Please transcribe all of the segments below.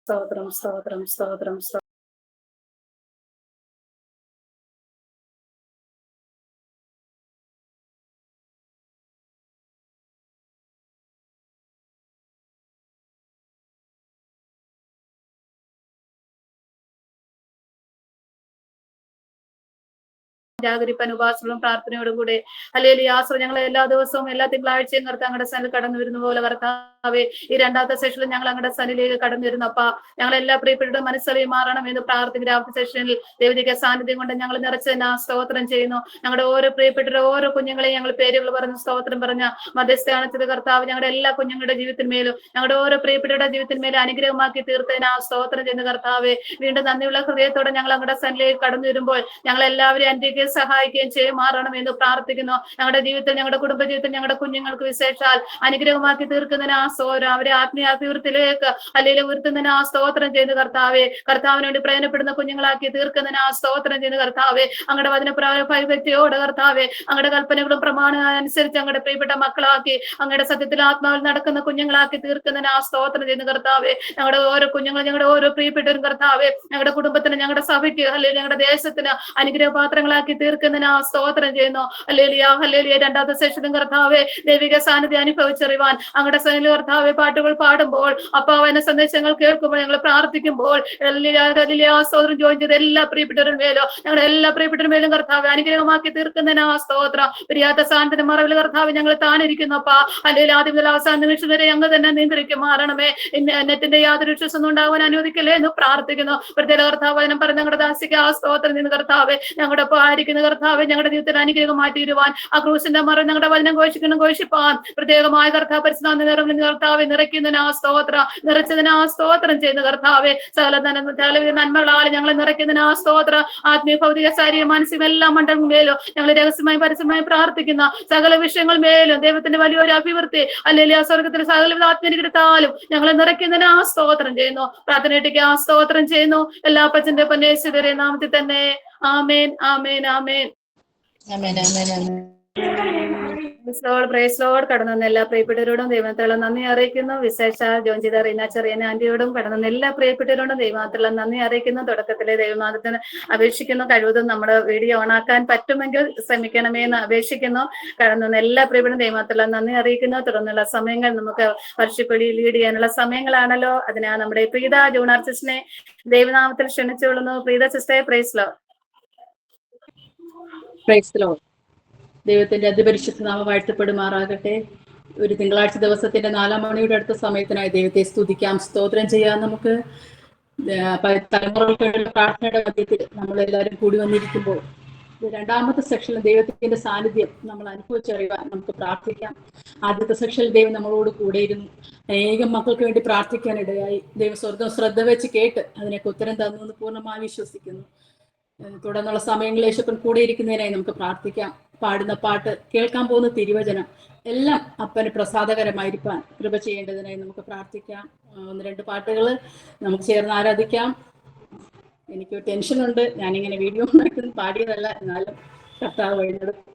സ്തോത്രം സ്തോത്രം സ്തോത്രം. ജാഗരിപ്പാൻ ഉപാസനകളും പ്രാർത്ഥനയോടും കൂടെ അല്ലെങ്കിൽ ആശ്രയം ഞങ്ങൾ എല്ലാ ദിവസവും എല്ലാ തിങ്കളാഴ്ചയും അങ്ങയുടെ സനിൽ കടന്നു വരുന്ന പോലെ കർത്താവേ, ഈ രണ്ടാമത്തെ സെഷനിൽ ഞങ്ങൾ അങ്ങയുടെ സനിലേക്ക് കടന്നു വരുന്നു. അപ്പ ഞങ്ങൾ എല്ലാ പ്രിയപ്പെട്ട മനസ്സറിയും മാറണം എന്ന് പ്രാർത്ഥിക്കുന്ന രാവിലത്തെ സെഷനിൽ ദൈവിക സാന്നിധ്യം കൊണ്ട് ഞങ്ങൾ നിറച്ചതിന് സ്തോത്രം ചെയ്യുന്നു. ഞങ്ങളുടെ ഓരോ പ്രിയപ്പെട്ട ഓരോ കുഞ്ഞുങ്ങളെയും ഞങ്ങൾ പേരുകൾ പറഞ്ഞ് സ്തോത്രം പറഞ്ഞ മധ്യസ്ഥാനത്തിൽ കർത്താവ് ഞങ്ങളുടെ എല്ലാ കുഞ്ഞുങ്ങളുടെ ജീവിതത്തിന്മേലും ഞങ്ങളുടെ ഓരോ പ്രിയപ്പെട്ടവരുടെ ജീവിതത്തിന്മേലും അനുഗ്രഹമാക്കി തീർത്തതിന് സ്തോത്രം ചെയ്യുന്ന കർത്താവെ, വീണ്ടും നന്ദിയുള്ള ഹൃദയത്തോടെ ഞങ്ങൾ അങ്ങയുടെ സനിലേക്ക് കടന്നു വരുമ്പോൾ ഞങ്ങൾ എല്ലാവരെയും അനുഗ്രഹിക്കുകയും സഹായിക്കുകയും ചെയ്യുമാറണം എന്ന് പ്രാർത്ഥിക്കുന്നു. ഞങ്ങളുടെ ജീവിതത്തിൽ, ഞങ്ങളുടെ കുടുംബ ജീവിതത്തിൽ, ഞങ്ങളുടെ കുഞ്ഞുങ്ങൾക്ക് വിശേഷാൽ അനുഗ്രഹമാക്കി തീർക്കുന്നതിന് സ്തോത്രം, അവരെ ആത്മീയ അഭിവൃദ്ധിയിലേക്ക് അല്ലെങ്കിൽ ഉയർത്തുന്നതിന് സ്തോത്രം ചെയ്യുന്ന കർത്താവെ, കർത്താവിന് വേണ്ടി പ്രയോജനപ്പെടുന്ന കുഞ്ഞുങ്ങളാക്കി തീർക്കുന്നതിന് സ്തോത്രം ചെയ്യുന്ന കർത്താവെ, അങ്ങയുടെ വചനപ്രവൃത്തിയോട് കർത്താവെ, അങ്ങയുടെ കൽപ്പനകളും പ്രമാണങ്ങളും അനുസരിച്ച് അങ്ങയുടെ പ്രിയപ്പെട്ട മക്കളാക്കി അങ്ങയുടെ സത്യത്തിൽ ആത്മാവിൽ നടക്കുന്ന കുഞ്ഞുങ്ങളാക്കി തീർക്കുന്നതിന് സ്തോത്രം ചെയ്യുന്ന കർത്താവെ, ഞങ്ങളുടെ ഓരോ കുഞ്ഞുങ്ങളും ഞങ്ങളുടെ ഓരോ പ്രിയപ്പെട്ടവരും കർത്താവെ, ഞങ്ങളുടെ കുടുംബത്തിന്, ഞങ്ങളുടെ സഭയ്ക്ക് അല്ലെങ്കിൽ ഞങ്ങളുടെ ദേശത്തിന് അനുഗ്രഹപാത്രങ്ങളാക്കി തീർക്കുന്നതിന് സ്തോത്രം ചെയ്യുന്നു. Hallelujah hallelujah. രണ്ടാമത്തെ സെഷനും കർത്താവെ, ദൈവിക സാന്നിധ്യം അനുഭവിച്ചറിവാൻ അങ്ങയുടെ സന്നിധിയിൽ കർത്താവെ പാട്ടുകൾ പാടുമ്പോൾ, അപ്പാവന സന്ദേശങ്ങൾ കേൾക്കുമ്പോൾ, ഞങ്ങൾ പ്രാർത്ഥിക്കുമ്പോൾ സ്തോത്രം ജോയിൻ ചെയ്ത് എല്ലാ പ്രിയപ്പെട്ടവരും മേലും ഞങ്ങളുടെ എല്ലാ പ്രിയപ്പെട്ടവരും മേലും കർത്താവെ അനുഗ്രഹമാക്കി തീർക്കുന്നതിന് സ്തോത്രം. പ്രിയാത്ത സാന്ത്വന മറവിൽ കർത്താവ് ഞങ്ങൾ താണിരിക്കുന്നു. അപ്പാ അല്ലെങ്കിൽ ആദ്യം മുതൽ അവസാന നിമിഷം വരെ ഞങ്ങൾ തന്നെ നിയന്ത്രിക്കും മാറണമേ. നെറ്റിന്റെ യാതൊരു വിശ്വാസം ഉണ്ടാവാൻ അനുവദിക്കല്ലേ എന്ന് പ്രാർത്ഥിക്കുന്നു. പ്രത്യേക കർത്താവ് അതിനും പറഞ്ഞ ഞങ്ങളുടെ ദാസിക്ക് സ്തോത്രം നിന്ന് കർത്താവെ, ഞങ്ങളുടെ ആയിരിക്കുന്ന കർത്താവെ, ഞങ്ങളുടെ ജീവിതത്തിൽ അനുഗ്രഹം മാറ്റിയിരുവാൻ ആ ക്രൂശിന്റെ മറ ഞങ്ങളുടെ വചനം ഘോഷിപ്പാൻ പ്രത്യേകമായ കർത്താവ് പരിശുദ്ധ നിറവിൽ കർത്താവെ നിറയ്ക്കുന്നതിന് സ്തോത്രം, നിറച്ചതിന് സ്തോത്രം ചെയ്യുന്ന കർത്താവെ, സകല നന്മകളാൽ ഞങ്ങളെ നിറയ്ക്കുന്നതിന് സ്തോത്രം. ആത്മീയ ഭൗതിക ശാരീരിക മാനസിക എല്ലാ മണ്ഡലം മേലും ഞങ്ങൾ രഹസ്യമായി പരസ്യമായി പ്രാർത്ഥിക്കുന്ന സകല വിഷയങ്ങൾ മേലും ദൈവത്തിന്റെ വലിയൊരു അഭിവൃദ്ധി അല്ലെങ്കിൽ ആ സ്വർഗത്തിന്റെ സകല ആത്മീയത്താലും ഞങ്ങളെ നിറയ്ക്കുന്നതിന് സ്തോത്രം ചെയ്യുന്നു. പ്രാർത്ഥനയിട്ടേക്ക് സ്തോത്രം ചെയ്യുന്നു. എല്ലാ അപ്പച്ചന്റെ പൊന്നേശ്വരരെ നാമത്തിൽ തന്നെ. ആമേൻ ആമേൻ ആമേൻ. Praise Lord. കടന്നു വന്ന എല്ലാ പ്രിയപ്പെട്ടവരോടും ദൈവത്തിലുള്ള നന്ദി അറിയിക്കുന്നു. വിശേഷ ജോൺ ചെയ്ത റീന ചെറിയൻ ആന്റിയോടും കടന്നു വന്ന എല്ലാ പ്രിയപ്പെട്ടവരോടും ദൈവത്തിലുള്ള നന്ദി അറിയിക്കുന്നു. തുടക്കത്തിലെ ദൈവമാതത്തിന് അപേക്ഷിക്കുന്നു, കഴിവതും നമ്മുടെ വീഡിയോ ഓണാക്കാൻ പറ്റുമെങ്കിൽ ശ്രമിക്കണമെന്ന് അപേക്ഷിക്കുന്നു. കടന്നു വന്ന എല്ലാ പ്രിയപ്പെട്ടവരും ദൈവത്തിലുള്ള നന്ദി അറിയിക്കുന്നു. തുടർന്നുള്ള സമയങ്ങൾ നമുക്ക് വർഷിപ്പൊലി ലീഡ് ചെയ്യാനുള്ള സമയങ്ങളാണല്ലോ. അതിനാ നമ്മുടെ പ്രീത ജൂണാർ സിസ്റ്ററിനെ ദൈവനാമത്തിൽ ക്ഷണിച്ചുകൊള്ളുന്നു. പ്രീത സിസ്റ്ററെ, പ്രൈസ് ലോർഡ്. Praise Lord. ദൈവത്തിന്റെ അതിപരിശുദ്ധ നാമം വാഴ്ത്തപ്പെടുമാറാകട്ടെ. ഒരു തിങ്കളാഴ്ച ദിവസത്തിന്റെ 4 മണിയുടെ അടുത്ത സമയത്തിനായി ദൈവത്തെ സ്തുതിക്കാം, സ്തോത്രം ചെയ്യാം. നമുക്ക് തലമുറകൾക്കുള്ള പ്രാർത്ഥനയുടെ മധ്യത്തിൽ നമ്മളെല്ലാവരും കൂടി വന്നിരിക്കുമ്പോൾ രണ്ടാമത്തെ സെക്ഷനിൽ ദൈവത്തിന്റെ സാന്നിധ്യം നമ്മൾ അനുഭവിച്ചറിയാൻ നമുക്ക് പ്രാർത്ഥിക്കാം. ആദ്യത്തെ സെക്ഷനിൽ ദൈവം നമ്മളോട് കൂടെയിരുന്നു. അനേകം മക്കൾക്ക് വേണ്ടി പ്രാർത്ഥിക്കാൻ ഇടയായി. ദൈവം സ്വർഗം ശ്രദ്ധ വെച്ച് കേട്ട് അതിനൊക്കെ ഉത്തരം തന്നു എന്ന് പൂർണ്ണമായി വിശ്വസിക്കുന്നു. തുടർന്നുള്ള സമയങ്ങളിൽ യേശുപ്പൻ കൂടെ ഇരിക്കുന്നതിനായി നമുക്ക് പ്രാർത്ഥിക്കാം. പാടുന്ന പാട്ട്, കേൾക്കാൻ പോകുന്ന തിരുവചനം എല്ലാം അപ്പന് പ്രസാദകരമായിരിക്കാൻ കൃപ ചെയ്യേണ്ടതിനായി നമുക്ക് പ്രാർത്ഥിക്കാം. 1-2 പാട്ടുകൾ നമുക്ക് ചേർന്ന് ആരാധിക്കാം. എനിക്ക് ടെൻഷനുണ്ട്, ഞാനിങ്ങനെ വീഡിയോ പാടിയതല്ല, എന്നാലും കർത്താവ് വഴിനടത്തും.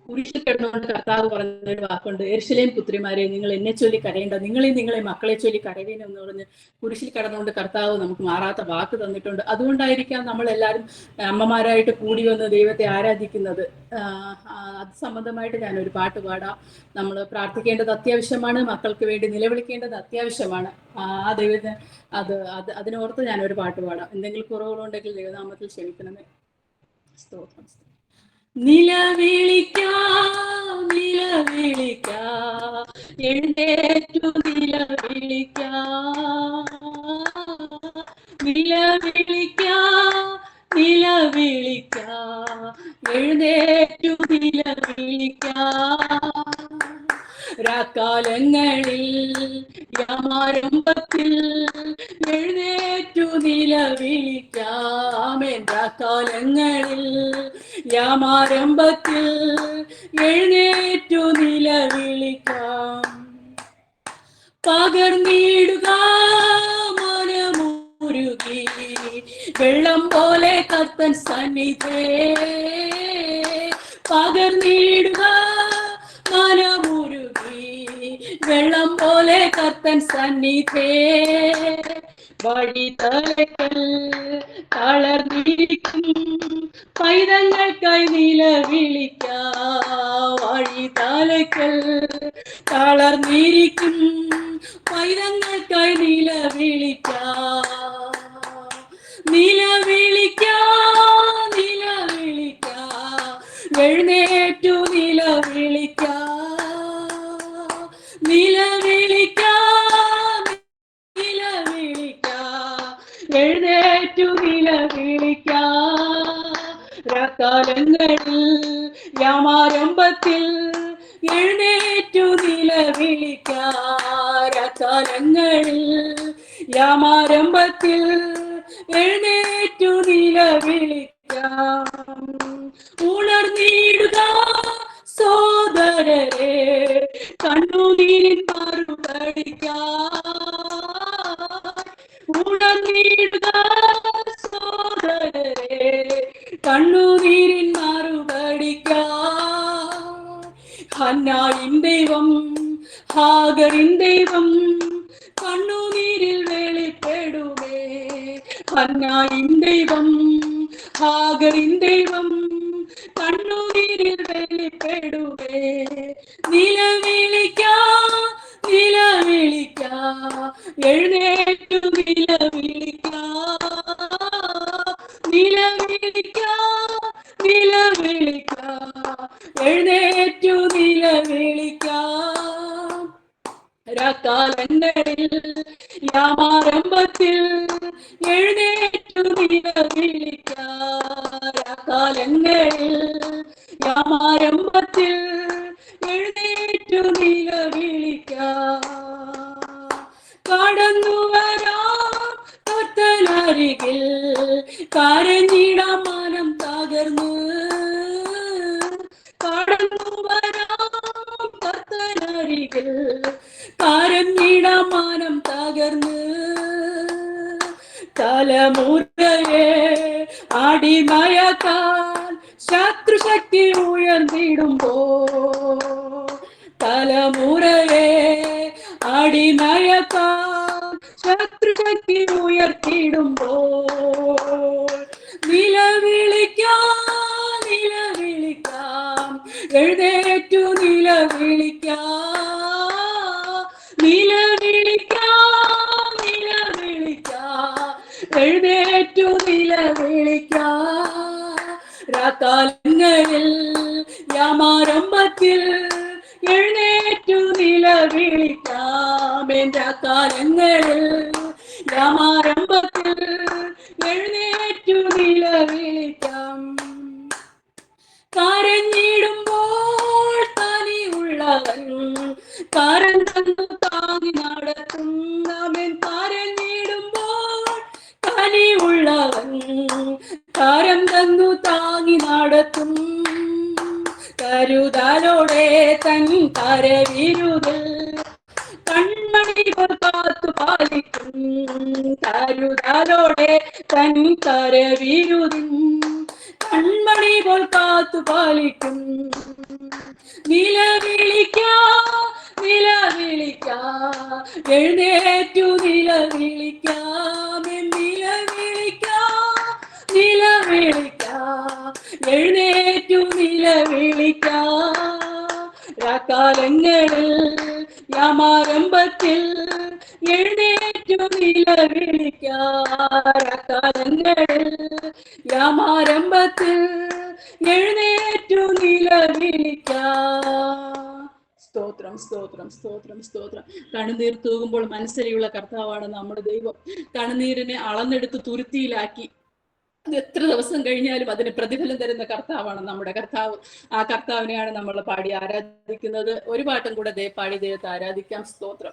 കുരിശിൽ കിടന്നുകൊണ്ട് കർത്താവ് പറഞ്ഞൊരു വാക്കുണ്ട്, യെരൂശലേം പുത്രിമാരെ, നിങ്ങൾ എന്നെ ചൊല്ലി കരയേണ്ട, നിങ്ങളെ മക്കളെ ചൊല്ലി കരവേന എന്ന് പറഞ്ഞ് കുരിശിൽ കിടന്നുകൊണ്ട് കർത്താവ് നമുക്ക് മാറാത്ത വാക്ക് തന്നിട്ടുണ്ട്. അതുകൊണ്ടായിരിക്കാം നമ്മളെല്ലാവരും അമ്മമാരായിട്ട് കൂടി വന്ന് ദൈവത്തെ ആരാധിക്കുന്നത്. അത് സംബന്ധമായിട്ട് ഞാനൊരു പാട്ട് പാടാം. നമ്മൾ പ്രാർത്ഥിക്കേണ്ടത് അത്യാവശ്യമാണ്, മക്കൾക്ക് വേണ്ടി നിലവിളിക്കേണ്ടത് അത്യാവശ്യമാണ്. ആ ദൈവത്തിന് അതിനോർത്ത് ഞാനൊരു പാട്ട് പാടാം. എന്തെങ്കിലും കുറവുകളുണ്ടെങ്കിൽ ദൈവനാമത്തിൽ ക്ഷമിക്കണമേ. സ്തോത്രം. നിലവിളിക്കാം നിലവിളിക്കാം എഴുന്നേറ്റു നിലവിളിക്കാം നിലവിളിക്കാം നിലവിളിക്കാം എഴുന്നേറ്റു നിലവിളിക്കാം. രാക്കാലങ്ങളിൽ യാമാരംഭത്തിൽ എഴുന്നേറ്റു നിലവിളിക്കാം. രാക്കാലങ്ങളിൽ യാമാരംഭത്തിൽ എഴുന്നേറ്റു നിലവിളിക്കാം. പകർന്നിടുക മനമുരുകി വെള്ളം പോലെ കർത്തൻ സന്നിധേ. പകർന്നിടുക മനമുരുകി വെള്ളം പോലെ കർത്തൻ സന്നിധേ വഴി തലക്കൽ തളർന്നിരിക്കും പൈതങ്ങൾക്കായി നിലവിളിക്ക വഴി തലക്കൽ തളർന്നിരിക്കും പൈതങ്ങൾക്കായി നിലവിളിക്ക നിലവിളിക്ക നിലവിളിക്ക എഴുന്നേറ്റു നിലവിളിക്ക നിലവിളിക്ക നിലവിളിക്ക എഴുന്നേറ്റു നിലവിളിക്ക കാലങ്ങളിൽ യാമാരംഭത്തിൽ എഴുന്നേറ്റു നിലവിളിക്ക കാലങ്ങളിൽ യാമാരംഭത്തിൽ എഴുന്നേറ്റു നിലവിളിക്ക ഉണർന്നിടുക സോദരരെ കണ്ണുനീരിൻ മറുപടിക്ക ഉണർന്നിടുക സോദരരെ കണ്ണുനീരിൻ മറുപടിക്ക ഹന്നായിൻ ദൈവം ഹാഗറിൻ ദൈവം കണ്ണുനീരിൽ വെളിപ്പെടുമേ ഹന്നായിൻ ദൈവം ഹാഗറിൻ ദൈവം കണ്ണുനീരിൽ വെളിപ്പെടുമേ നിലവിളിക്ക നിലവിളിക്ക എഴുന്നേറ്റു നിലവിളിക്ക നിലവിളിക്ക നിലവിളിക്ക എഴുന്നേറ്റു നിലവിളിക്ക കാലങ്ങളിൽ യാമാരംഭത്തിൽ എഴുന്നേറ്റു നിലവിളിക്ക കാലങ്ങളിൽ യാമാരംഭത്തിൽ എഴുന്നേറ്റു നിലവിളിക്ക കടന്നു വരാം കർത്തനരികിൽ കരഞ്ഞിടാം മനം തകർന്നു കടന്നു വരാം കർത്തനരികിൽ കരഞ്ഞിടാം മനം തകർന്ന് തലമുറയെ അടിമയക്കാൻ ശത്രുശക്തി ഉയർന്നിടുമ്പോ തലമുറയെ അടിമയക്കാൻ ശത്രുശക്തി ഉയർത്തിടുമ്പോ നിലവിളിക്കാം നിലവിളിക്കാം എഴുന്നേറ്റു നിലവിളിക്കാം നിലവിളിക്കാം നിലവിളിക്കാം എഴുന്നേറ്റു നിലവിളിക്കാം രാക്കാലങ്ങളിൽ യാമാരംഭത്തിൽ എഴുന്നേറ്റു നിലവിളിക്കാം രാക്കാലങ്ങളിൽ യാമാരംഭത്തിൽ എഴുന്നേറ്റു നിലവിളിക്കാം കരഞ്ഞിടുമ്പോൾ തനിയുള്ളവൻ കരം തന്നു താങ്ങി നടത്തും അവൻ കരഞ്ഞിടുമ്പോൾ തനിയുള്ളവൻ കരം തന്നു താങ്ങി നടത്തും കരുതലോടെ തൻ കരവിരുതിൽ കൺമണി കാത്തു പാലിക്കും കരുതലോടെ തൻ കരവിരുതിൽ കൺമണി പോൽ കാത്തു പാലിക്കും നിലവിളിക്ക നിലവിളിക്ക എഴുന്നേറ്റു നിലവിളിക്ക നിലവിളിക്ക നിലവിളിക്ക എഴുന്നേറ്റു നിലവിളിക്ക കാലങ്ങളിൽ യാമാരംഭത്തിൽ എഴുന്നേറ്റു നിലവിളിക്ക കാലങ്ങളിൽ യാമാരംഭത്തിൽ എഴുന്നേറ്റു നിലവിളിക്ക സ്തോത്രം സ്തോത്രം സ്തോത്രം സ്തോത്രം കണ്ണുനീർ തൂകുമ്പോൾ മനസ്സിലുള്ള കർത്താവാണ് നമ്മുടെ ദൈവം കണ്ണുനീരിനെ അളന്നെടുത്ത് തുരുത്തിയിലാക്കി എത്ര ദിവസം കഴിഞ്ഞാലും അതിന് പ്രതിഫലം തരുന്ന കർത്താവാണ് നമ്മുടെ കർത്താവ് ആ കർത്താവിനെയാണ് നമ്മൾ പാടി ആരാധിക്കുന്നത് ഒരു പാട്ടും കൂടെ പാടി ദൈവത്തെ ആരാധിക്കാം സ്തോത്രം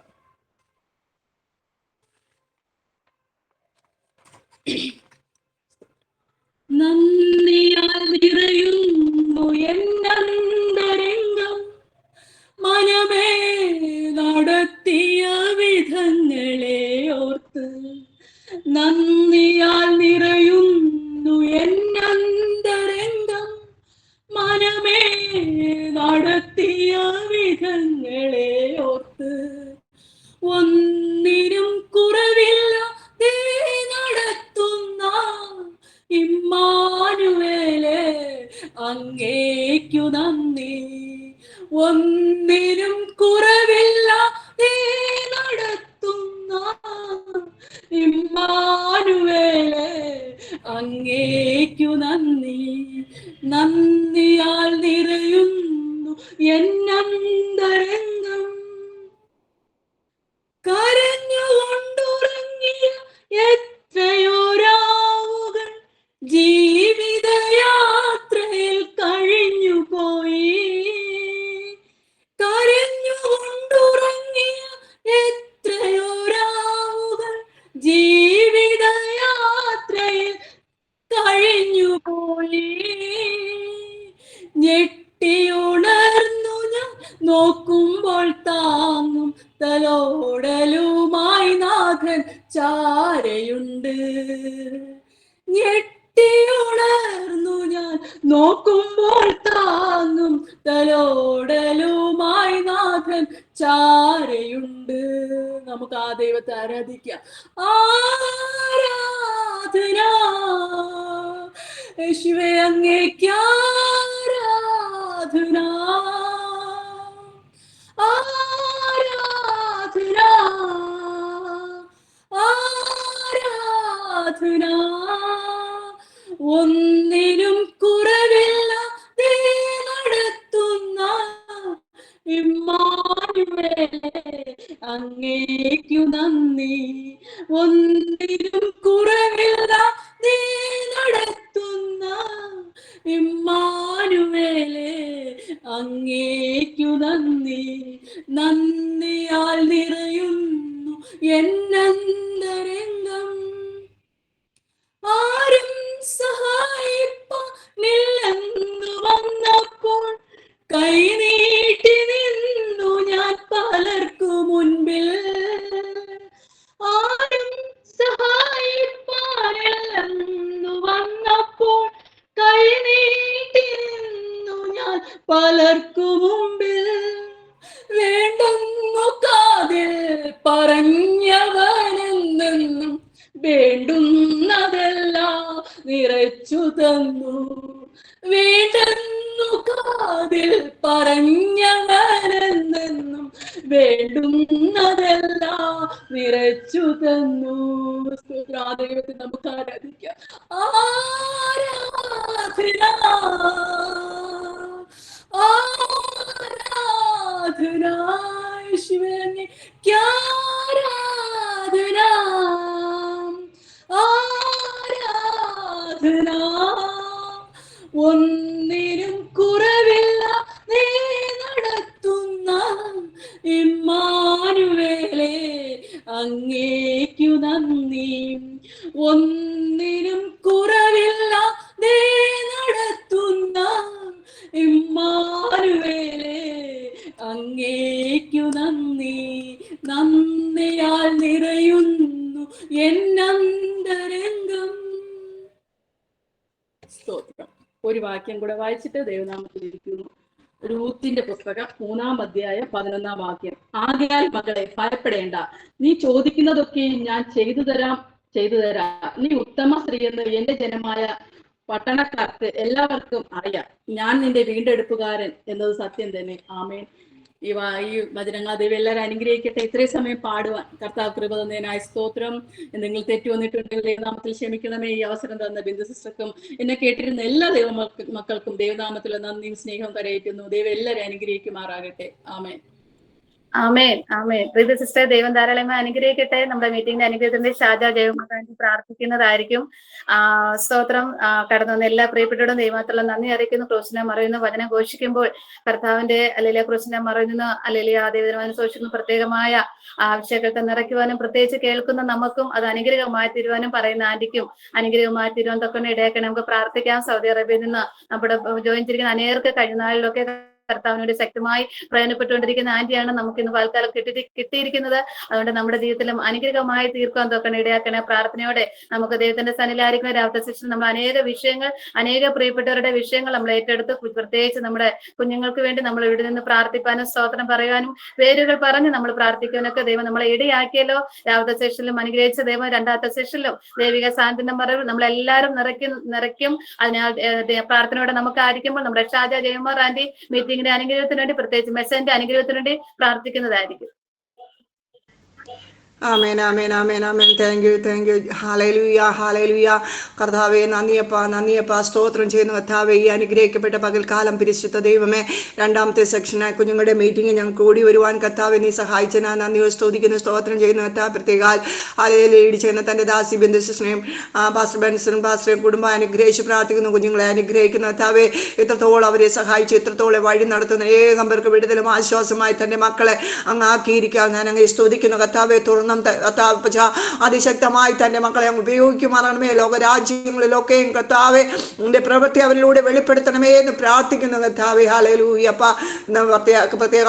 നന്ദിയാൽ നിറയുന്നു എന്നന്തരംഗം മനമേ നടത്തിയ വിധങ്ങളെ ഓർത്ത് നന്ദിയാൽ നിറയുന്നു എന്നന്തരംഗം മനമേ നടത്തിയ വിധങ്ങളെ ഓർത്ത് ഒന്നിനും കുറവില്ലാതെ നടത്തുന്ന ഇമ്മാനുവേലേ അങ്ങേക്കു നന്ദി. ഒന്നിനും കുറവില്ലാതെ നടത്തുന്ന ഇമ്മാനുവേലേ അങ്ങേക്കു നന്ദി. നന്ദിയാൽ നിറയുന്നു എന്നന്തരംഗം. കരഞ്ഞുകൊണ്ടുറങ്ങിയ എത്രയോ രാവുകൾ ജീവിതയാത്രയിൽ കഴിഞ്ഞുപോയി. കരഞ്ഞുകൊണ്ടുറങ്ങിയ എത്രയോ രാവുകൾ ജീവിതയാത്രയിൽ കഴിഞ്ഞുപോയി. ഞെട്ടിയുണർന്നു ഞാൻ നോക്കുമ്പോൾ താങ്ങും തലോടലുമായി നാഥൻ ചാരയുണ്ട്. ഞെട്ടിയുണർന്നു ഞാൻ നോക്കുമ്പോൾ താങ്ങും തലോടലുമായി നാഥൻ ചാരയുണ്ട്. നമുക്ക് ആ ദൈവത്തെ ആരാധിക്കാം. ആരാധന യേശുവേ അങ്ങേക്ക് ആരാധന. ആരാധന ആരാധന. ഒന്നിനും കുറവില്ലാതെ നടത്തുന്ന ഇമ്മാനുവേലേ അങ്ങേക്കു നന്ദി. ഒന്നിനും കുറവില്ലാതെ നടത്തുന്ന ഇമ്മാനുവേലേ അങ്ങേക്കു നന്ദി. നന്ദിയാൽ നിറയുന്നു എന്നന്തരംഗം. ആരും സഹായിപ്പാനില്ലെന്നു വന്നപ്പോൾ കൈനീട്ടി നിന്നു ഞാൻ പലർക്കു മുൻപിൽ. ആരും സഹായിപ്പാനില്ലെന്നു വന്നപ്പോൾ കൈനീട്ടി നിന്നു ഞാൻ പലർക്കു മുമ്പിൽ. വേണ്ടെന്നു കാതിൽ പറഞ്ഞവനെന്നും വേണ്ടുന്നതെല്ലാം നിറച്ചു തന്നു. വേണ്ടെന്നു കാതിൽ പറഞ്ഞവനെന്നും വേണ്ടുന്നതെല്ലാം നിറച്ചു തന്നു. ദൈവത്തെ നമുക്ക് ആരാധിക്കാം. ആരാധന ആരാധന യേശുവേ അങ്ങേക്ക് ആരാധന. ആരാധന. ഒന്നിനും കുറവില്ലാതെ നടത്തുന്ന ഇമ്മാനുവേലേ അങ്ങേക്കു നന്ദി. ഒന്നിനും കുറവില്ലാതെ നടത്തുന്ന ഇമ്മാനുവേലേ അങ്ങേക്കു നന്ദി. നന്ദിയാൽ നിറയുന്നു എന്നന്തരംഗം. സ്തോത്രം. ഒരു വാക്യം കൂടെ വായിച്ചിട്ട് ദൈവനാമത്തിൽ ഇരിക്കുന്നു. രൂത്തിന്റെ പുസ്തകം 3-ാം അധ്യായം 11-ാം വാക്യം. ആകയാൽ മകളെ ഭയപ്പെടേണ്ട, നീ ചോദിക്കുന്നതൊക്കെയും ഞാൻ ചെയ്തു തരാം. നീ ഉത്തമ സ്ത്രീ എന്ന് എന്റെ ജനമായ പട്ടണക്കാർക്ക് എല്ലാവർക്കും അറിയാം. ഞാൻ നിന്റെ വീണ്ടെടുപ്പുകാരൻ എന്നത് സത്യം തന്നെ. ആമേൻ. ഈ വചനങ്ങൾ ദൈവം എല്ലാവരും അനുഗ്രഹിക്കട്ടെ. ഇത്രയും സമയം പാടുവാൻ കർത്താവ് കൃപ തന്നതിനായി സ്തോത്രം. എന്തെങ്കിലും തെറ്റു വന്നിട്ടുണ്ടെങ്കിൽ ദൈവനാമത്തിൽ ക്ഷമിക്കണമേ. ഈ അവസരം തന്ന ബിന്ദു സിസ്റ്റർക്കും എന്നെ കേട്ടിരുന്ന എല്ലാ മക്കൾക്കും ദൈവനാമത്തിൽ നന്ദിയും സ്നേഹവും കരയറ്റുന്നു. ദൈവം എല്ലാവരും അനുഗ്രഹിക്കുമാറാകട്ടെ. ആമേൻ. ആമേൻ. ആമേൻ. പ്രീതി സിസ്റ്റർ, ദൈവം ധാരാളമായി അനുഗ്രഹിക്കട്ടെ. നമ്മുടെ മീറ്റിംഗിന്റെ അനുഗ്രഹത്തിന്റെ ഷാജ ജയമാതാണ്ടി പ്രാർത്ഥിക്കുന്നതായിരിക്കും. സ്തോത്രം. കടന്നു വന്ന എല്ലാ പ്രിയപ്പെട്ടവരും ദൈവത്തിലുള്ള നന്ദി അറിയിക്കുന്നു. ക്രൂശിനെ മറയുന്നു വചനം ഘോഷിക്കുമ്പോൾ കർത്താവിന്റെ അല്ലെങ്കിൽ ക്രൂശിനെ മറയുന്നു അല്ലെങ്കിൽ ആ ദൈവത്തിനെ സൂക്ഷിക്കുന്ന പ്രത്യേകമായ ആവശ്യകത നിറയ്ക്കുവാനും പ്രത്യേകിച്ച് കേൾക്കുന്ന നമുക്കും അത് അനുഗ്രഹമായി തീരുവാനും പറയുന്ന ആന്റിക്കും അനുഗ്രഹമായി തീരുവാൻ തൊക്കെ ഇടയാക്കണം. നമുക്ക് പ്രാർത്ഥിക്കാം. സൗദി അറേബ്യയിൽ നിന്ന് നമ്മുടെ ജോയിൻ ചെയ്തിരിക്കുന്ന അനേകർക്ക് കഴിഞ്ഞ നാളിലൊക്കെ കർത്താവിന് വേണ്ടി ശക്തമായി പ്രയോജനപ്പെട്ടുകൊണ്ടിരിക്കുന്ന ആന്റിയാണ് നമുക്ക് ഇന്ന് പൽക്കാലം കിട്ടിയിരിക്കുന്നത്. അതുകൊണ്ട് നമ്മുടെ ജീവിതത്തിലും അനുഗ്രഹമായി തീർക്കാൻ തൊക്കണം ഇടയാക്കണേ. പ്രാർത്ഥനയോടെ നമുക്ക് ദൈവത്തിന്റെ സന്നിധിയിലായിരിക്കുന്ന രാവിലത്തെ സെഷൻ നമ്മൾ അനേക വിഷയങ്ങൾ, അനേക പ്രിയപ്പെട്ടവരുടെ വിഷയങ്ങൾ നമ്മൾ ഏറ്റെടുത്ത്, പ്രത്യേകിച്ച് നമ്മുടെ കുഞ്ഞുങ്ങൾക്ക് വേണ്ടി നമ്മൾ ഇവിടെ നിന്ന് പ്രാർത്ഥിക്കാനും സ്തോത്രം പറയാനും പേരുകൾ പറഞ്ഞ് നമ്മൾ പ്രാർത്ഥിക്കാനൊക്കെ ദൈവം നമ്മളെ ഇടയാക്കിയല്ലോ. രാവിലത്തെ സെഷനിലും അനുഗ്രഹിച്ച ദൈവം രണ്ടാമത്തെ സെഷനിലും ദൈവിക സാന്ത്വനം പറയും നമ്മളെല്ലാവരും നിറയ്ക്കും. അതിനാൽ പ്രാർത്ഥനയോടെ നമുക്ക് ആയിരിക്കുമ്പോൾ നമ്മുടെ ഷാജ ജയകുമാർ ആന്റി മീറ്റിംഗിന്റെ അനുഗ്രഹത്തിന് വേണ്ടി, പ്രത്യേകിച്ച് മെസ്സേജിന്റെ അനുഗ്രഹത്തിന് വേണ്ടി പ്രാർത്ഥിക്കുന്നതായിരിക്കും. ആമേൻ ആമേൻ ആമേൻ ആമേൻ. താങ്ക് യു ഹല്ലേലൂയ ഹല്ലേലൂയ. കർത്താവേ നന്ദിയപ്പ സ്തോത്രം ചെയ്യുന്നു കർത്താവേ. ഈ അനുഗ്രഹിക്കപ്പെട്ട പകൽക്കാലം പരിശുദ്ധ ദൈവമേ, രണ്ടാമത്തെ സെക്ഷനായി കുഞ്ഞുങ്ങളുടെ മീറ്റിംഗ് ഞങ്ങൾക്ക് കൂടി വരുവാൻ കർത്താവെ നീ സഹായിച്ചനാ നന്ദിയോ സ്തുതിക്കുന്നു സ്തോത്രം ചെയ്യുന്നു കർത്താവ്. പ്രത്യേകാൽ ലീഡ് ചെയ്യുന്ന തന്റെ ദാസി ബിന്ദു സിസ്റ്ററേയും പാസ്റ്റർ ബെൻസനും പാസ്റ്ററേയും കുടുംബം അനുഗ്രഹിച്ച് പ്രാർത്ഥിക്കുന്നു. കുഞ്ഞുങ്ങളെ അനുഗ്രഹിക്കുന്ന കർത്താവേ, ഇത്രത്തോളം അവരെ സഹായിച്ചു, ഇത്രത്തോളം വഴി നടത്തുന്ന ഏകം പേർക്ക് വിടുതലും ആശ്വാസമായി തന്റെ മക്കളെ അങ്ങ് ആക്കിയിരിക്കാൻ ഞാൻ അങ്ങ് സ്തുതിക്കുന്നു കർത്താവെ. അതിശക്തമായി തന്റെ മക്കളെ അങ്ങ് ഉപയോഗിക്കുമാറാണമേ. ലോകരാജ്യങ്ങളിലൊക്കെയും കർത്താവെ നിന്റെ പ്രവൃത്തി അവരിലൂടെ വെളിപ്പെടുത്തണമേ എന്ന് പ്രാർത്ഥിക്കുന്നു കർത്താവെ. ഹല്ലേലൂയ. പ്രത്യേക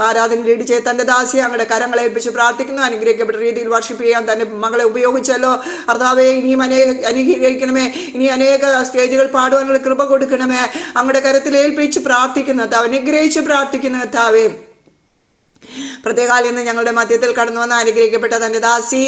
ആരാധന ലീഡ് ചെയ്ത് തന്റെ ദാസിയെ അങ്ങയുടെ കരങ്ങളെ ഏൽപ്പിച്ച് പ്രാർത്ഥിക്കുന്നു. അനുഗ്രഹിക്കപ്പെട്ട രീതിയിൽ വർഷിപ്പ് ചെയ്യാൻ തന്റെ മകളെ ഉപയോഗിച്ചല്ലോ കർത്താവെ. ഇനിയും അനുഗ്രഹിക്കണമേ. ഇനി അനേക സ്റ്റേജുകൾ പാടുവാനുള്ള കൃപ കൊടുക്കണമേ. അങ്ങയുടെ കരത്തിൽ ഏൽപ്പിച്ച് പ്രാർത്ഥിക്കുന്നു കർത്താവ്. അനുഗ്രഹിച്ച് പ്രാർത്ഥിക്കുന്നു കർത്താവെ. പ്രത്യേകാൽ ഇന്ന് ഞങ്ങളുടെ മധ്യത്തിൽ കടന്നു വന്ന അനുഗ്രഹിക്കപ്പെട്ട തന്റെ ദാസി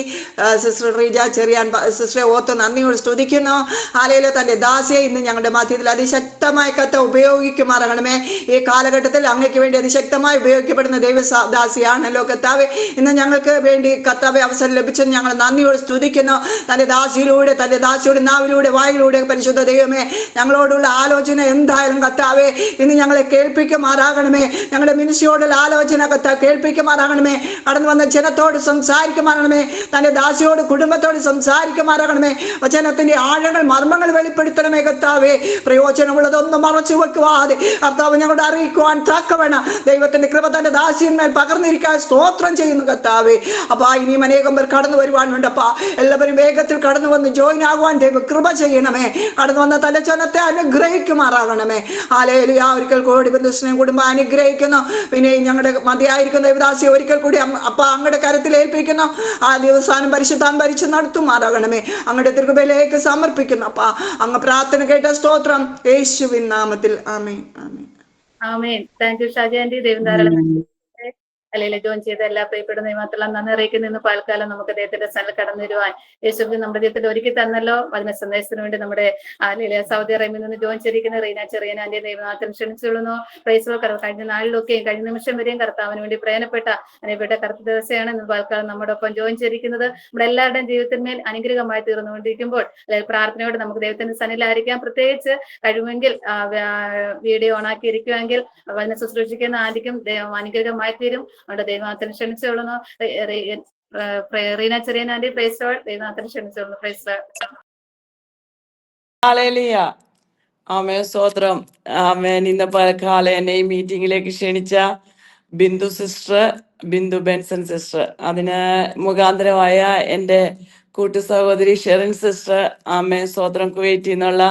സിസ്റ്റർ റീജ ചെറിയാൻ സിസ്റ്ററെ ഓർത്ത് നന്ദിയോട് സ്തുതിക്കുന്നു. ആലയിലെ തന്റെ ദാസിയെ ഇന്ന് ഞങ്ങളുടെ മധ്യത്തിൽ അതിശക്തമായി കത്ത ഉപയോഗിക്കുമാറാകണമേ. ഈ കാലഘട്ടത്തിൽ അങ്ങയ്ക്ക് വേണ്ടി അതിശക്തമായി ഉപയോഗിക്കപ്പെടുന്ന ദൈവദാസിയാണല്ലോ കർത്താവെ. ഇന്ന് ഞങ്ങൾക്ക് വേണ്ടി കർത്താവെ അവസരം ലഭിച്ചത് ഞങ്ങൾ നന്ദിയോട് സ്തുതിക്കുന്നു. തന്റെ ദാസിയിലൂടെ, തന്റെ ദാസിയുടെ നാവിലൂടെ, വായിലൂടെ പരിശുദ്ധ ദൈവമേ ഞങ്ങളോടുള്ള ആലോചന എന്തായാലും കർത്താവെ ഇന്ന് ഞങ്ങളെ കേൾപ്പിക്കുമാറാകണമേ. ഞങ്ങളുടെ മിനിസ്ട്രിയോടുള്ള ആലോചന കർത്താവ് കേൾപ്പിക്കുമാറാകണമേ. കടന്നു വന്ന ജനത്തോട് സംസാരിക്കുമാറാകണമേ. തന്റെ ദാസിയോട് കുടുംബത്തോട് സംസാരിക്കുമാറാകണമേ. വചനത്തിന്റെ ആഴങ്ങൾ മർമ്മങ്ങൾ വെളിപ്പെടുത്തണമേ കർത്താവേ. പ്രയോജനമുള്ളതൊന്നും മറച്ചു വെക്കുവാതെ കർത്താവ് ഞങ്ങളോട് അറിയിക്കുവാൻ തക്കവണ്ണം ദൈവത്തിന്റെ കൃപ തന്റെ ദാസിയന്മേൽ പകർന്നിരിക്കാൻ സ്തോത്രം ചെയ്യുന്നു കർത്താവേ. അപ്പാ ഇനിയും അനേകം പേർ കടന്നു വരുവാനുണ്ടപ്പാ. എല്ലാവരും വേഗത്തിൽ കടന്നു വന്ന് ജോയിൻ ആകുവാൻ ദൈവ കൃപ ചെയ്യണമേ. കടന്നു വന്ന തലച്ചനത്തെ അനുഗ്രഹിക്കുമാറാകണമേ. ഹല്ലേലൂയ. ഒരിക്കൽ കൂടി ബന്ധുസ്നേഹം കുടുംബം അനുഗ്രഹിക്കുന്നു. പിന്നെ ഞങ്ങളുടെ മതിയായിരിക്കുന്ന ദേവദാസിയെ ഒരിക്കൽ കൂടി അപ്പ അങ്ങയുടെ കരത്തിൽ ഏൽപ്പിക്കുന്നു. ആ ദിവസാനം പരിശുദ്ധാൻ ഭരിച്ച് നടത്തുമാറാകണമേ. അങ്ങയുടെ തിരുകൃപയിലേക്ക് സമർപ്പിക്കുന്നു. അപ്പ അങ്ങ് പ്രാർത്ഥന കേട്ട സ്തോത്രം യേശുവിൻ നാമത്തിൽ ആമേൻ ആമേൻ ആമേൻ. Thank you Shaji aunty. ദൈവം ധാരാളം അല്ലെങ്കിൽ ജോയിൻ ചെയ്ത എല്ലാ പ്രിയപ്പെട്ട നിയമത്തിലുള്ള നന്ദി അറിയിക്കുന്ന ഇന്ന് പാൽക്കാലം നമുക്ക് ദൈവത്തിന്റെ സ്ഥലം കടന്നു വരുവാൻ യേശുവിന് നമ്മുടെ ജീവിതത്തിൽ ഒരുക്കി തന്നല്ലോ. അതിന് സന്ദേശത്തിന് വേണ്ടി നമ്മുടെ സൗദി അറേബ്യയിൽ നിന്ന് ജോയിൻ ചെയ്തിരിക്കുന്ന റീന ചെറിയൻ ആന്റിയെ ദൈവനാഥൻ ക്ഷണിച്ചുകൊള്ളുന്നു. പ്രൈസ് കഴിഞ്ഞ നാളിലൊക്കെയും കഴിഞ്ഞ നിമിഷം വരെയും കർത്താവിന് വേണ്ടി പ്രയോജനപ്പെട്ട അനുപ്പെട്ട കർത്ത ദിവസമാണ് ഇന്ന് പാൽക്കാലം നമ്മുടെ ഒപ്പം ജോയിൻ ചെയ്തിരിക്കുന്നത്. നമ്മുടെ എല്ലാവരുടെയും ജീവിതത്തിന്മേൽ അനുഗ്രഹമായി തീർന്നുകൊണ്ടിരിക്കുമ്പോൾ പ്രാർത്ഥനയോട് നമുക്ക് ദൈവത്തിന്റെ സന്നിധിയിലായിരിക്കാം. പ്രത്യേകിച്ച് കഴിവെങ്കിൽ വീഡിയോ ഓണാക്കി ഇരിക്കുമെങ്കിൽ അതിനെ ശുശ്രൂഷിക്കുന്ന ആന്റിക്കും അനുഗ്രഹമായി തീരും. അവിടെ ദൈവനാഥൻ ക്ഷണിച്ചുകൊള്ളുന്നു. Reena Cherian aunty praise Lord. ദൈവനാഥൻ ക്ഷണിച്ചുകൊള്ളുന്നു. Praise Lord. ഹല്ലേലൂയ. ആമേൻ. സ്തോത്രം. ആമേൻ. ഇന്ന് പലകാലം എന്നെ ഈ മീറ്റിംഗിലേക്ക് ക്ഷണിച്ച Bindu sister, Bindu Benson sister, അതിന് മുഖാന്തരമായ എൻ്റെ കൂട്ടു സഹോദരി ഷെറിൻ സിസ്റ്റർ, ആമേൻ. സ്തോത്രം. കുവൈറ്റിൽ നിന്നുള്ള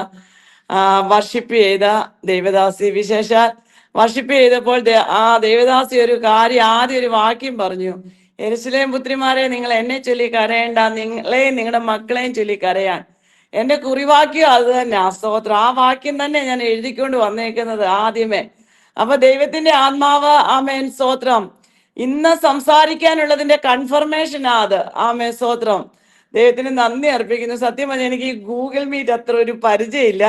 വർഷിപ്പ് ചെയ്ത ദൈവദാസി, വിശേഷാൽ വർഷിപ്പ് ചെയ്തപ്പോൾ ആ ദേവദാസി ഒരു കാര്യം, ആദ്യം ഒരു വാക്യം പറഞ്ഞു. യെരൂശലേം പുത്രിമാരെ, നിങ്ങൾ എന്നെ ചൊല്ലി കരയേണ്ട, നിങ്ങളെയും നിങ്ങളുടെ മക്കളെയും ചൊല്ലി കരയാൻ. എന്റെ കുറിവാക്യം അത് തന്നെ. സ്തോത്രം. ആ വാക്യം തന്നെ ഞാൻ എഴുതിക്കൊണ്ട് വന്നേക്കുന്നത് ആദ്യമേ. അപ്പൊ ദൈവത്തിന്റെ ആത്മാവ്, ആമേൻ. സ്തോത്രം. ഇന്ന് സംസാരിക്കാനുള്ളതിന്റെ കൺഫർമേഷനാ അത്. ആമേൻ. സ്തോത്രം. ദൈവത്തിന് നന്ദി അർപ്പിക്കുന്നു. സത്യം പറഞ്ഞാൽ എനിക്ക് ഗൂഗിൾ മീറ്റ് അത്ര ഒരു പരിചയമില്ല.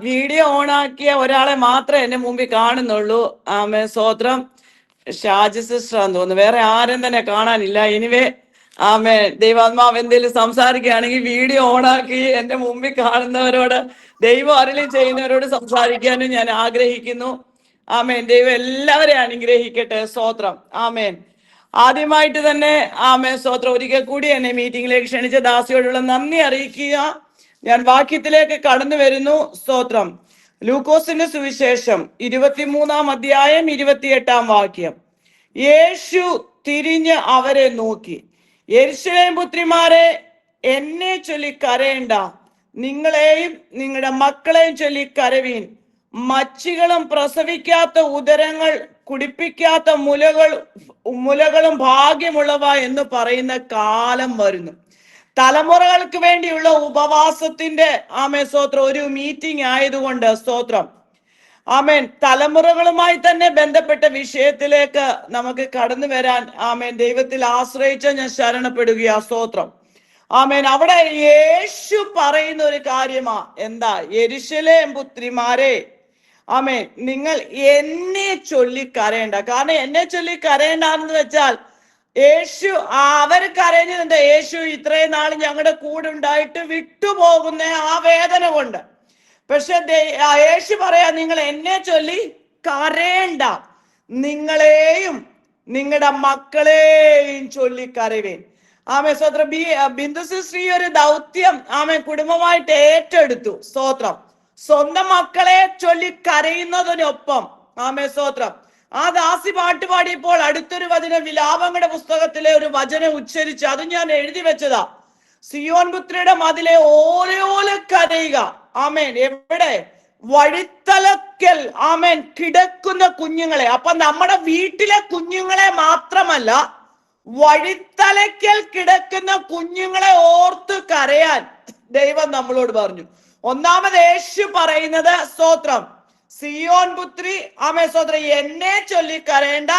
വീഡിയോ ഓണാക്കിയ ഒരാളെ മാത്രമേ എന്റെ മുമ്പിൽ കാണുന്നുള്ളൂ. ആമേൻ. സ്തോത്രം. ഷാജി സിസ്റ്ററാന്ന് തോന്നുന്നു, വേറെ ആരും തന്നെ കാണാനില്ല. എനിവേ, ആമേൻ. ദൈവാത്മാവ് എന്തെങ്കിലും സംസാരിക്കുകയാണെങ്കിൽ വീഡിയോ ഓണാക്കി എന്റെ മുമ്പിൽ കാണുന്നവരോട്, ദൈവം അരുളി ചെയ്യുന്നവരോട് സംസാരിക്കാനും ഞാൻ ആഗ്രഹിക്കുന്നു. ആമേൻ. ദൈവം എല്ലാവരെയും അനുഗ്രഹിക്കട്ടെ. സ്തോത്രം. ആമേൻ. ആദ്യമായിട്ട് തന്നെ ആമേൻ. സ്തോത്രം. ഒരിക്കൽ കൂടി എന്നെ മീറ്റിംഗിലേക്ക് ക്ഷണിച്ച ദാസിയോടുള്ള നന്ദി അറിയിക്കുക. ഞാൻ വാക്യത്തിലേക്ക് കടന്നു വരുന്നു. സ്തോത്രം. ലൂക്കോസിന്റെ സുവിശേഷം 23-ാം അധ്യായം 28-ാം വാക്യം. യേശു തിരിഞ്ഞ് അവരെ നോക്കി, യെരൂശലേം പുത്രിമാരെ, എന്നെ ചൊല്ലി കരയേണ്ട, നിങ്ങളെയും നിങ്ങളുടെ മക്കളെയും ചൊല്ലി കരവീൻ. മച്ചികളും പ്രസവിക്കാത്ത ഉദരങ്ങൾ കുടിപ്പിക്കാത്ത മുലകളും ഭാഗ്യമുള്ളവ എന്ന് പറയുന്ന കാലം വരുന്നു. തലമുറകൾക്ക് വേണ്ടിയുള്ള ഉപവാസത്തിന്റെ സ്തോത്രം ഒരു മീറ്റിംഗ് ആയതുകൊണ്ട് സ്തോത്രം. ആമേൻ. തലമുറകളുമായി തന്നെ ബന്ധപ്പെട്ട വിഷയത്തിലേക്ക് നമുക്ക് കടന്നു വരാൻ ദൈവത്തിൽ ആശ്രയിച്ച ഞാൻ ശരണപ്പെടുകയാ. സ്തോത്രം. ആമേൻ. അവിടെ യേശു പറയുന്ന ഒരു കാര്യമാ. എന്താ? യെരൂശലേം പുത്രിമാരെ, ആമേൻ, നിങ്ങൾ എന്നെ ചൊല്ലി കരയണ്ട. കാരണം എന്നെ ചൊല്ലി കരയണ്ടെന്ന് വെച്ചാൽ യേശു അവർ കരയുന്നത് യേശു ഇത്രയും നാൾ ഞങ്ങളുടെ കൂടെ ഉണ്ടായിട്ട് വിട്ടുപോകുന്ന ആ വേദന കൊണ്ട്. പക്ഷെ യേശു പറയാ, നിങ്ങൾ എന്നെ ചൊല്ലി കരയണ്ട, നിങ്ങളെയും നിങ്ങളുടെ മക്കളെയും ചൊല്ലി കരവേൻ. സ്തോത്രം. ബിന്ദു സിസ്റ്റർ ഈ ഒരു ദൗത്യം കുടുംബമായിട്ട് ഏറ്റെടുത്തു. സ്തോത്രം. സ്വന്തം മക്കളെ ചൊല്ലി കരയുന്നതിനൊപ്പം സ്തോത്രം ആ ദാസി പാട്ട് പാടിയപ്പോൾ അടുത്തൊരു വചനം വിലാപങ്ങളുടെ പുസ്തകത്തിലെ ഒരു വചനം ഉച്ചരിച്ച് അത് ഞാൻ എഴുതി വെച്ചതാ. സിയോൻ പുത്രിയുടെ മതിലെ ഓരോല കരയുക. ആമേൻ. എവിടെ? വഴിത്തലക്കൽ കിടക്കുന്ന കുഞ്ഞുങ്ങളെ. അപ്പൊ നമ്മുടെ വീട്ടിലെ കുഞ്ഞുങ്ങളെ മാത്രമല്ല, വഴിത്തലക്കൽ കിടക്കുന്ന കുഞ്ഞുങ്ങളെ ഓർത്ത് കരയാൻ ദൈവം നമ്മളോട് പറഞ്ഞു. ഒന്നാമത് യേശു പറയുന്നത് സ്തോത്രം, സിയോൻ പുത്രി സ്തോത്രം, എന്നെ ചൊല്ലി കരയേണ്ട,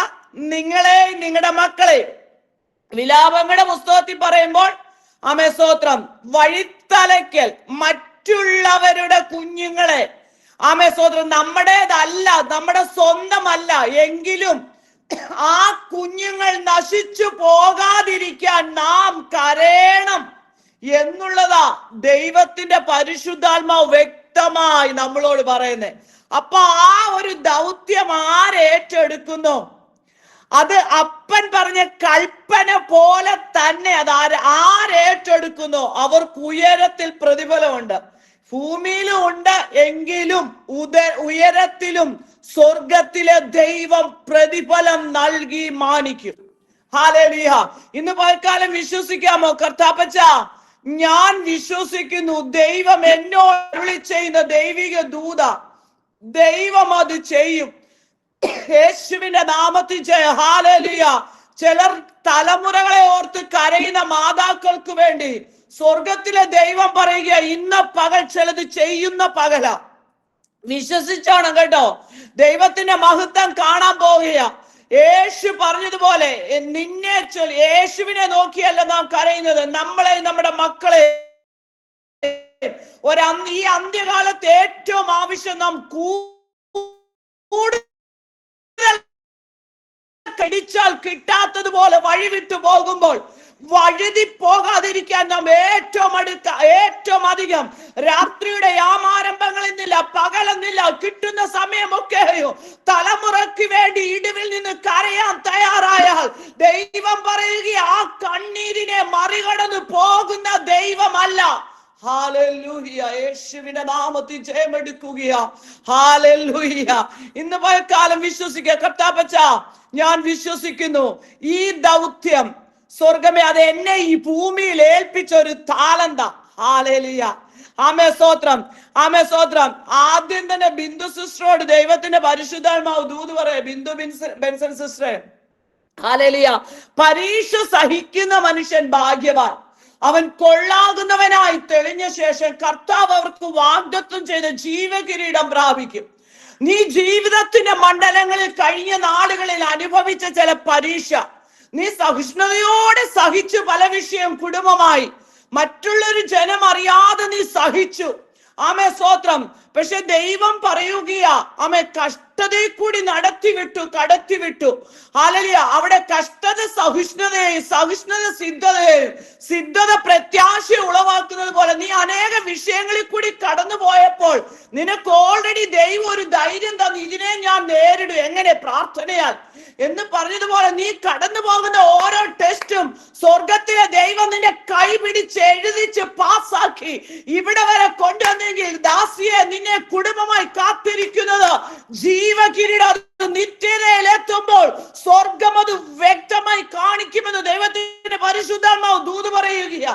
നിങ്ങളെ നിങ്ങളുടെ മക്കളെ. വിലാപങ്ങളുടെ പുസ്തകത്തിൽ പറയുമ്പോൾ സ്തോത്രം വഴിത്തലക്കൽ മറ്റുള്ളവരുടെ കുഞ്ഞുങ്ങളെ സ്തോത്രം, നമ്മുടേതല്ല, നമ്മുടെ സ്വന്തമല്ല എങ്കിലും ആ കുഞ്ഞുങ്ങൾ നശിച്ചു പോകാതിരിക്കാൻ നാം കരയണം എന്നുള്ളതാ ദൈവത്തിന്റെ പരിശുദ്ധാത്മാവ് വ്യക്തമായി നമ്മളോട് പറയുന്നത്. അപ്പൊ ആ ഒരു ദൗത്യം ആരേറ്റെടുക്കുന്നു? അത് അപ്പൻ പറഞ്ഞ കൽപ്പന പോലെ തന്നെ അത് ആരേറ്റെടുക്കുന്നു അവർക്ക് ഉയരത്തിൽ പ്രതിഫലമുണ്ട്. ഭൂമിയിലും ഉണ്ട്, എങ്കിലും ഉയരത്തിലും സ്വർഗത്തിലെ ദൈവം പ്രതിഫലം നൽകി മാനിക്കും. ഹല്ലേലൂയ. ഇന്ന് പൽക്കാലം വിശ്വസിക്കാമോ? കർത്താപ്പച്ച, ഞാൻ വിശ്വസിക്കുന്നു ദൈവം എന്നോട് അരുളി ചെയ്യുന്ന ദൈവിക ദൂത ദൈവം അത് ചെയ്യും. യേശുവിന്റെ നാമത്തിൽ ചെയ്യും. ഹല്ലേലൂയ. ചിലർ തലമുറകളെ ഓർത്ത് കരയുന്ന മാതാക്കൾക്ക് വേണ്ടി സ്വർഗത്തിലെ ദൈവം പറയുക, ഇന്ന പകൽ ചിലത് ചെയ്യുന്ന പകല. വിശ്വസിച്ചോണം കേട്ടോ. ദൈവത്തിന്റെ മഹത്വം കാണാൻ പോവുക. യേശു പറഞ്ഞതുപോലെ നിന്നെ ചൊല്ലി, യേശുവിനെ നോക്കിയല്ല നാം കരയുന്നത്, നമ്മളെ നമ്മുടെ മക്കളെ. ഈ അന്ത്യകാലത്ത് ഏറ്റവും ആവശ്യം നാം കൂടുതൽ കടിച്ചാൽ കിട്ടാത്തതുപോലെ വഴിവിട്ടു പോകുമ്പോൾ വഴുതി പോകാതിരിക്കാൻ നാം ഏറ്റവും അധികം രാത്രിയുടെ യാമാരംഭങ്ങളിൽ നിന്നില്ല, പകലെന്നില്ല, കിട്ടുന്ന സമയമൊക്കെയോ തലമുറയ്ക്ക് വേണ്ടി ഇടിവിൽ നിന്ന് കരയാൻ തയ്യാറായാൽ ദൈവം പറയുക, ആ കണ്ണീരിനെ മറികടന്ന് പോകുന്ന ദൈവമല്ല. ഹല്ലേലൂയ. യേശുവിന്റെ നാമത്തിൽ ജയമെടുക്കുക. ഹല്ലേലൂയ. ഇന്ന് പലകാലം വിശ്വസിക്കുക. കർത്താപ്പച്ച, ഞാൻ വിശ്വസിക്കുന്നു ഈ ദൗത്യം സ്വർഗമേ അത് എന്നെ ഈ ഭൂമിയിൽ ഏൽപ്പിച്ച ഒരു താലന്ത. ഹല്ലേലൂയ. സ്തോത്രം. സ്തോത്രം. ആദ്യം തന്നെ ബിന്ദു സിസ്റ്ററോട് ദൈവത്തിന്റെ പരിശുദ്ധാത്മാവ് ദൂത് പറയാം. ബിന്ദു ബെൻസൺ സിസ്റ്ററെ, ഹല്ലേലൂയ. പരീക്ഷ സഹിക്കുന്ന മനുഷ്യൻ ഭാഗ്യവാൻ. അവൻ കൊള്ളാകുന്നവനായി തെളിഞ്ഞ ശേഷം കർത്താവ് അവർക്ക് വാഗ്ദത്തം ചെയ്ത ജീവകിരീടം പ്രാപിക്കും. നീ ജീവിതത്തിന്റെ മണ്ഡലങ്ങളിൽ കഴിഞ്ഞ നാളുകളിൽ അനുഭവിച്ച ചില പരീക്ഷ നീ സഹിഷ്ണുതയോടെ സഹിച്ചു. പല വിഷയം കുടുംബമായി മറ്റുള്ളൊരു ജനം അറിയാതെ നീ സഹിച്ചു. സ്തോത്രം. പക്ഷെ ദൈവം പറയുകയാ, കഷ്ടതയിൽ കൂടി കടത്തിവിട്ടു. ഹല്ലേലൂയ. അവിടെ കഷ്ടത സഹിഷ്ണുതയെയും സഹിഷ്ണുത സിദ്ധത പ്രത്യാശ ഉളവാക്കുന്നത് പോലെ നീ അനേക വിഷയങ്ങളിൽ കൂടി കടന്നു പോയപ്പോൾ നിനക്ക് ഓൾറെഡി ദൈവം ഒരു ധൈര്യം തന്നു, ഇതിനെ ഞാൻ നേരിടും. എങ്ങനെ? പ്രാർത്ഥനയാൽ എന്ന് പറഞ്ഞതുപോലെ നീ കടന്നു പോകുന്ന ഓരോ ടെസ്റ്റും സ്വർഗത്തിലെ ദൈവം നിന്റെ കൈ പിടിച്ച് എഴുതിച്ച് പാസ്സാക്കി ഇവിടെ വരെ കൊണ്ടുവന്നെങ്കിൽ ദാസിയെ, നിന്നെ കുടുംബമായി കാത്തിരിക്കുന്നത് ജീവകിരീടം. നിത്യതയിൽ എത്തുമ്പോൾ സ്വർഗം അത് വ്യക്തമായി കാണിക്കുമെന്ന് ദൈവത്തിന്റെ പരിശുദ്ധാത്മാവ് ദൂത് പറയുക.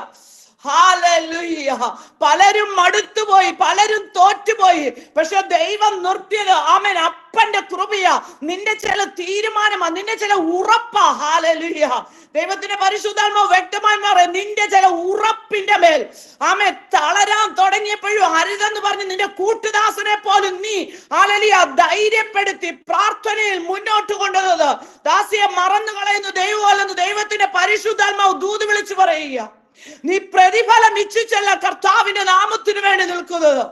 ഹല്ലേലൂയ. പലരും മടുത്തുപോയി, പലരും തോറ്റുപോയി. പക്ഷെ ദൈവം നിർത്തിയത് ആമേൻ അപ്പന്റെ കൃപയാ. നിന്റെ ചില തീരുമാനമാ, നിന്റെ ചില ഉറപ്പാ. ഹല്ലേലൂയ. ദൈവത്തിന്റെ പരിശുദ്ധാത്മാവ് വ്യക്തമായി പറയാം, നിന്റെ ചില ഉറപ്പിന്റെ മേൽ ആമേ തളരാൻ തുടങ്ങിയപ്പോഴും അരുതെന്ന് പറഞ്ഞ് നിന്റെ കൂട്ടുദാസനെ പോലും നീ ഹല്ലേലൂയ ധൈര്യപ്പെടുത്തി പ്രാർത്ഥനയിൽ മുന്നോട്ട് കൊണ്ടുവന്നത് ദാസിയെ മറന്നു കളയുന്നു ദൈവമല്ലെന്ന് ദൈവത്തിന്റെ പരിശുദ്ധാത്മാവ് ദൂത് വിളിച്ചു പറയുക. നീ പ്രതിഫലം ഇച്ഛിച്ചല്ല കർത്താവിന്റെ നാമത്തിന് വേണ്ടി നിൽക്കുന്നത്.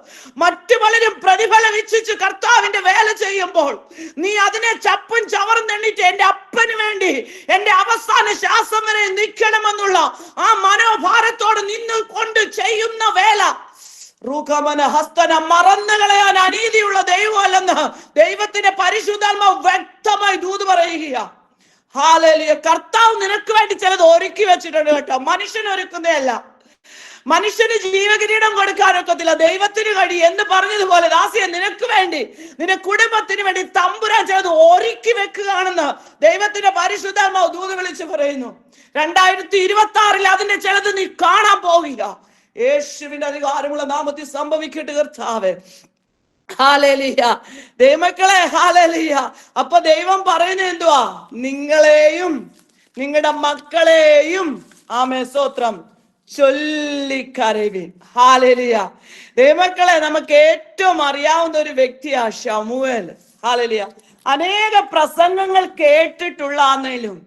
മറ്റു പലരും പ്രതിഫലം ഇച്ഛിച്ച് കർത്താവിന്റെ വേല ചെയ്യുമ്പോൾ നീ അതിനെ ചപ്പും ചവറും തെണ്ണിട്ട് എന്റെ അപ്പന് വേണ്ടി എന്റെ അവസാന ശ്വാസം വരെ നിൽക്കണമെന്നുള്ള ആ മനോഭാരത്തോട് നിന്ന് കൊണ്ട് ചെയ്യുന്ന വേല റൂഖമന ഹസ്തന മറന്നു കളയാൻ അനീതിയുള്ള ദൈവമല്ലെന്ന് ദൈവത്തിന്റെ പരിശുദ്ധാത്മാവ് വ്യക്തമായി ദൂത് പറയുക. ഹല്ലേലൂയ. കർത്താവ് നിനക്ക് വേണ്ടി ചിലത് ഒരുക്കി വെച്ചിട്ടുണ്ട് കേട്ടോ. മനുഷ്യൻ ഒരുക്കുന്നതല്ല. മനുഷ്യന് ജീവകിരീടം കൊടുക്കാനൊക്കത്തില്ല, ദൈവത്തിന് കഴിയും എന്ന് പറഞ്ഞതുപോലെ ദാസിയെ നിനക്ക് വേണ്ടി നിന്റെ കുടുംബത്തിന് വേണ്ടി തമ്പുരാൻ ചിലത് ഒരുക്കി വെക്കുകയാണെന്ന് ദൈവത്തിന്റെ പരിശുദ്ധാത്മാവ് ദൂത് വിളിച്ച് പറയുന്നു. 2026 അതിന്റെ ചിലത് നീ കാണാൻ പോവുക. യേശുവിന്റെ അധികാരമുള്ള നാമത്തിൽ സംഭവിക്കട്ടെ കർത്താവേ. ഹല്ലേലൂയ. ദൈവമക്കളെ ഹല്ലേലൂയ. അപ്പൊ ദൈവം പറയുന്നത് എന്തുവാ? നിങ്ങളെയും നിങ്ങളുടെ മക്കളെയും ആമേൻ സ്തോത്രം ചൊല്ലിക്കരയുവിൻ. ഹല്ലേലൂയ. ദൈവമക്കളെ, നമുക്ക് ഏറ്റവും അറിയാവുന്ന ഒരു വ്യക്തിയാ ശമൂവേൽ. ഹല്ലേലൂയ. അനേക പ്രസംഗങ്ങൾ കേട്ടിട്ടുള്ള ആണെങ്കിലും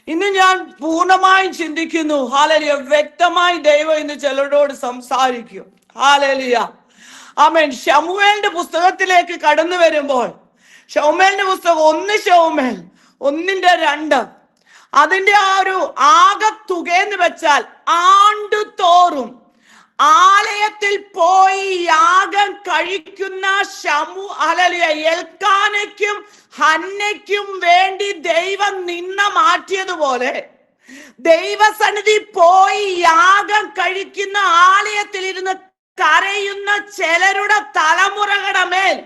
ഇന്ന് ഞാൻ പൂർണ്ണമായും ചിന്തിക്കുന്നു. ഹല്ലേലൂയ. വ്യക്തമായി ദൈവം ഇന്ന് ചിലരോട് സംസാരിക്കും. ഹല്ലേലൂയ. ആമേൻ. ശമൂവേലിന്റെ പുസ്തകത്തിലേക്ക് കടന്നു വരുമ്പോൾ ശമൂവേലിന്റെ പുസ്തകം 1 ശമൂവേൽ 1:2 അതിന്റെ ആ ഒരു ആകത്തുക എന്ന് വെച്ചാൽ ആണ്ടുതോറും ആലയത്തിൽ പോയി യാഗം കഴിക്കുന്ന എൽക്കാനയ്ക്കും ഹന്നയ്ക്കും വേണ്ടി ദൈവം നിന്ന മാറ്റിയതുപോലെ ദൈവസന്നിധി പോയി യാഗം കഴിക്കുന്ന ആലയത്തിൽ ഇരുന്ന് കരയുന്ന ചിലരുടെ തലമുറകളുടെ മേൽ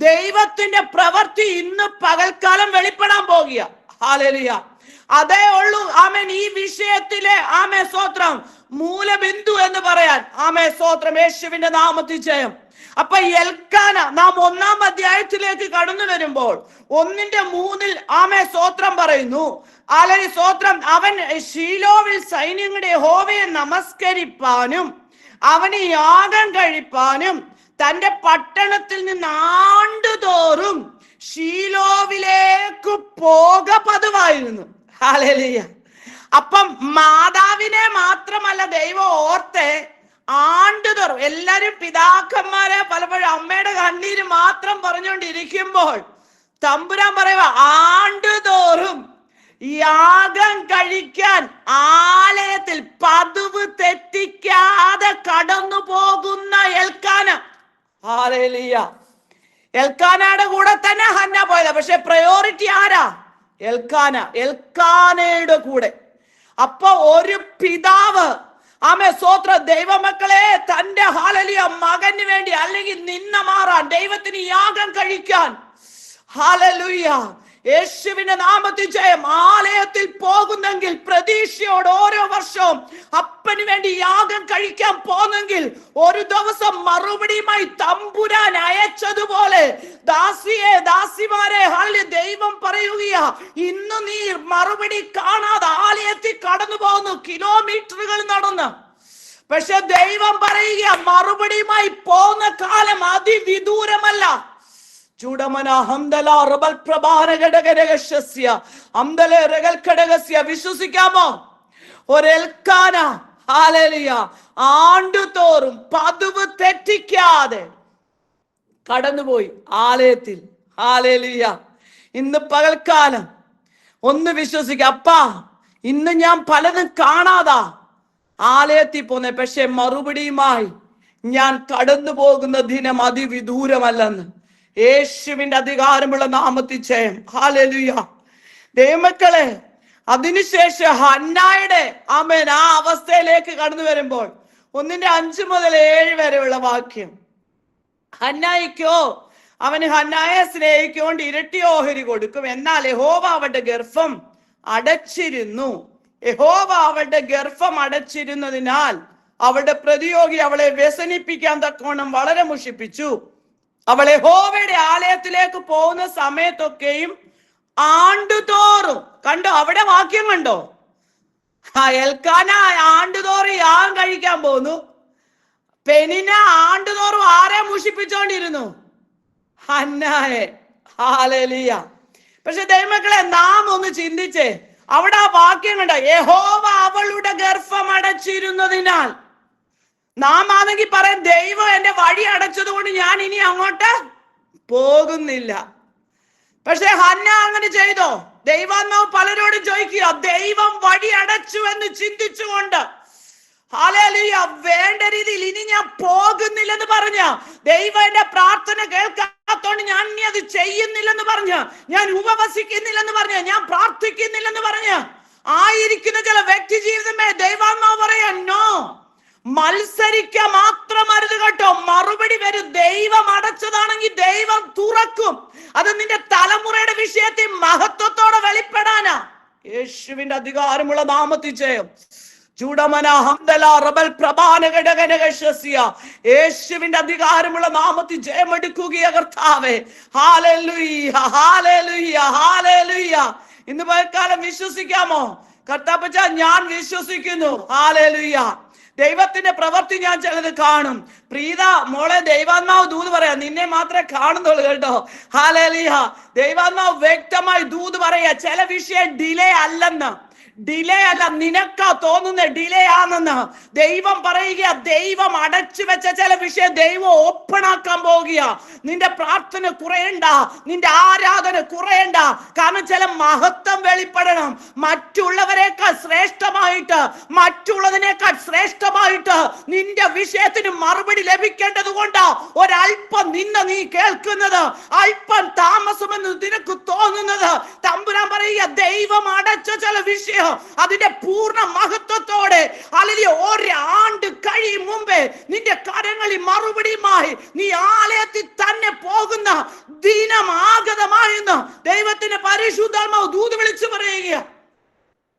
ദൈവത്തിന്റെ പ്രവൃത്തി ഇന്ന് പകൽക്കാലം വെളിപ്പെടാൻ പോകുക. ഹല്ലേലൂയ. അതേ ഉള്ളൂ ആമേൻ ഈ വിഷയത്തിലെ ആമേ സ്തോത്രം മൂലബിന്ദു എന്ന് പറയാൻ. ആമേ സ്തോത്രം. യേശുവിന്റെ നാമത്തിൽ ജയം. അപ്പൊ എൽക്കാന നാം 1-ാം അധ്യായത്തിലേക്ക് കടന്നു വരുമ്പോൾ 1:3 ആമേ സ്തോത്രം പറയുന്നു. അല്ലെങ്കിൽ സ്തോത്രം അവൻ ശീലോവിൽ സൈന്യങ്ങളുടെ യഹോവയെ നമസ്കരിപ്പാനും അവന് യാഗം കഴിപ്പാനും തന്റെ പട്ടണത്തിൽ നിന്ന് ആണ്ടുതോറും ശീലോവിലേക്ക് പോക പതിവായിരുന്നു. ഹല്ലേലൂയ. അപ്പം മാതാവിനെ മാത്രമല്ല ദൈവം ഓർത്തെ ആണ്ടുതോറും എല്ലാരും പിതാക്കന്മാരെ പലപ്പോഴും അമ്മയുടെ കണ്ണീര് മാത്രം പറഞ്ഞുകൊണ്ടിരിക്കുമ്പോൾ തമ്പുരാൻ പറയുക ആണ്ടുതോറും യാഗം കഴിക്കാൻ ആലയത്തിൽ പതിവ് തെറ്റിക്കാതെ കടന്നു പോകുന്ന എൽക്കാന. ഹല്ലേലൂയ. എൽക്കാനയുടെ കൂടെ തന്നെ ഹന്ന പോയത്. പക്ഷെ പ്രയോറിറ്റി ആരാ? എൽക്കാന. എൽക്കാനയുടെ കൂടെ. അപ്പൊ ഒരു പിതാവ് ആമേ സ്തോത്ര ദൈവമക്കളെ തന്റെ ഹല്ലേലൂയ മകന് വേണ്ടി അല്ലെങ്കിൽ നിന്ന മാറാൻ ദൈവത്തിന് യാഗം കഴിക്കാൻ ഹല്ലേലൂയ യേശുവിന്റെ നാമത്തിൽ ജയം. ആലയത്തിൽ പോകുന്നെങ്കിൽ പ്രതീക്ഷയോട് ഓരോ വർഷവും അപ്പന് വേണ്ടി യാഗം കഴിക്കാൻ പോന്നെങ്കിൽ ഒരു ദിവസം മറുപടിയുമായി തമ്പുരാൻ അയച്ചതുപോലെ ദാസിമാരെ ദൈവം പറയുകയാ, ഇന്ന് നീ മറുപടി കാണാതെ ആലയത്തിൽ കടന്നു പോകുന്നു, കിലോമീറ്ററുകൾ നടന്ന്. പക്ഷെ ദൈവം പറയുക മറുപടിയുമായി പോകുന്ന കാലം അതിവിദൂരമല്ല. വിശ്വസിക്കാമോ? ഒരെൽക്കാന ഹല്ലേലൂയ ആണ്ടുതോറും പതിവ് തെറ്റിക്കാതെ കടന്നുപോയി ആലയത്തിൽ. ഹല്ലേലൂയ. ഇന്ന് പകൽക്കാലം ഒന്ന് വിശ്വസിക്കുക, അപ്പാ ഇന്ന് ഞാൻ പലതും കാണാതാ ആലയത്തിൽ പോന്നെ, പക്ഷെ മറുപടിയുമായി ഞാൻ കടന്നു പോകുന്ന ദിനം അതിവിദൂരമല്ലെന്ന് യേശുവിന്റെ അധികാരമുള്ള നാമത്തിൽ ജയം. ഹല്ലേലൂയ. ദൈവമക്കളെ, അതിനുശേഷം ഹന്നായുടെ ആമേൻ ആ അവസ്ഥയിലേക്ക് കടന്നു വരുമ്പോൾ 1:5-7 വരെയുള്ള വാക്യം. ഹന്നായിക്കോ അവന് ഹന്നായെ സ്നേഹിക്കൊണ്ട് ഇരട്ടി ഓഹരി കൊടുക്കും, എന്നാൽ യഹോവ അവരുടെ ഗർഭം അടച്ചിരുന്നു. യഹോവ അവരുടെ ഗർഭം അടച്ചിരുന്നതിനാൽ അവളുടെ പ്രതിയോഗി അവളെ വ്യസനിപ്പിക്കാൻ തക്കവണ്ണം വളരെ മുഷിപ്പിച്ചു. അവൾ യഹോവയുടെ ആലയത്തിലേക്ക് പോകുന്ന സമയത്തൊക്കെയും ആണ്ടുതോറും, കണ്ടോ അവിടെ വാക്യം കണ്ടോ, എൽക്കാന ആണ്ടുതോറും യാഗം കഴിക്കാൻ പോന്നു. പെനിന ആണ്ടുതോറും ആരെ മുഷിപ്പിച്ചോണ്ടിരുന്നു? ഹന്നായെ. ഹല്ലേലൂയ. പക്ഷെ ദൈവമക്കളെ, നാം ഒന്ന് ചിന്തിച്ചേ, അവിടെ ആ വാക്യം കണ്ടോ, യഹോവ അവളുടെ ഗർഭം അടച്ചിരുന്നതിനാൽ. നാം ആണെങ്കിൽ പറയാം, ദൈവം എന്റെ വഴി അടച്ചത് കൊണ്ട് ഞാൻ ഇനി അങ്ങോട്ട് പോകുന്നില്ല. പക്ഷെ ഹന്ന അങ്ങനെ ചെയ്തോ? ദൈവാത്മാവ് പലരോടും ചോദിക്കുക, ദൈവം വഴി അടച്ചു എന്ന് ചിന്തിച്ചുകൊണ്ട് ഹല്ലേലൂയ വേണ്ട രീതിയിൽ ഇനി ഞാൻ പോകുന്നില്ലെന്ന് പറഞ്ഞ, ദൈവം എന്റെ പ്രാർത്ഥന കേൾക്കാത്തോണ്ട് ഞാൻ ഇനി അത് ചെയ്യുന്നില്ലെന്ന് പറഞ്ഞ, ഞാൻ ഉപവസിക്കുന്നില്ലെന്ന് പറഞ്ഞ, ഞാൻ പ്രാർത്ഥിക്കുന്നില്ലെന്ന് പറഞ്ഞ ആയിരിക്കുന്ന ചില വ്യക്തി ജീവിതമേ ദൈവാത്മാവ് പറയാ, നോ, മത്സരിക്ക മാത്രം അരുത് കേട്ടോ. മറുപടി വരും. ദൈവം അടച്ചതാണെങ്കിൽ ദൈവം തുറക്കും. അത് നിന്റെ തലമുറയുടെ വിഷയത്തിൽ മഹത്വത്തോടെ വെളിപ്പെടാനാ. യേശുവിന്റെ അധികാരമുള്ള നാമത്തിൽ ജയം. യേശുവിന്റെ അധികാരമുള്ള നാമത്തിൽ ജയമെടുക്കുക കർത്താവേ. Hallelujah, hallelujah, hallelujah. ഇന്ന് പകൽക്കാലം വിശ്വസിക്കാമോ? കർത്താപ്പച്ച, ഞാൻ വിശ്വസിക്കുന്നു. ഹല്ലേലൂയ. ദൈവത്തിന്റെ പ്രവൃത്തി ഞാൻ ചിലത് കാണും. പ്രീത മോളെ, ദൈവാത്മാവ് ദൂത് പറയാ, നിന്നെ മാത്രമേ കാണുന്നുള്ളൂ കേട്ടോ. ഹല്ലേലൂയ. ദൈവാത്മാവ് വ്യക്തമായി ദൂത് പറയാ, ചില വിഷയം ഡിലേ അല്ലെന്ന്. ഡിലേ അല്ല, നിനക്കാ തോന്നുന്ന ഡിലേ ആണെന്ന് ദൈവം പറയുക. ദൈവം അടച്ചു വെച്ച ചില വിഷയം ദൈവം ഓപ്പൺ ആക്കാൻ പോകുക. നിന്റെ പ്രാർത്ഥന കുറയണ്ട, നിന്റെ ആരാധന കുറയണ്ട. കാരണം ചില മഹത്വം വെളിപ്പെടണം. മറ്റുള്ളവരെക്കാൾ ശ്രേഷ്ഠമായിട്ട്, മറ്റുള്ളതിനേക്കാൾ ശ്രേഷ്ഠമായിട്ട് നിന്റെ വിഷയത്തിന് മറുപടി ലഭിക്കേണ്ടത് കൊണ്ട് ഒരല്പം നിന്നെ നീ കേൾക്കുന്നത്, അല്പം താമസമെന്ന് നിനക്ക് തോന്നുന്നത്, തമ്പുരാൻ പറയുക, ദൈവം അടച്ച ചില വിഷയം അതിന്റെ പൂർണ്ണ മഹത്വത്തോടെ അല്ലെങ്കിൽ ഒരാണ്ട് കഴിയും മുമ്പേ നിന്റെ കരങ്ങളിൽ മറുപടിയുമായി നീ ആലയത്തിൽ തന്നെ പോകുന്ന ദിനം ആഗതമായെന്ന് ദൈവത്തിന്റെ പരിശുദ്ധാത്മാവ് ദൂത് വിളിച്ചു പറയുക.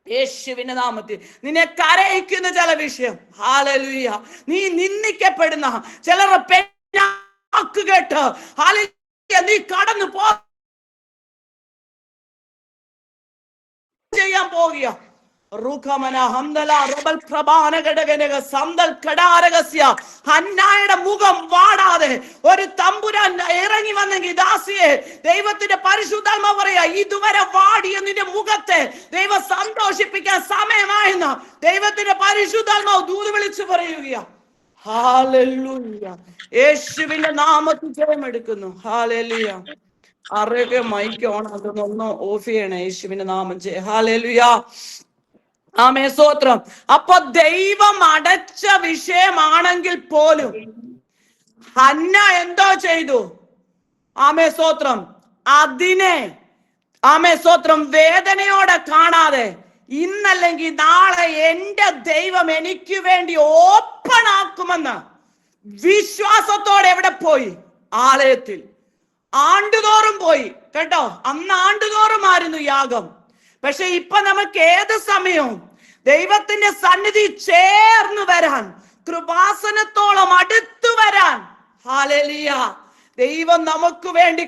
യേശുവിന്റെ നാമത്തിൽ നിന്നെ കരയിക്കുന്ന ചില വിഷയം, ഹല്ലേലൂയ, നീ നിന്ദിക്കപ്പെടുന്ന ചിലരുടെ പെണ്ണാക്ക് കേട്ട് ഹല്ലേലൂയ നീ കടന്നു പോ ചെയ്യാൻ പോകുക. ഹന്നായുടെ മുഖം വാടാതെ ഒരു തമ്പുരാൻ ഇറങ്ങി വന്നെങ്കിൽ ദാസിയെ, ദൈവത്തിന്റെ പരിശുദ്ധാത്മാവ് പറയാ, ഇതുവരെ വാടിയ നിന്റെ മുഖത്തെ ദൈവം സന്തോഷിപ്പിക്കാൻ സമയമായെന്ന് ദൈവത്തിന്റെ പരിശുദ്ധാത്മാവ് ദൂത് വിളിച്ചു പറയുക. ഹല്ലേലൂയ. യേശുവിന്റെ നാമത്തിൽ ജയമെടുക്കുന്നു. ഹല്ലേലൂയ. ആരെയൊക്കെ മൈക്ക് ഓൺ അതൊന്ന് ഓഫ് ചെയ്യണേ. യേശുവിന്റെ നാമം ജയ. ഹല്ലേലൂയ. ആമേ, സ്തോത്രം. അപ്പൊ ദൈവം അടച്ച വിഷയമാണെങ്കിൽ പോലും ഹന്ന എന്തോ ചെയ്തു? ആമേ, സ്തോത്രം. അതിനെ ആമേ, സ്തോത്രം, വേദനയോടെ കാണാതെ ഇന്നല്ലെങ്കിൽ നാളെ എന്റെ ദൈവം എനിക്ക് വേണ്ടി ഓപ്പൺ ആക്കുമെന്ന് വിശ്വാസത്തോടെ എവിടെ പോയി? ആലയത്തിൽ. ആണ്ടുതോറും പോയി കേട്ടോ. അന്ന് ആണ്ടുതോറും ആയിരുന്നു യാഗം. പക്ഷെ ഇപ്പൊ നമുക്ക് ഏത് സമയവും ദൈവത്തിന്റെ സന്നിധി ചേർന്ന് വരാൻ, കൃപാസനത്തോളം അടുത്തു വരാൻ, ഹല്ലേലൂയ, ദൈവം നമുക്ക് വേണ്ടി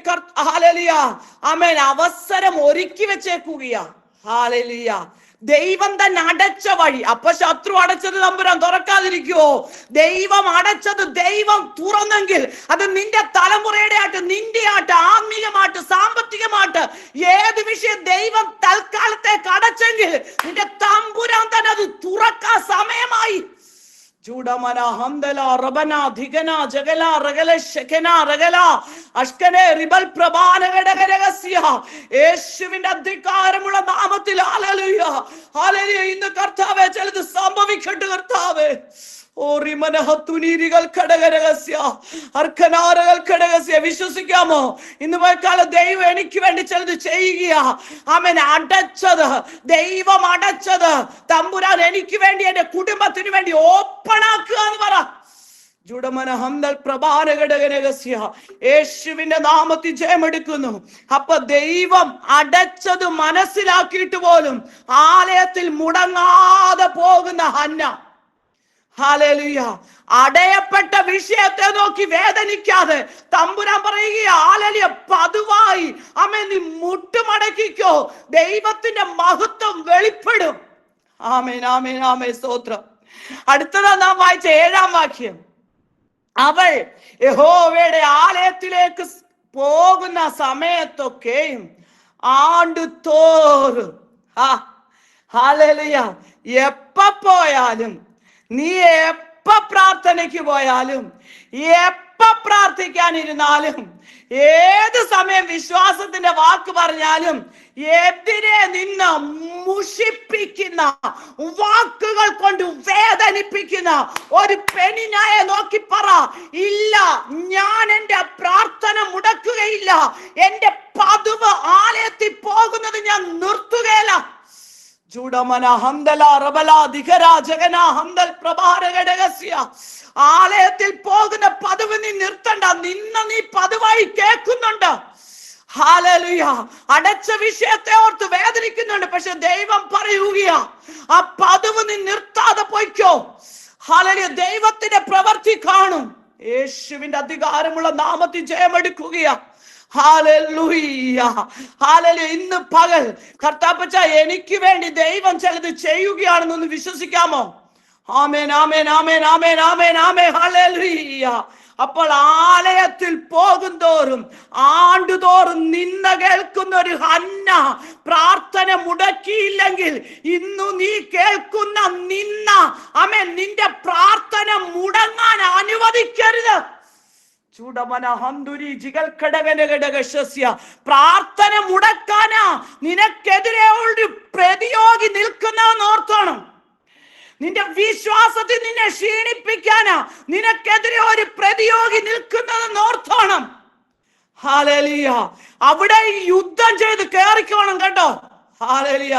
ഹല്ലേലൂയ ആമേൻ അവസരം ഒരുക്കി വെച്ചേക്കുകയാ. ഹല്ലേലൂയ. ദൈവം തന്നെ അടച്ച വഴി. അപ്പൊ ശത്രു അടച്ചത് തമ്പുരാൻ തുറക്കാതിരിക്കുവോ? ദൈവം അടച്ചത് ദൈവം തുറന്നെങ്കിൽ അത് നിന്റെ തലമുറയുടെ ആയിട്ട്, നിന്റെ ആയിട്ട്, ആത്മീയമായിട്ട്, സാമ്പത്തികമായിട്ട് ഏത് വിഷയം ദൈവം തൽക്കാലത്തേക്ക് അടച്ചെങ്കിൽ നിന്റെ തമ്പുരാൻ തന്നെ അത് തുറക്കാൻ സമയമായി. ചൂടമന ഹംദല റബന ധിഗന ജഗല റഗല ശകന റഗല അഷ്കനെ റിബൽ പ്രഭാനകടകരഹസ്യ. യേശുവിന്റെ അധികാരമുള്ള നാമത്തിൽ ഹല്ലേലൂയ, ഹല്ലേലൂയ. ഇന്ന് കർത്താവേ ചിലത് സംഭവിക്കട്ടെ കർത്താവേ. വിശ്വസിക്കാമോ? ഇന്ന് പോയിക്കാലം ദൈവം എനിക്ക് വേണ്ടി ചിലത് ചെയ്യുക. ആമേൻ. അടച്ചത് ദൈവം അടച്ചത് തമ്പുരാൻ എനിക്ക് വേണ്ടി, എന്റെ കുടുംബത്തിന് വേണ്ടി ഓപ്പൺ ആക്കുക എന്ന് പറ. യേശുവിന്റെ നാമത്തിൽ ജയമെടുക്കുന്നു. അപ്പൊ ദൈവം അടച്ചത് മനസ്സിലാക്കിയിട്ട് പോലും ആലയത്തിൽ മുടങ്ങാതെ പോകുന്ന ഹന്ന, ഹല്ലേലൂയ. അടയപ്പെട്ട വിഷയത്തെ നോക്കി വേദനിക്കാതെ തമ്പുരാൻ പറയുക, ഹല്ലേലൂയ, പതുവായി ആമേൻ നീ മുട്ടുമടക്കിക്കോ, ദൈവത്തിന്റെ മഹത്വം വെളിപ്പെടും. ആമേൻ, ആമേൻ, ആമേൻ, സ്തോത്രം. അടുത്തതാ നാം വായിച്ച 7-ാം വാക്യം. അവൾ യഹോവയുടെ ആലയത്തിലേക്ക് പോകുന്ന സമയത്തൊക്കെയും ആണ്ടുതോറും, ഹല്ലേലൂയ, എപ്പ പോയാലും, നീ എപ്പ പ്രാർത്ഥനയ്ക്ക് പോയാലും, എപ്പ പ്രാർത്ഥിക്കാനിരുന്നാലും, ഏത് സമയം വിശ്വാസത്തിന്റെ വാക്ക് പറഞ്ഞാലും, എതിരെ നിന്ന് മുഷിപ്പിക്കുന്ന വാക്കുകൾ കൊണ്ട് വേദനിപ്പിക്കുന്ന ഒരു പെണ്ണിനായെ നോക്കി പറ, ഇല്ല, ഞാൻ എന്റെ പ്രാർത്ഥന മുടക്കുകയില്ല, എന്റെ പതിവ് ആലയത്തിൽ പോകുന്നത് ഞാൻ നിർത്തുകയില്ല. ആലയത്തിൽ പോകുന്ന പതിവ് നീ നിർത്തണ്ട, നീ പതിവായി കേൾക്കുന്നുണ്ട്. ഹല്ലേലൂയ. അടച്ച വിഷയത്തെ ഓർത്ത് വേദനിക്കുന്നുണ്ട്, പക്ഷെ ദൈവം പറയുകയാ, ആ പതിവ് നീ നിർത്താതെ പോയിക്കോ. ഹല്ലേലൂയ. ദൈവത്തിന്റെ പ്രവൃത്തി കാണും. യേശുവിന്റെ അധികാരമുള്ള നാമത്തിൽ ജയമെടുക്കുകയാ. Hallelujah, hallelujah. ഇന്ന് പകൽ കർത്താപ്പച്ച എനിക്ക് വേണ്ടി ദൈവം ചിലത് ചെയ്യുകയാണെന്നൊന്ന് വിശ്വസിക്കാമോ? ആമേൻ, ആമേൻ, ആമേൻ, ആമേൻ, ആമേൻ, ആമേൻ, ഹല്ലേലൂയ. അപ്പോൾ ആലയത്തിൽ പോകും തോറും ആണ്ടുതോറും നിന്ന കേൾക്കുന്ന ഒരു ഹന്ന പ്രാർത്ഥന മുടക്കിയില്ലെങ്കിൽ ഇന്നു നീ കേൾക്കുന്ന നിന്ന ആമേൻ നിന്റെ പ്രാർത്ഥന മുടങ്ങാൻ അനുവദിക്കരുത്. പ്രാർത്ഥന മുടക്കാനാ നിനക്കെതിരെ ഒരു പ്രതിയോഗി നിൽക്കുന്നതെന്ന് ഓർത്തോണം. നിന്റെ വിശ്വാസത്തിൽ നിന്നെ ക്ഷീണിപ്പിക്കാനാ നിനക്കെതിരെ ഒരു പ്രതിയോഗി നിൽക്കുന്നതെന്ന് ഓർത്തോണം. ഹല്ലേലൂയ. അവിടെ യുദ്ധം ചെയ്ത് കേറിക്കോണം കേട്ടോ. ഹല്ലേലൂയ.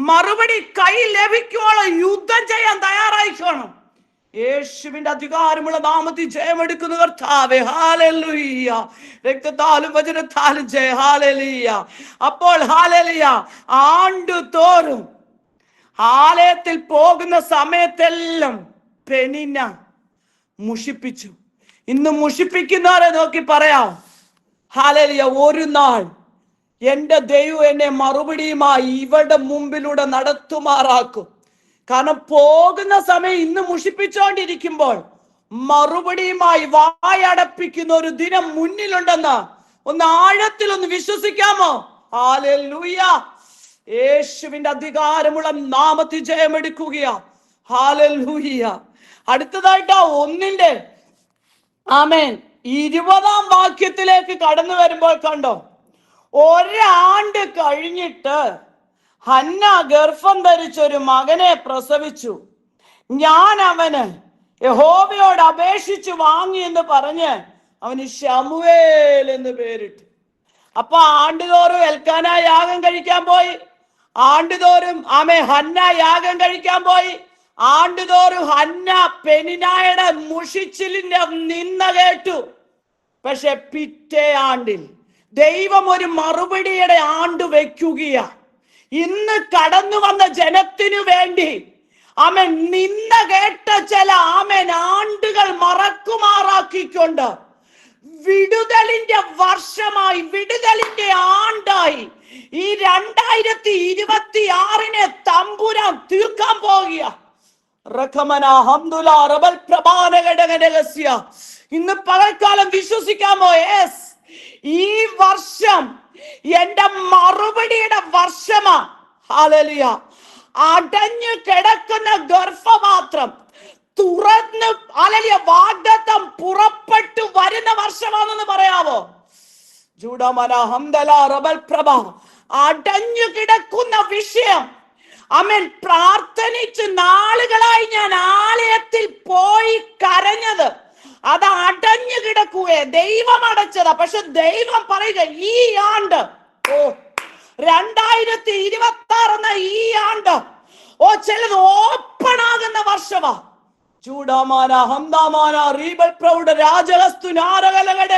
മറുപടി കൈ ലഭിക്കുവോളം യുദ്ധം ചെയ്യാൻ തയ്യാറായിക്കോണം. യേശുവിന്റെ അധികാരമുള്ള നാമത്തിൽ ജയമെടുക്കുന്ന കർത്താവേ, ഹല്ലേലൂയ. രക്തത്താലും വചനത്താലും ജയ, ഹല്ലേലൂയ. അപ്പോൾ ഹല്ലേലൂയ, ആണ്ടുതോറും ആലയത്തിൽ പോകുന്ന സമയത്തെല്ലാം പെനിന മുഷിപ്പിച്ചു. ഇന്ന് മുഷിപ്പിക്കുന്നവരെ നോക്കി പറയാം, ഹല്ലേലൂയ, ഒരു നാൾ എന്റെ ദൈവം എന്നെ മറുപടിയുമായി ഇവരുടെ മുമ്പിലൂടെ നടത്തുമാറാക്കും. കാരണം പോകുന്ന സമയം ഇന്ന് മുഷിപ്പിച്ചുകൊണ്ടിരിക്കുമ്പോൾ മറുപടിയുമായി വായടപ്പിക്കുന്ന ഒരു ദിനം മുന്നിലുണ്ടെന്ന് ഒന്ന് ആഴത്തിൽ ഒന്ന് വിശ്വസിക്കാമോ? ഹല്ലേലൂയ. യേശുവിന്റെ അധികാരമുള്ള നാമത്തിൽ ജയമെടുക്കുകയാ. ഹല്ലേലൂയ. അടുത്തതായിട്ടാ 1-ന്റെ ആമേൻ 20-ാം വാക്യത്തിലേക്ക് കടന്നു വരുമ്പോൾ കണ്ടോ, ഒരാണ്ട് കഴിഞ്ഞിട്ട് ഹന്ന ഗർഭം ധരിച്ചൊരു മകനെ പ്രസവിച്ചു. ഞാൻ അവന് യഹോവയോട് അപേക്ഷിച്ചു വാങ്ങി എന്ന് പറഞ്ഞ് അവന് ശമൂവേൽ എന്ന് പേരിട്ടു. അപ്പൊ ആണ്ടുതോറും എൽക്കാന യാഗം കഴിക്കാൻ പോയി, ആണ്ടുതോറും ഹന്ന യാഗം കഴിക്കാൻ പോയി, ആണ്ടുതോറും ഹന്ന പെനിനായുടെ മുഷിച്ചിലിന്റെ നിന്ന കേട്ടു. പക്ഷെ പിറ്റേ ആണ്ടിൽ ദൈവം ഒരു മറുപടിയുടെ ആണ്ട് വെക്കുകയാ. ഇന്ന് കടന്നു വന്ന ജനത്തിനു വേണ്ടി നിന്ന കേട്ട ചില ആണ്ടുകൾ മറക്കുമാറാക്കിക്കൊണ്ട് വിടുതലിന്റെ വർഷമായി, വിടുതലിന്റെ ആണ്ടായി ഈ 2026 തമ്പുരാൻ തീർക്കാൻ പോകുക. ഇന്ന് പകൽക്കാലം വിശ്വസിക്കാമോ? യെസ്, ഈ വർഷം എന്റെ മറുപടിയുടെ വർഷമാ. ഹല്ലേലൂയ. അടഞ്ഞു കിടക്കുന്ന ഗർഭപാത്രം തുറന്ന് ഹല്ലേലൂയ വാഗ്ദത്തം പുറപ്പെട്ടു വരുന്ന വർഷമാണെന്ന് പറയാവോ? അടഞ്ഞു കിടക്കുന്ന വിഷയം പ്രാർത്ഥനിച്ച് നാളുകളായി ഞാൻ ആലയത്തിൽ പോയി കരഞ്ഞത്, അത് അടഞ്ഞു കിടക്കുകയെ ദൈവം അടച്ചതാ. പക്ഷെ ദൈവം പറയുക, ഈ ആണ്ട് 2026 എന്ന ഈ ആണ്ട് ചിലത് ഓപ്പൺ ആകുന്ന വർഷമാ. ചൂടാമാന ഹംദാമാന റീബൽ പ്രൗഢ രാജവസ്തു നാരകലകട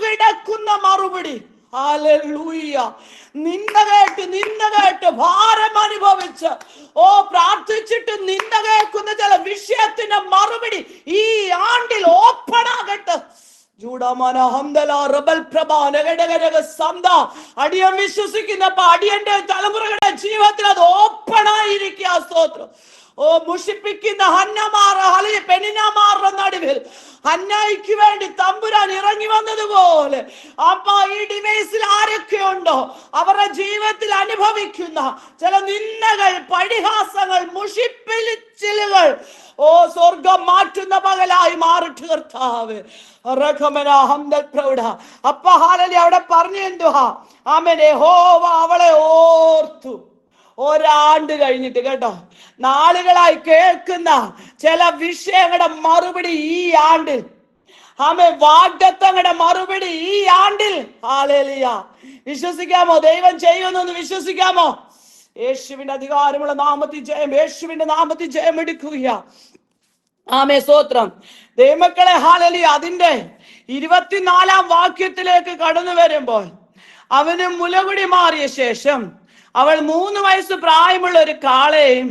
കിടക്കുന്ന മറുപടി. ഹല്ലേലൂയ. നിന്ന കേട്ട് ഭാരം അനുഭവിച്ച് പ്രാർത്ഥിച്ചിട്ട് നിന്ന കേൾക്കുന്ന ചില വിഷയത്തിന്റെ മറുപടി ഈ ആണ്ടിൽ ഓപ്പൺ ആകട്ടെ. അടിയൻ വിശ്വസിക്കുന്നപ്പോ അടിയന്റെ തലമുറകളുടെ ജീവിതത്തിൽ അത് ഓപ്പൺ ആയിരിക്കുക. സ്തോത്രം. മുഷിപ്പിക്കുന്ന പെനിനാമാരുടെ നടുവിൽ ഹന്നായിക്ക് വേണ്ടി തമ്പുരാൻ ഇറങ്ങി വന്നതുപോലെ അപ്പ ഈ ഡിവൈസിൽ ആരൊക്കെ ഉണ്ടോ അവരുടെ ജീവിതത്തിൽ അനുഭവിക്കുന്ന ചില നിന്ദകൾ, പരിഹാസങ്ങൾ, മുഷിപ്പിച്ചിലുകൾ സ്വർഗം മാറ്റുന്ന പകലായി മാറിട്ട് കർത്താവ്. അപ്പ ഹാലലി അവിടെ പറഞ്ഞു എന്തുവാ? ആമേൻ. യഹോവ അവളെ ഓർത്തു. ഒരാണ്ട് കഴിഞ്ഞിട്ട് കേട്ടോ, നാളുകളായി കേൾക്കുന്ന ചില വിഷയങ്ങളുടെ മറുപടി ഈ ആണ്ടിൽ. വാഗ്ദത്തങ്ങളുടെ മറുപടി ഈ ആണ്ടിൽ. ഹല്ലേലൂയ. വിശ്വസിക്കാമോ? ദൈവം ചെയ്യുമെന്നൊന്ന് വിശ്വസിക്കാമോ? യേശുവിന്റെ അധികാരമുള്ള നാമത്തിൽ ജയം, യേശുവിന്റെ നാമത്തിൽ ജയം എടുക്കുക. ആമേ. സ്തോത്രം. ദൈവമക്കളെ, ഹല്ലേലൂയ. അതിന്റെ 24-ാം വാക്യത്തിലേക്ക് കടന്നു വരുമ്പോൾ അവന് മുലകുടി മാറിയ ശേഷം അവൾ 3 വയസ്സ് പ്രായമുള്ള ഒരു കാളയും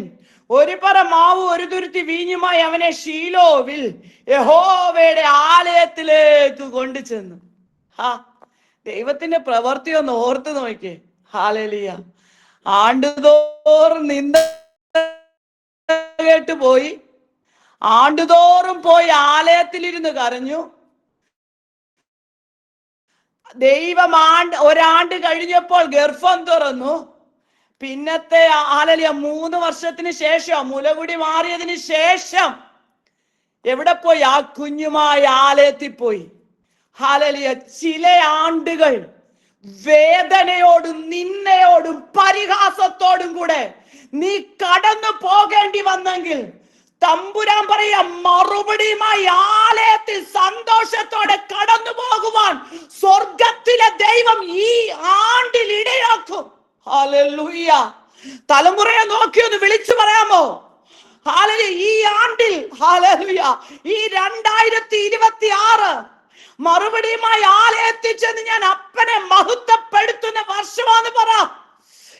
ഒരു പറ മാവ് ഒരു തുരുത്തി വീഞ്ഞുമായി അവനെ ശീലോവിൽ യഹോവയുടെ ആലയത്തിലേക്ക് കൊണ്ടുചെന്നു. ദൈവത്തിന്റെ പ്രവൃത്തി ഒന്ന് ഓർത്ത് നോക്കിയേ. ഹല്ലേലൂയ. ആണ്ടുതോറും നിന്ദ കേട്ട് പോയി, ആണ്ടുതോറും പോയി ആലയത്തിലിരുന്ന് കരഞ്ഞു. ദൈവം ഒരാണ്ട് കഴിഞ്ഞപ്പോൾ ഗർഭം തുറന്നു. പിന്നത്തെ ഹല്ലേലൂയ 3 വർഷത്തിന് ശേഷം, മുലകുടി മാറിയതിന് ശേഷം എവിടെ പോയി? ആ കുഞ്ഞുമായി ആലയത്തിൽ പോയി. ഹല്ലേലൂയ. ചില ആണ്ടുകൾ വേദനയോടും നിന്നയോടും പരിഹാസത്തോടും കൂടെ നീ കടന്നു പോകേണ്ടി വന്നെങ്കിൽ തമ്പുരാൻ പറയാ, മറുപടിയുമായി ആലയത്തിൽ സന്തോഷത്തോടെ കടന്നു പോകുവാൻ സ്വർഗത്തിലെ ദൈവം ഈ ആണ്ടിൽ ഇടയാക്കും. ഹല്ലേലൂയ. തലമുറയെ നോക്കി ഒന്ന് വിളിച്ചു പറയാമോ? ഹല്ലേലൂയ. ഈ ആണ്ടിൽ, ഹല്ലേലൂയ, ഈ 2026 മറുപടിയുമായി ആലയത്തിൽ ചെന്ന് ഞാൻ അപ്പനെ മഹത്വപ്പെടുത്തുന്ന വർഷമാണെന്ന് പറ.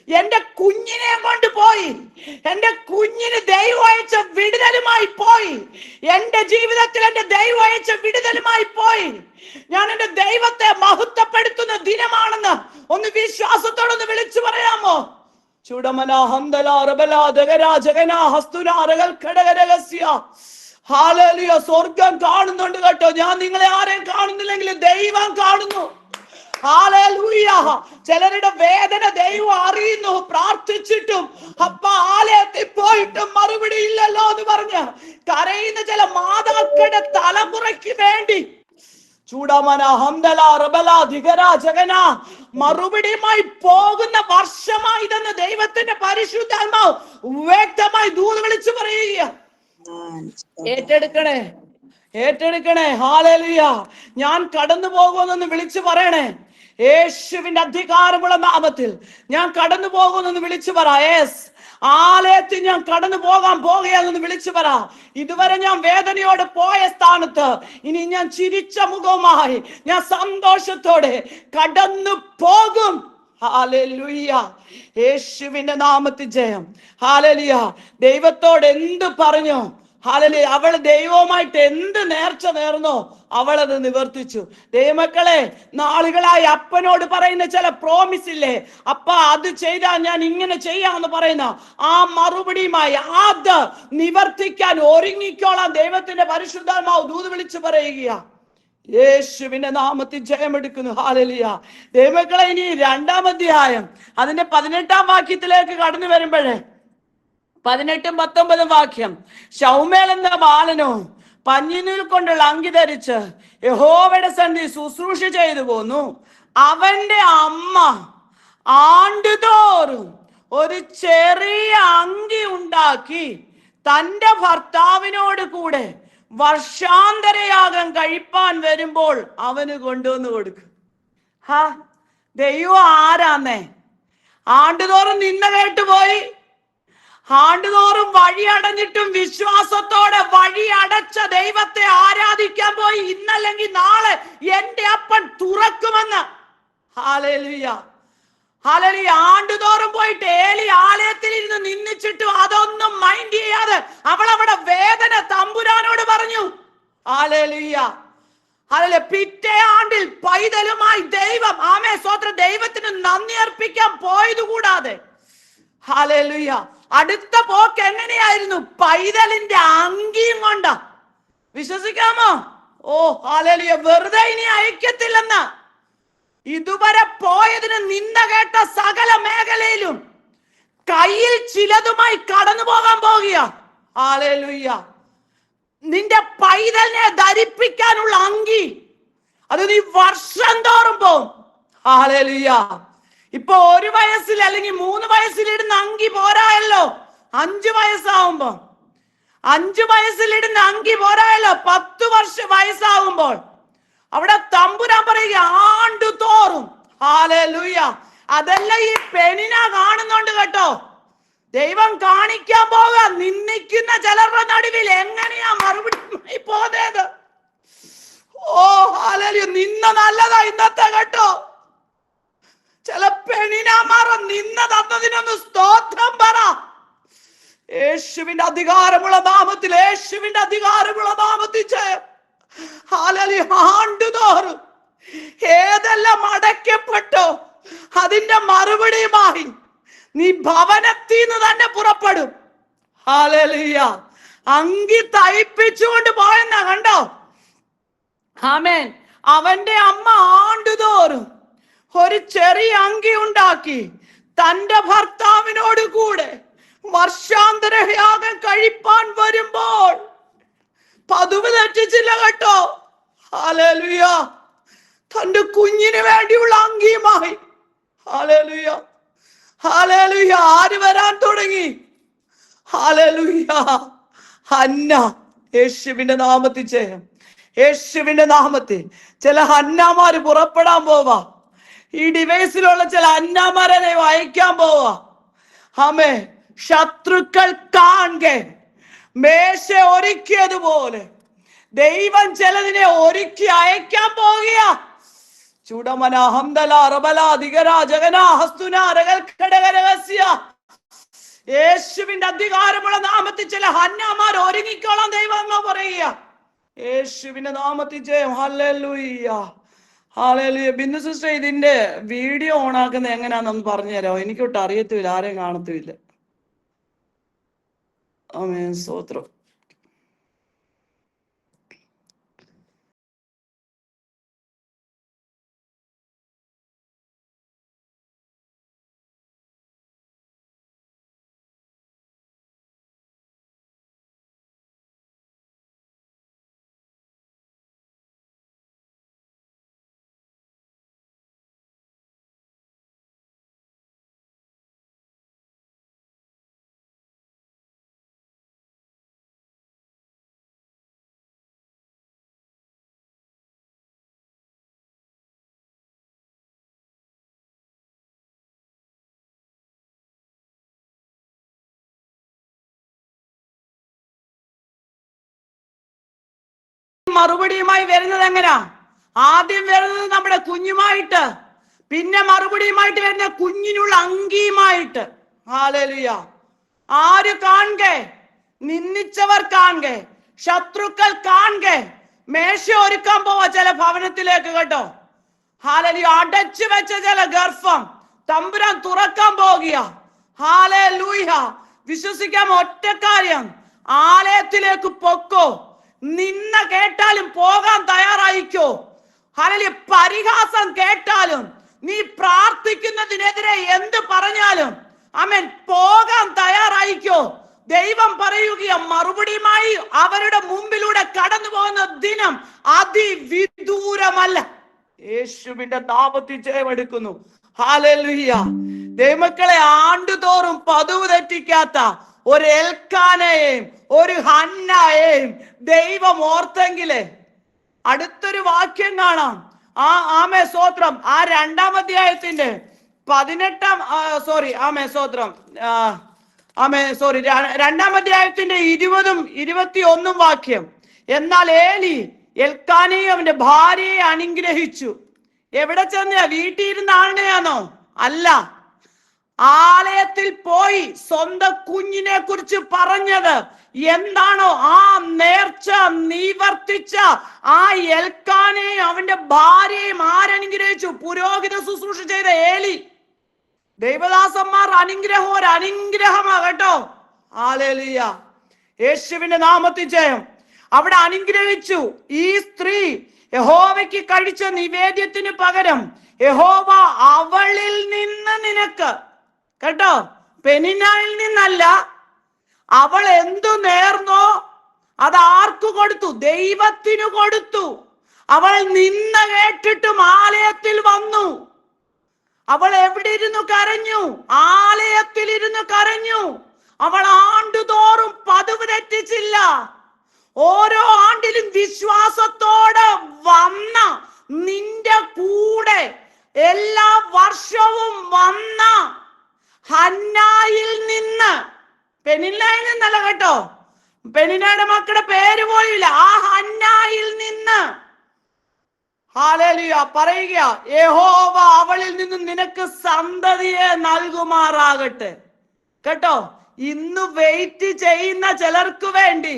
എന്റെ കുഞ്ഞിനെ കൊണ്ട് പോയി, എന്റെ കുഞ്ഞിന് ദൈവം അയച്ച വിടുതലുമായി പോയി, എന്റെ ജീവിതത്തിൽ എന്റെ ദൈവം അയച്ച വിടുതലുമായി പോയി. ഞാൻ എന്റെ ദൈവത്തെ മഹത്വപ്പെടുത്തുന്ന ദിനമാണെന്ന് ഒന്ന് വിശ്വാസത്തോടൊന്ന് വിളിച്ചു പറയാമോ? ഹല്ലേലൂയ. സ്വർഗം കാണുന്നുണ്ട് കേട്ടോ. ഞാൻ നിങ്ങളെ ആരെയും കാണുന്നില്ലെങ്കിലും ദൈവം കാണുന്നു. ഹല്ലേലൂയ. ചിലരുടെ വേദന ദൈവം അറിയുന്നു. പ്രാർത്ഥിച്ചിട്ടും അപ്പ ആലയത്തിൽ പോയിട്ടും മറുപടി ഇല്ലല്ലോ എന്ന് പറഞ്ഞ് കരയുന്ന ചില മാതാക്കളുടെ തലമുറയ്ക്ക് വേണ്ടി മറുപടിയുമായി പോകുന്ന വർഷമായി ഇതെന്ന് ദൈവത്തിന്റെ പരിശുദ്ധാത്മാവ് വ്യക്തമായി ദൂത് വിളിച്ചു പറയുക. ഏറ്റെടുക്കണേ, ഏറ്റെടുക്കണേ. ഹല്ലേലൂയ. ഞാൻ കടന്നു പോകുമെന്നൊന്ന് വിളിച്ചു പറയണേ. യേശുവിന്റെ അധികാരമുള്ള നാമത്തിൽ ഞാൻ കടന്നു പോകുമെന്നൊന്ന് വിളിച്ചു പറ. യെസ്, ആലയത്തിൽ ഞാൻ കടന്നു പോകുകയാണെന്ന് വിളിച്ചു പറ. ഇതുവരെ ഞാൻ വേദനയോടെ പോയ സ്ഥാനത്ത് ഇനി ഞാൻ ചിരിച്ച മുഖവുമായി ഞാൻ സന്തോഷത്തോടെ കടന്നു പോകും. ഹല്ലേലൂയ. യേശുവിന്റെ നാമത്തിൽ ജയം. ഹല്ലേലൂയ. ദൈവത്തോട് എന്ത് പറഞ്ഞു? ഹല്ലേലൂയ. അവൾ ദൈവവുമായിട്ട് എന്ത് നേർച്ച നേർന്നോ അവളത് നിവർത്തിച്ചു. ദൈവമക്കളെ, നാളുകളായി അപ്പനോട് പറയുന്ന ചില പ്രോമിസ് ഇല്ലേ, അപ്പ അത് ചെയ്താൽ ഞാൻ ഇങ്ങനെ ചെയ്യാമെന്ന് പറയുന്ന ആ മറുപടിയുമായി അത് നിവർത്തിക്കാൻ ഒരുങ്ങിക്കോളാം ദൈവത്തിന്റെ പരിശുദ്ധാത്മാവ് ദൂത് വിളിച്ചു പറയുക. യേശുവിന്റെ നാമത്തിൽ ജയമെടുക്കുന്നു. ഹല്ലേലൂയ. ദൈവമക്കളെ, ഇനി 2-ാം അധ്യായം അതിന്റെ 18-ാം വാക്യത്തിലേക്ക് കടന്നു വരുമ്പോഴേ 18ഉം 19ഉം വാക്യം. ശൗമേൽ എന്ന ബാലനോ പഞ്ഞിനൂൽ കൊണ്ടുള്ള അങ്കി ധരിച്ച് യഹോവയുടെ സന്നിധി ശുശ്രൂഷ ചെയ്തു പോന്നു. അവന്റെ അമ്മ ആണ്ടുതോറും ഒരു ചെറിയ അങ്കി ഉണ്ടാക്കി തന്റെ ഭർത്താവിനോട് കൂടെ വർഷാന്തരയാഗം കഴിപ്പാൻ വരുമ്പോൾ അവന് കൊണ്ടുവന്ന് കൊടുക്കും. ദൈവം ആരാന്നേ? ആണ്ടുതോറും നിന്ന കേട്ടുപോയി, ആണ്ടുതോറും വഴി അടഞ്ഞിട്ടും വിശ്വാസത്തോടെ വഴി അടച്ച ദൈവത്തെ ആരാധിക്കാൻ പോയി. ഇന്നല്ലെങ്കിൽ നാളെ എന്റെ അപ്പൻ തുറക്കുമെന്ന്. ഹല്ലേലൂയ, ഹല്ലേലൂയ. ആണ്ടുതോറും പോയിട്ട് ഏലി ആലയത്തിൽ ഇരുന്ന് നിന്ദിച്ചിട്ടും അതൊന്നും മൈൻഡ് ചെയ്യാതെ അവൾ അവിടെ വേദന തമ്പുരാനോട് പറഞ്ഞു. Hallelujah, hallelujah. പിറ്റേ ആണ്ടിൽ പൈതലുമായി ദൈവം, ആമേൻ സ്തോത്രം, ദൈവത്തിന് നന്ദി അർപ്പിക്കാൻ പോയത് കൂടാതെ, ഹല്ലേലൂയ, അടുത്ത പോക്ക് എങ്ങനെയായിരുന്നു? പൈതലിന്റെ അങ്കിയും കൊണ്ടാ. വിശ്വസിക്കാമോ? ഓ ഹല്ലേലൂയ. വെറുതെ ഇനി അയക്കത്തില്ലെന്ന്. ഇതുവരെ പോയതിന് നിന്ദ കേട്ട സകല മേഖലയിലും കയ്യിൽ ചിലതുമായി കടന്നു പോകാൻ പോകുക. ഹല്ലേലൂയ. നിന്റെ പൈതലിനെ ധരിപ്പിക്കാനുള്ള അങ്കി, അത് നീ വർഷം തോറും പോവും. ഹല്ലേലൂയ. ഇപ്പൊ 1 വയസ്സിൽ അല്ലെങ്കിൽ 3 വയസ്സിലിടുന്ന അങ്കി പോരായല്ലോ. 5 വയസ്സാവുമ്പോ, 5 വയസ്സിലിടുന്ന അങ്കി പോരായല്ലോ. 10 വയസ്സാവുമ്പോൾ അവിടെ തമ്പുരാൻ പറയുക ആണ്ടുതോറും. ഹല്ലേലൂയ. അതല്ല ഈ പെണ്ണിന കാണുന്നുണ്ട് കേട്ടോ. ദൈവം കാണിക്കാൻ പോവുക. നിന്ദിക്കുന്ന ചിലരുടെ നടുവിൽ എങ്ങനെയാ മറുപടി പോകുന്നത്. ഓ ഹല്ലേലൂയ. നിന്ന നല്ലതാ ഇന്നത്തെ കേട്ടോ. ചില പെണ്ണിനാമാർ നിന്ന തന്നതിനൊന്ന് സ്തോത്രം പറ. യേശുവിന്റെ അധികാരമുള്ള നാമത്തിൽ, യേശുവിന്റെ അധികാരമുള്ള നാമത്തിൽ ജയം. ഹല്ലേലൂയ. ആണ്ടുതോറും ഏതെല്ലാം അടയ്ക്കപ്പെട്ടോ അതിന്റെ മറുപടിയുമായി നീ ഭവനത്തിൽ നിന്ന് തന്നെ പുറപ്പെടും. ഹല്ലേലൂയ. അങ്കി തയ്പ്പിച്ചുകൊണ്ട് പോയെന്ന കണ്ടോ. ആമേൻ. അവന്റെ അമ്മ ആണ്ടുതോറും ഒരു ചെറിയ അങ്കി ഉണ്ടാക്കി തന്റെ ഭർത്താവിനോട് കൂടെ വർഷാന്തരയാഗം കഴിപ്പാൻ വരുമ്പോൾ പതിവ് തെറ്റിച്ചില്ല കേട്ടോ. ഹല്ലേലൂയ. തന്റെ കുഞ്ഞിന് വേണ്ടിയുള്ള അങ്കിയുമായി. Hallelujah, hallelujah. ആര് വരാൻ തുടങ്ങി? ഹല്ലേലൂയ. ഹന്ന. യേശുവിന്റെ നാമത്തിൽ ജയം. യേശുവിന്റെ നാമത്തിൽ ചില ഹന്നാമാര് പുറപ്പെടാൻ പോവാ. ഈ ഡിവൈസിലുള്ള ചില ഹന്നാമാരെ അയക്കാൻ പോവാ. ആമേ. ശത്രുക്കൾ കാണെ മേശ ഒരുക്കിയതുപോലെ ദൈവം ചിലതിനെ ഒരുക്കി അയക്കാൻ പോകുക. ചുടമന ഹംദല റബല ദിഗര ജഗന ഹസ്തുന രഗൽ ഘടകരഹസ്യ. യേശുവിന്റെ അധികാരമുള്ള നാമത്തിൽ ചില ഹന്നാമാർ ഒരുങ്ങിക്കോളാം ദൈവം പറയുക. യേശുവിന്റെ നാമത്തിൽ ജയം. ഹല്ലേലൂയ, ഹല്ലേലൂയ. ബിന്ദു സിസ്റ്റർ, ഇതിന്റെ വീഡിയോ ഓണാക്കുന്നത് എങ്ങനെയാണെന്ന് പറഞ്ഞു തരാമോ? എനിക്കൊട്ട് അറിയത്തില്ല, ആരെയും കാണത്തില്ല. ആമേൻ, സ്തോത്രം. മറുപടിയുമായി വരുന്നത് എങ്ങനാ? ആദ്യം വരുന്നത് നമ്മുടെ കുഞ്ഞുമായിട്ട്, പിന്നെ മറുപടിയുമായിട്ട് വരുന്ന കുഞ്ഞിനുള്ള അങ്കിയുമായിട്ട്. ഹല്ലേലൂയ. ആര് കാണെ? നിന്ദിച്ചവർ കാണെ, ശത്രുക്കൾ കാണെ. മേശ ഒരുക്കാൻ പോവാ ചില ഭവനത്തിലേക്ക് കേട്ടോ. ഹല്ലേലൂയ. അടച്ചു വെച്ച ചില ഗർഭം തമ്പുരാൻ തുറക്കാൻ പോകുക. ഹല്ലേലൂയ. വിശ്വസിക്കാം. ഒറ്റ കാര്യം, ആലയത്തിലേക്ക് പൊക്കോ. നിന്ന കേട്ടാലും പോകാൻ തയ്യാറായിക്കോ. ഹല്ലേലൂയ. പരിഹാസം കേട്ടാലും, നീ പ്രാർത്ഥിക്കുന്നതിനെതിരെ എന്ത് പറഞ്ഞാലും ആമേൻ പോകാൻ തയ്യാറായിക്കോ. ദൈവം പറയുക, മറുപടിയുമായി അവരുടെ മുമ്പിലൂടെ കടന്നു പോകുന്ന ദിനം അതിവിദൂരമല്ല. യേശുവിന്റെ നാമത്തിൽ ജയമെടുക്കുന്നു. ഹല്ലേലൂയ. ദൈവമക്കളെ, ആണ്ടുതോറും പതിവ് തെറ്റിക്കാത്ത ഒരു എൽക്കാനയെയും ഒരു ഹന്നയെയും ദൈവം ഓർത്തെങ്കിലേ അടുത്തൊരു വാക്യം കാണാം. ആമേ സ്തോത്രം. ആ 2-ാം അധ്യായത്തിന്റെ 18-ാം ആമേ സ്തോത്രം രണ്ടാം അധ്യായത്തിന്റെ 20 21 വാക്യം. എന്നാൽ ഏലി എൽക്കാനെയും അവന്റെ ഭാര്യയെ അനുഗ്രഹിച്ചു. എവിടെ ചെന്ന? വീട്ടിൽ ഇരുന്ന ആളിനെയാണോ? അല്ല, ആലയത്തിൽ പോയി സ്വന്തം കുഞ്ഞിനെ കുറിച്ച് പറഞ്ഞത് എന്താണോ ആ നേർച്ച നിവർത്തിച്ച ആ എൽക്കാനെയും അവന്റെ ഭാര്യയും ആരനുഗ്രഹിച്ചു? പുരോഹിത ശുശ്രൂഷ ചെയ്ത ഏലി. ദൈവദാസന്മാർ അനുഗ്രഹം ഒരു അനുഗ്രഹമാ കേട്ടോ. ഹല്ലേലൂയ, യേശുവിന്റെ നാമത്തിൽ ജയം. അവിടെ അനുഗ്രഹിച്ചു. ഈ സ്ത്രീ യഹോവയ്ക്ക് കഴിച്ച നിവേദ്യത്തിന് പകരം യഹോവ അവളിൽ നിന്ന് നിനക്ക്, കേട്ടോ, പെനിന്നായിൽ നിന്നല്ല, അവൾ എന്തു നേർന്നോ അത് ആർക്കു കൊടുത്തു? ദൈവത്തിനു കൊടുത്തു. അവൾ നിന്ന കേട്ടിട്ടും ആലയത്തിൽ വന്നു. അവൾ എവിടെ ഇരുന്നു കരഞ്ഞു? ആലയത്തിൽ ഇരുന്ന് കരഞ്ഞു. അവൾ ആണ്ടുതോറും പതിവ് തെറ്റിച്ചില്ല. ഓരോ ആണ്ടിലും വിശ്വാസത്തോടെ വന്ന നിന്റെ കൂടെ എല്ലാ വർഷവും വന്ന ഹന്നായിൽ നിന്ന്, പെനിന്നായിൽ നിന്നല്ല കേട്ടോ, പെനിന്നയുടെ മക്കളുടെ പേര് പോയില്ല, ആ ഹന്നായിൽ നിന്ന് ഹല്ലേലൂയ പറയുക, യഹോവ അവളിൽ നിന്ന് നിനക്ക് സന്തതിയെ നൽകുമാറാകട്ടെ. കേട്ടോ, ഇന്ന് വെയിറ്റ് ചെയ്യുന്ന ചിലർക്ക് വേണ്ടി,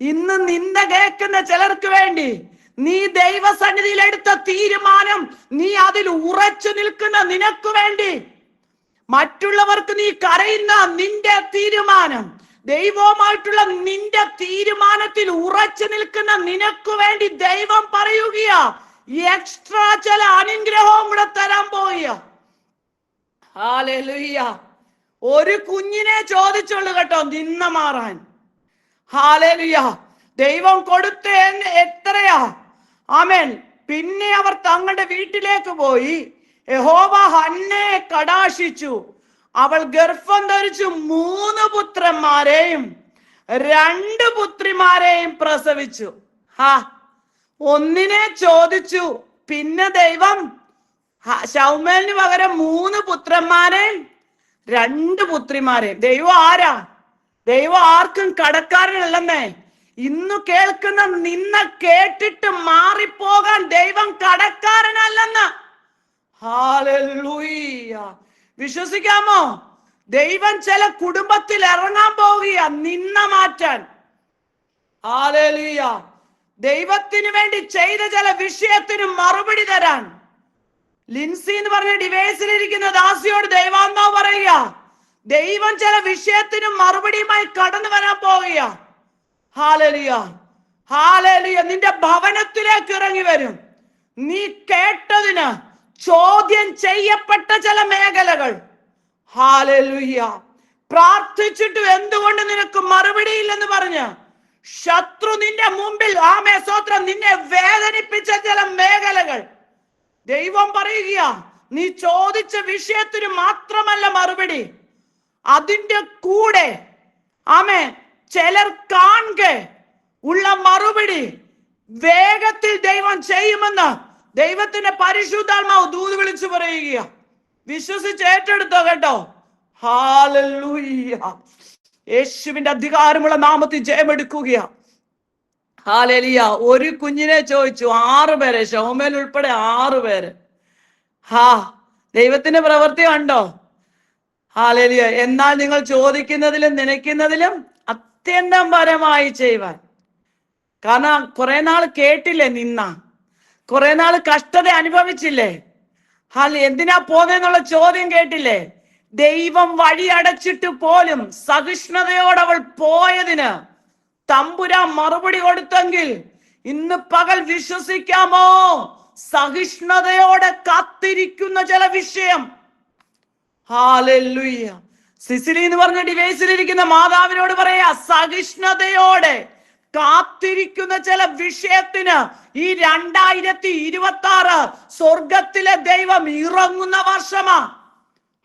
ഇന്ന് നിന്ന കേൾക്കുന്ന ചിലർക്ക് വേണ്ടി, നീ ദൈവസന്നിധിയിൽ എടുത്ത തീരുമാനം, നീ അതിൽ ഉറച്ചു നിൽക്കുന്ന നിനക്ക് വേണ്ടി, മറ്റുള്ളവർക്ക് നീ കരയുന്ന നിന്റെ തീരുമാനം, ദൈവവുമായിട്ടുള്ള നിന്റെ തീരുമാനത്തിൽ ഉറച്ചു നിൽക്കുന്ന നിനക്ക് വേണ്ടി ദൈവം പറയുകയാ, എക്സ്ട്രാ ചില അനുഗ്രഹവും കൂടെ തരാൻ പോവുക. ഹല്ലേലൂയ. ഒരു കുഞ്ഞിനെ ചോദിച്ചുള്ളൂ കേട്ടോ നിന്ന മാറാൻ. ഹല്ലേലൂയ. ദൈവം കൊടുത്ത എത്രയാ? ആമേൻ. പിന്നെ അവർ തങ്ങളുടെ വീട്ടിലേക്ക് പോയി. യഹോവ ഹന്നയെ കടാക്ഷിച്ചു. അവൾ ഗർഭം ധരിച്ചു 3 പുത്രന്മാരെയും 2 പുത്രിമാരെയും പ്രസവിച്ചു. ഒന്നിനെ ചോദിച്ചു, പിന്നെ ദൈവം ശൗമേലിന് പകരം 3 പുത്രന്മാരെയും 2 പുത്രിമാരെയും. ദൈവം ആരാ? ദൈവം ആർക്കും കടക്കാരനല്ലെന്നേ. ഇന്ന് കേൾക്കുന്ന നിന്ന കേട്ടിട്ട് മാറിപ്പോകാൻ ദൈവം കടക്കാരനല്ലെന്ന്. ഹല്ലേലൂയ. വിശ്വസിക്കാമോ? ദൈവം ചില കുടുംബത്തിൽ ഇറങ്ങാൻ പോവുകയാ നിന്ന മാറ്റാൻ. ഹല്ലേലൂയ. ദൈവത്തിന് വേണ്ടി ചെയ്ത ചില വിഷയത്തിന് മറുപടി തരാൻ. ലിൻസി എന്ന് പറഞ്ഞ ഡിവൈസിലിരിക്കുന്ന ദാസിയോട് ദൈവാത്മാവ് പറയുക, ദൈവം ചില വിഷയത്തിന് മറുപടിയുമായി കടന്നു വരാൻ പോവുക. Hallelujah, hallelujah. നിന്റെ ഭവനത്തിലേക്ക് ഇറങ്ങി വരും. നീ കേട്ടതിന് ചോദ്യം ചെയ്യപ്പെട്ട ചില മേഖലകൾ. ഹല്ലേലൂയ. പ്രാർത്ഥിച്ചിട്ട് എന്തുകൊണ്ട് നിനക്ക് മറുപടിയില്ലെന്ന് പറഞ്ഞ് ശത്രു നിന്റെ മുമ്പിൽ സ്തോത്രം നിന്നെ വേദനിപ്പിച്ച ചില മേഖലകൾ. ദൈവം പറയുക, നീ ചോദിച്ച വിഷയത്തിന് മാത്രമല്ല മറുപടി, അതിന്റെ കൂടെ ചിലർ കാണുക ഉള്ള മറുപടി വേഗത്തിൽ ദൈവം ചെയ്യുമെന്ന് ദൈവത്തിന്റെ പരിശുദ്ധാത്മാവ് ദൂത് വിളിച്ചു പറയുക. വിശ്വസിച്ച് ഏറ്റെടുത്തോ കേട്ടോ. ഹല്ലേലൂയ. യേശുവിന്റെ അധികാരമുള്ള നാമത്തിൽ ജയമെടുക്കുകയാ. ഹല്ലേലൂയ. ഒരു കുഞ്ഞിനെ ചോദിച്ചു, 6 പേരെ, ശൗമേൽ ഉൾപ്പെടെ 6 പേര്. ദൈവത്തിന്റെ പ്രവൃത്തി കണ്ടോ? ഹല്ലേലൂയ. എന്നാൽ നിങ്ങൾ ചോദിക്കുന്നതിലും നനയ്ക്കുന്നതിലും അത്യന്തം പരമായി ചെയ്യുവാൻ. കാരണം കുറെ നാൾ കേട്ടില്ലേ നിന്ന, കുറെ നാൾ കഷ്ടത അനുഭവിച്ചില്ലേ? എന്തിനാ പോന്നെന്നുള്ള ചോദ്യം കേട്ടില്ലേ? ദൈവം വഴി അടച്ചിട്ട് പോലും സഹിഷ്ണുതയോടെ അവൾ പോയതിന് തമ്പുരാൻ മറുപടി കൊടുത്തെങ്കിൽ ഇന്ന് പകൽ വിശ്വസിക്കാമോ? സഹിഷ്ണുതയോടെ കാത്തിരിക്കുന്ന ചില വിഷയം. ഹല്ലേലൂയ. സിസിലി എന്ന് പറഞ്ഞ ഡിവൈസിലിരിക്കുന്ന മാതാവിനോട് പറയാ, സഹിഷ്ണുതയോടെ കാത്തിരിക്കുന്ന ചില വിഷയത്തിന് ഈ 2026 സ്വർഗത്തിലെ ദൈവം ഇറങ്ങുന്ന വർഷമാ.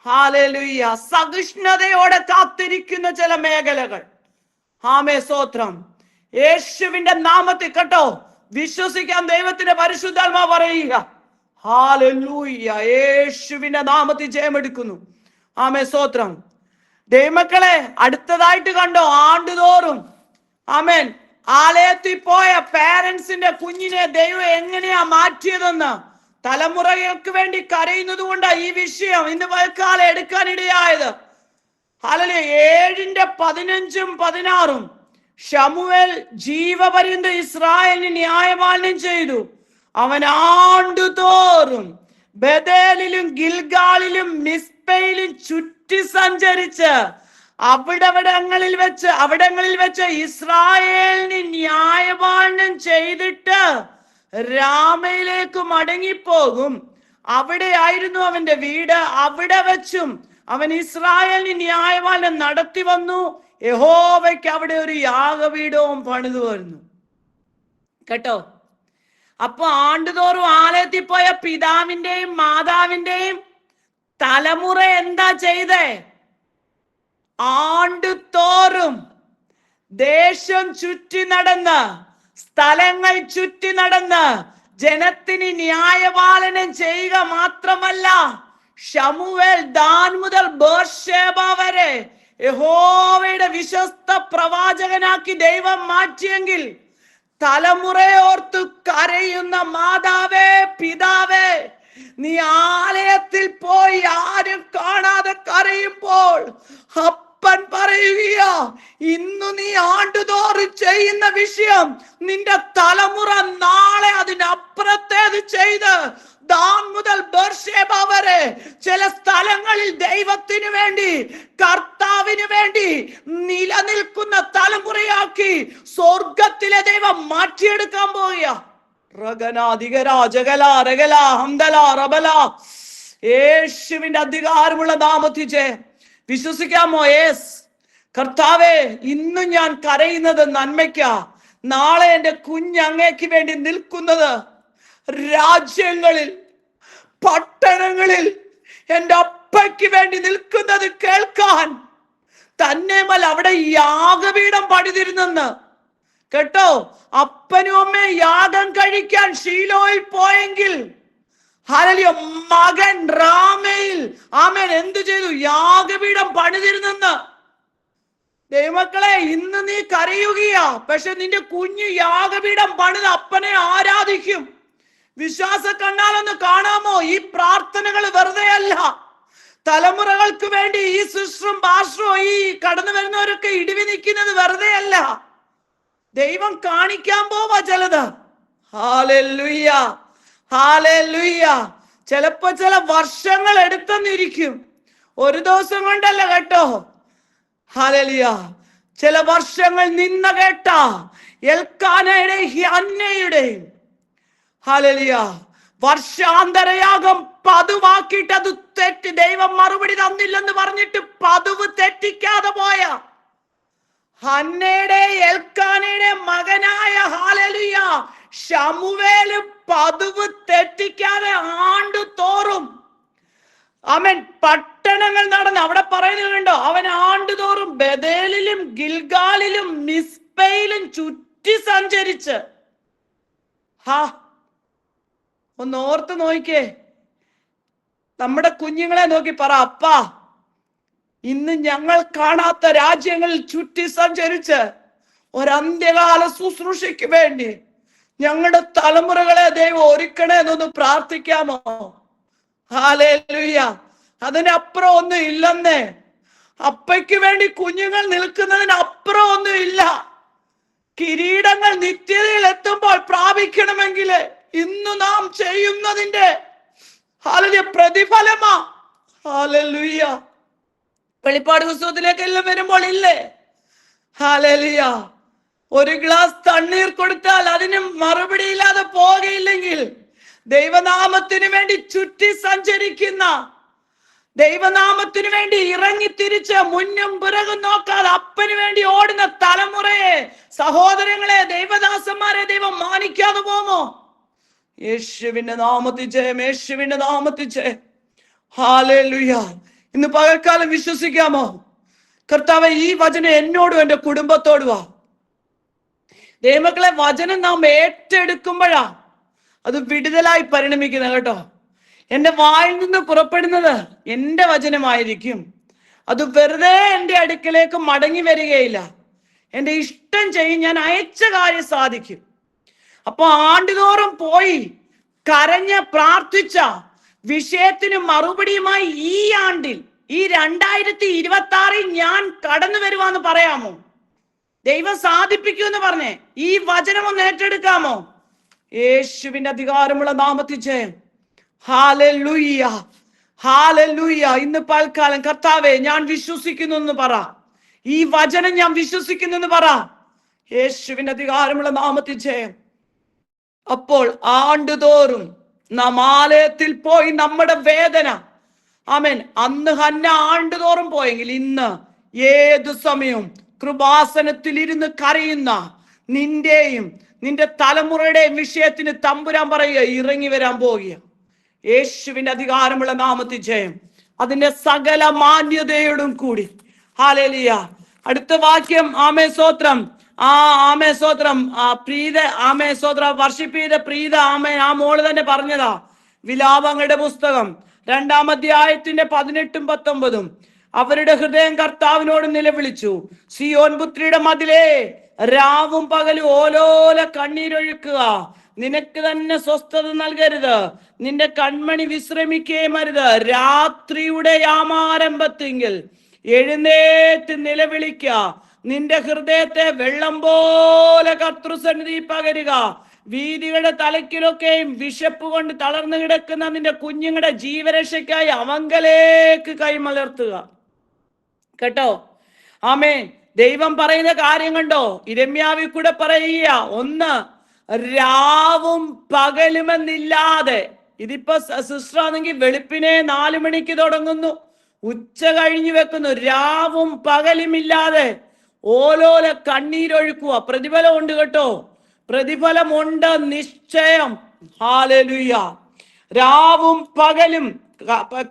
ഹല്ലേലൂയ. സഹിഷ്ണുതയോടെ കാത്തിരിക്കുന്ന ചില മേഖലകൾ. സ്തോത്രം. യേശുവിന്റെ നാമത്തിൽ കേട്ടോ, വിശ്വസിക്കാൻ ദൈവത്തിന്റെ പരിശുദ്ധാത്മാവ് പറയുക. ഹല്ലേലൂയ. യേശുവിന്റെ നാമത്തിൽ ജയമെടുക്കുന്നു. സ്തോത്രം. ദൈവമക്കളെ, അടുത്തതായിട്ട് കണ്ടോ, ആണ്ടുതോറും ആമേൻ ആലയത്തിൽ പോയ പാരന്റ്സിന്റെ കുഞ്ഞിനെ ദൈവം എങ്ങനെയാ മാറ്റിയതെന്ന് തലമുറകൾക്ക് വേണ്ടി കരയുന്നത് കൊണ്ടാണ് ഈ വിഷയം ഇന്ന് വൈകാലം എടുക്കാനിടയായത്. ഹല്ലേലൂയ. 7:15-16 ശമൂവേൽ ജീവപര്യന്തം ഇസ്രായേലിന് ന്യായപാലനം ചെയ്തു. അവൻ ആണ്ടുതോറും ബേഥേലിലും ഗിൽഗാലിലും മിസ്പയിലും ചുറ്റി സഞ്ചരിച്ച് അവിടങ്ങളിൽ വെച്ച് ഇസ്രായേലിന് ന്യായപാലനം ചെയ്തിട്ട് രാമയിലേക്ക് മടങ്ങിപ്പോകും. അവിടെയായിരുന്നു അവന്റെ വീട്. അവിടെ വെച്ചും അവൻ ഇസ്രായേലിന് ന്യായപാലനം നടത്തി വന്നു. യഹോവയ്ക്ക് അവിടെ ഒരു യാഗപീഠവും പണിതു വരുന്നു. കേട്ടോ? അപ്പൊ ആണ്ടുതോറും ആലയത്തിൽ പോയ പിതാവിന്റെയും മാതാവിന്റെയും തലമുറ എന്താ ചെയ്തേ? ആണ്ടുതോറും ദേശം ചുറ്റി നടന്ന്, സ്ഥലങ്ങൾ ചുറ്റി നടന്ന് ജനത്തിന് ന്യായപാലനം ചെയ്യുക മാത്രമല്ല, ശമൂവേൽ ദാൻ മുതൽ ബേർശേബ വരെ യഹോവയുടെ വിശ്വസ്ത പ്രവാചകനാക്കി ദൈവം മാറ്റിയെങ്കിൽ തലമുറയോർത്ത് കരയുന്ന മാതാവേ, പിതാവേ, നീ ആലയത്തിൽ പോയി ആരും കാണാതെ കരയുമ്പോൾ അപ്പൻ പറയുകയാ, ഇന്നു നീ ആണ്ടുതോറും ചെയ്യുന്ന വിഷയം നിന്റെ തലമുറ നാളെ അതിനപ്പുറത്തേത് ചെയ്ത് ദാൻ മുതൽ ബേർശേബ വരെ ചില സ്ഥലങ്ങളിൽ ദൈവത്തിന് വേണ്ടി, കർത്താവിന് വേണ്ടി നിലനിൽക്കുന്ന തലമുറയാക്കി സ്വർഗത്തിലെ ദൈവം മാറ്റിയെടുക്കാൻ പോവുക. യേശുവിന്റെ അധികാരമുള്ള നാമത്തിൽ വിശ്വസിക്കാമോ? യേസ് കർത്താവേ, ഇന്നും ഞാൻ കരയുന്നത് നന്മയ്ക്കാ. നാളെ എന്റെ കുഞ്ഞങ്ങയ്ക്ക് വേണ്ടി നിൽക്കുന്നത് രാജ്യങ്ങളിൽ, പട്ടണങ്ങളിൽ എന്റെ അപ്പയ്ക്ക് വേണ്ടി നിൽക്കുന്നത് കേൾക്കാൻ തന്നെമല്ല അവിടെ യാഗപീഠം പണിതിരുന്നെന്ന്. കേട്ടോ? അപ്പനും അമ്മയും യാഗം കഴിക്കാൻ ഷീലോയിൽ പോയെങ്കിൽ ഹല്ലേലൂയ, മകൻ റാമയിൽ ആമേൻ എന്തു ചെയ്തു? യാഗപീഠം പണിതിരുന്നെന്ന്. ദൈവമക്കളെ, ഇന്ന് നീ കരയുകയാ, പക്ഷെ നിന്റെ കുഞ്ഞ് യാഗപീഠം പണിത് അപ്പനെ ആരാധിക്കും. വിശ്വാസ കണ്ണാലൊന്ന് കാണാമോ? ഈ പ്രാർത്ഥനകൾ വെറുതെ അല്ല. തലമുറകൾക്ക് വേണ്ടി ഈ സിസ്റ്ററും പാസ്റ്ററും ഈ കടന്നു വരുന്നവരൊക്കെ ഇടിവി നിൽക്കുന്നത് വെറുതെ അല്ല. ദൈവം കാണിക്കാൻ പോവാ ചിലത്. Hallelujah, hallelujah. ചിലപ്പോ ചില വർഷങ്ങൾ എടുത്തെന്നിരിക്കും, ഒരു ദിവസം കൊണ്ടല്ല കേട്ടോ. ഹല്ലേലൂയ. ചില വർഷങ്ങൾ നിന്ന കേട്ട എൽക്കാനയുടെയും ഹന്നയുടെയും ഹല്ലേലൂയ വർഷാന്തരയാഗം പതിവാക്കിയിട്ട് അത് തെറ്റി ദൈവം മറുപടി തന്നില്ലെന്ന് പറഞ്ഞിട്ട് പതിവ് തെറ്റിക്കാതെ പോയ ഹന്നയുടെ എൽക്കാനയുടെ മകനായ ഹല്ലേലൂയ ശമൂവേല് പതിവ് തെറ്റിക്കാതെ ആണ്ടുതോറും അവൻ പട്ടണങ്ങൾ നടന്ന്, അവിടെ പറയുന്നത് കണ്ടോ, അവൻ ആണ്ടുതോറും ബേഥേലിലും ഗിൽഗാലിലും മിസ്പയിലും ചുറ്റി സഞ്ചരിച്ച്. ഒന്ന് ഓർത്ത് നോക്കിക്കേ. നമ്മുടെ കുഞ്ഞുങ്ങളെ നോക്കി പറ, അപ്പാ ഇന്ന് ഞങ്ങൾ കാണാത്ത രാജ്യങ്ങളിൽ ചുറ്റി സഞ്ചരിച്ച് ഒരന്ത്യകാല ശുശ്രൂഷയ്ക്ക് വേണ്ടി ഞങ്ങളുടെ തലമുറകളെ ദൈവം ഒരുക്കണേ എന്നൊന്ന് പ്രാർത്ഥിക്കാമോ? ഹല്ലേലൂയ. അതിനപ്പുറം ഒന്നും ഇല്ലെന്നേ. അപ്പയ്ക്ക് വേണ്ടി കുഞ്ഞുങ്ങൾ നിൽക്കുന്നതിനപ്പുറം ഒന്നും ഇല്ല. കിരീടങ്ങൾ നിത്യതയിൽ എത്തുമ്പോൾ പ്രാപിക്കണമെങ്കിൽ ഇന്ന് നാം ചെയ്യുന്നതിന്റെ ഹല്ലേലൂയ പ്രതിഫലമാ. ഹല്ലേലൂയ. വെളിപ്പാട് പുസ്തകത്തിലേക്ക് എല്ലാം വരുമ്പോൾ ഇല്ലേ, ഹല്ലേലൂയ, ഒരു ഗ്ലാസ് തണ്ണീർ കൊടുത്താൽ അതിന് മറുപടി ഇല്ലാതെ പോകുകയില്ലെങ്കിൽ ദൈവനാമത്തിന് വേണ്ടി ചുറ്റി സഞ്ചരിക്കുന്ന, ദൈവനാമത്തിന് വേണ്ടി ഇറങ്ങി തിരിച്ച് മുന്നും പിറകും നോക്കാതെ അപ്പന് വേണ്ടി ഓടുന്ന തലമുറയെ, സഹോദരങ്ങളെ, ദൈവദാസന്മാരെ ദൈവം മാനിക്കാതെ പോമോ? യേശുവിന്റെ നാമത്തിൽ ജയം, യേശുവിന്റെ നാമത്തിൽ ജയം. ഹല്ലേലൂയ. ഇന്ന് പകൽക്കാലം വിശ്വസിക്കാമോ? കർത്താവേ, ഈ വചനം എന്നോടും എന്റെ കുടുംബത്തോടുവാ. ദൈവമക്കളെ, വചനം നാം ഏറ്റെടുക്കുമ്പോഴാ അത് വിടുതലായി പരിണമിക്കുന്നത് കേട്ടോ. എന്റെ വായിൽ നിന്ന് പുറപ്പെടുന്നത് എന്റെ വചനമായിരിക്കും. അത് വെറുതെ എൻ്റെ അടുക്കലേക്ക് മടങ്ങി വരികയില്ല. എൻ്റെ ഇഷ്ടം ചെയ്യും, ഞാൻ അയച്ച കാര്യം സാധിക്കും. അപ്പൊ ആണ്ടുതോറും പോയി കരഞ്ഞ് പ്രാർത്ഥിച്ച വിഷയത്തിന് മറുപടിയുമായി ഈ ആണ്ടിൽ, ഈ 2026 ഞാൻ കടന്നു വരുവാന്ന് പറയാമോ? ദൈവം സാധിപ്പിക്കുമെന്ന് പറഞ്ഞേ ഈ വചനം ഒന്ന് ഏറ്റെടുക്കാമോ? യേശുവിന്റെ അധികാരമുള്ള നാമത്തിൽ ജയം. ഹല്ലേലൂയ, ഹല്ലേലൂയ. ഇന്ന് പൽക്കാലം കർത്താവേ ഞാൻ വിശ്വസിക്കുന്നു എന്ന് പറ. ഈ വചനം ഞാൻ വിശ്വസിക്കുന്നു എന്ന് പറ. യേശുവിന്റെ അധികാരമുള്ള നാമത്തിൽ ജയം. അപ്പോൾ ആണ്ടുതോറും നാം ആലയത്തിൽ പോയി നമ്മുടെ വേദന, ആമേൻ, അന്ന് ഹന്ന ആണ്ടുതോറും പോയെങ്കിൽ ഇന്ന് ഏതു സമയവും കൃപാസനത്തിൽ ഇരുന്ന് കരയുന്ന നിന്റെയും നിന്റെ തലമുറയുടെയും വിഷയത്തിന് തമ്പുരാൻ പറയുക, ഇറങ്ങി വരാൻ പോവുക. യേശുവിന്റെ അധികാരമുള്ള നാമത്തിൽ ജയം. അതിന്റെ സകല മാന്യതയോടും കൂടി. ഹല്ലേലൂയ. അടുത്ത വാക്യം, ആമേ സ്തോത്രം. ആമേ സ്തോത്രം. പ്രീത, ആമേ സ്തോത്രം. വർഷിപ്പ് ചെയ്ത പ്രീത, ആമേ, ആ മോള് തന്നെ പറഞ്ഞതാ. വിലാപങ്ങളുടെ പുസ്തകം 2-ാം അധ്യായത്തിന്റെ 18ഉം 19ഉം. അവരുടെ ഹൃദയം കർത്താവിനോട് നിലവിളിച്ചു. സിയോൻ പുത്രിയുടെ മതിലേ, രാവും പകലും ഓലോല കണ്ണീരൊഴുക്കുക. നിനക്ക് തന്നെ സ്വസ്ഥത നൽകരുത്, നിന്റെ കൺമണി വിശ്രമിക്കുകയും അരുത്. രാത്രിയുടെ യാമാരംഭത്തിങ്കിൽ എഴുന്നേറ്റ് നിലവിളിക്ക. നിന്റെ ഹൃദയത്തെ വെള്ളം പോലെ കർത്തൃസന്നിധി പകരുക. വീതികളുടെ തലക്കിലൊക്കെയും വിശപ്പ് കൊണ്ട് തളർന്നു കിടക്കുന്ന നിന്റെ കുഞ്ഞുങ്ങളുടെ ജീവരക്ഷയ്ക്കായി അവങ്കലേക്ക് കൈമലർത്തുക. കേട്ടോ? ആമേൻ. ദൈവം പറയുന്ന കാര്യം കണ്ടോ? ഇരമ്യാവിൽ കൂടെ പറയുക, ഒന്ന്, രാവും പകലുമെന്നില്ലാതെ. ഇതിപ്പോ സിസ്റ്റർ ആണെങ്കിൽ വെളുപ്പിനെ 4 മണിക്ക് തുടങ്ങുന്നു, ഉച്ച കഴിഞ്ഞു വെക്കുന്നു. രാവും പകലുമില്ലാതെ ഓലോല കണ്ണീരൊഴുക്കുക. പ്രതിഫലം ഉണ്ട് കേട്ടോ, പ്രതിഫലമുണ്ട് നിശ്ചയം. ഹല്ലേലൂയ. രാവും പകലും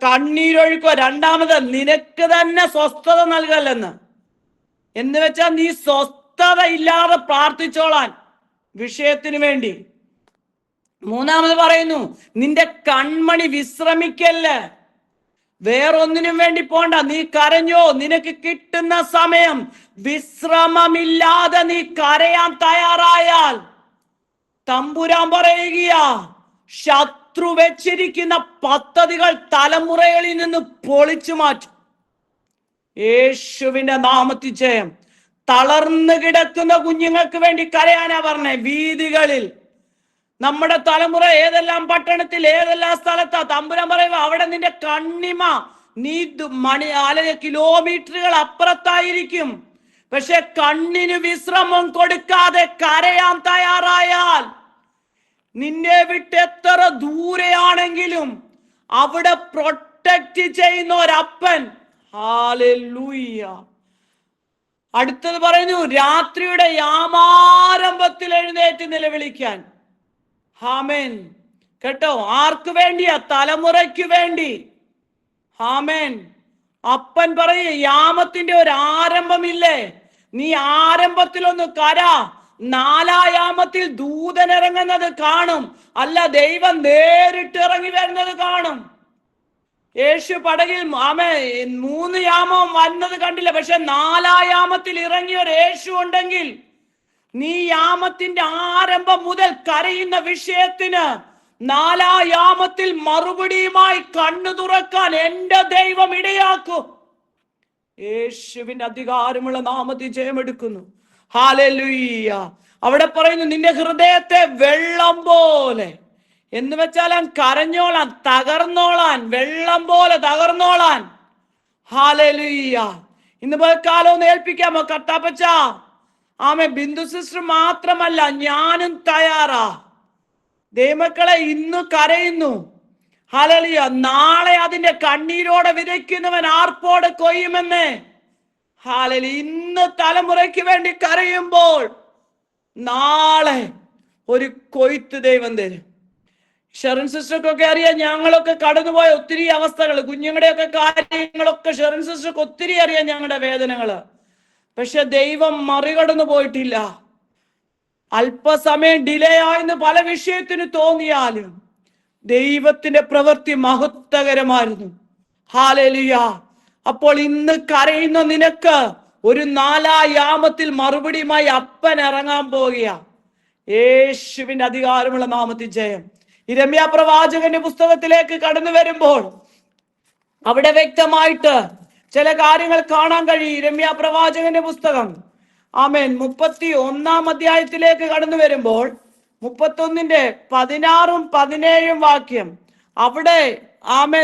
കണ്ണീരൊഴുക്കുക. രണ്ടാമത്, നിനക്ക് തന്നെ സ്വസ്ഥത നൽകല്ലെന്ന്. എന്ന് വെച്ചാൽ നീ സ്വസ്ഥത ഇല്ലാതെ പ്രാർത്ഥിച്ചോളാൻ വിഷയത്തിന് വേണ്ടി. മൂന്നാമത് പറയുന്നു, നിന്റെ കൺമണി വിശ്രമിക്കല്ലേ. വേറൊന്നിനും വേണ്ടി പോണ്ട. നീ കരഞ്ഞോ, നിനക്ക് കിട്ടുന്ന സമയം വിശ്രമമില്ലാതെ നീ കരയാൻ തയ്യാറായാൽ തമ്പുരാൻ പറയുകയാ, ശത്രു വെച്ചിരിക്കുന്ന പദ്ധതികൾ തലമുറകളിൽ നിന്ന് പൊളിച്ചു മാറ്റും. യേശുവിന്റെ നാമത്തിൽ ജയം. തളർന്നു കിടക്കുന്ന കുഞ്ഞുങ്ങൾക്ക് വേണ്ടി കരയാനാ പറഞ്ഞേ. വീതികളിൽ നമ്മുടെ തലമുറ ഏതെല്ലാം പട്ടണത്തിൽ, ഏതെല്ലാം സ്ഥലത്താ, തമ്പുരാൻ പറയുക, അവിടെ നിന്റെ കണ്ണിമ നീ കിലോമീറ്ററുകൾ അപ്പുറത്തായിരിക്കും. പക്ഷെ കണ്ണിന് വിശ്രമം കൊടുക്കാതെ കരയാൻ തയ്യാറായാൽ, നിന്നെ വിട്ട് എത്ര ദൂരെയാണെങ്കിലും അവിടെ പ്രൊട്ടക്ട് ചെയ്യുന്ന ഒരപ്പൻ. ഹല്ലേലൂയ. അടുത്തത് പറയുന്നു, രാത്രിയുടെ യാമാരംഭത്തിൽ എഴുന്നേറ്റ് നിലവിളിക്കാൻ. ആമേൻ. കേട്ടോ? ആർക്ക് വേണ്ടിയാ? തലമുറയ്ക്ക് വേണ്ടി. ആമേൻ. അപ്പൻ പറയ, യാമത്തിന്റെ ഒരു ആരംഭമില്ലേ, നീ ആരംഭത്തിലൊന്ന് കര, 4-ാം യാമത്തിൽ ദൂതൻ ഇറങ്ങുന്നത് കാണും. അല്ല, ദൈവം നേരിട്ട് ഇറങ്ങി വരുന്നത് കാണും. യേശു പടകിൽ 3 യാമം വന്നത് കണ്ടില്ല. പക്ഷെ 4-ാം യാമത്തിൽ ഇറങ്ങിയ ഒരു യേശു ഉണ്ടെങ്കിൽ, നീ യാമത്തിന്റെ ആരംഭം മുതൽ കരയുന്ന വിഷയത്തിന് 4-ാം യാമത്തിൽ മറുപടിയുമായി കണ്ണു തുറക്കാൻ എന്റെ ദൈവം ഇടയാക്കും. യേശുവിന്റെ അധികാരമുള്ള നാമത്തിൽ ജയമെടുക്കുന്നു. ഹല്ലേലൂയ. അവിടെ പറയുന്നു, നിന്റെ ഹൃദയത്തെ വെള്ളം പോലെ, എന്ന് വെച്ചാൽ കരഞ്ഞോളാൻ, തകർന്നോളാൻ, വെള്ളം പോലെ തകർന്നോളാൻ. ഹല്ലേലൂയ. ഇന്ന് കാലം ഒന്ന് ഏൽപ്പിക്കാമോ? കർത്താപ്പച്ച, ആമേ, ബിന്ദു സിസ്റ്റർ മാത്രമല്ല, ഞാനും തയ്യാറാ. ദൈവമക്കളെ, ഇന്ന് കരയുന്നു. ഹല്ലേലൂയ. നാളെ അതിന്റെ കണ്ണീരോടെ വിതയ്ക്കുന്നവൻ ആർപ്പോടെ കൊയ്യുമെന്ന്. ഹല്ലേലൂയ. ഇന്ന് തലമുറയ്ക്ക് വേണ്ടി കരയുമ്പോൾ നാളെ ഒരു കൊയ്ത്ത് ദൈവം തരും. ഷെറിൻ സിസ്റ്റർക്കൊക്കെ അറിയാം, ഞങ്ങളൊക്കെ കടന്നുപോയ ഒത്തിരി അവസ്ഥകൾ, കുഞ്ഞുങ്ങളുടെയൊക്കെ കാര്യങ്ങളൊക്കെ ഷെറിൻ സിസ്റ്റർക്ക് ഒത്തിരി അറിയാം, ഞങ്ങളുടെ വേദനകള്. പക്ഷെ ദൈവം മറികടന്നു പോയിട്ടില്ല. അല്പസമയം ഡിലേ ആയെന്ന് പല വിഷയത്തിന് തോന്നിയാലും ദൈവത്തിന്റെ പ്രവൃത്തി മഹത്വകരമായിരുന്നു. ഹല്ലേലൂയ. അപ്പോൾ ഇന്ന് കരയുന്ന നിനക്ക് ഒരു 4-ാം യാമത്തിൽ മറുപടിയുമായി അപ്പൻ ഇറങ്ങാൻ പോവുക. യേശുവിന്റെ അധികാരമുള്ള നാമത്തിൽ ജയം. യിരെമ്യാ പ്രവാചകന്റെ പുസ്തകത്തിലേക്ക് കടന്നു വരുമ്പോൾ അവിടെ വ്യക്തമായിട്ട് ചില കാര്യങ്ങൾ കാണാൻ കഴിയും. യിരെമ്യാ പ്രവാചകന്റെ പുസ്തകം 31-ാം അധ്യായത്തിലേക്ക് കടന്നു വരുമ്പോൾ 31-ന്റെ 16-17 വാക്യം അവിടെ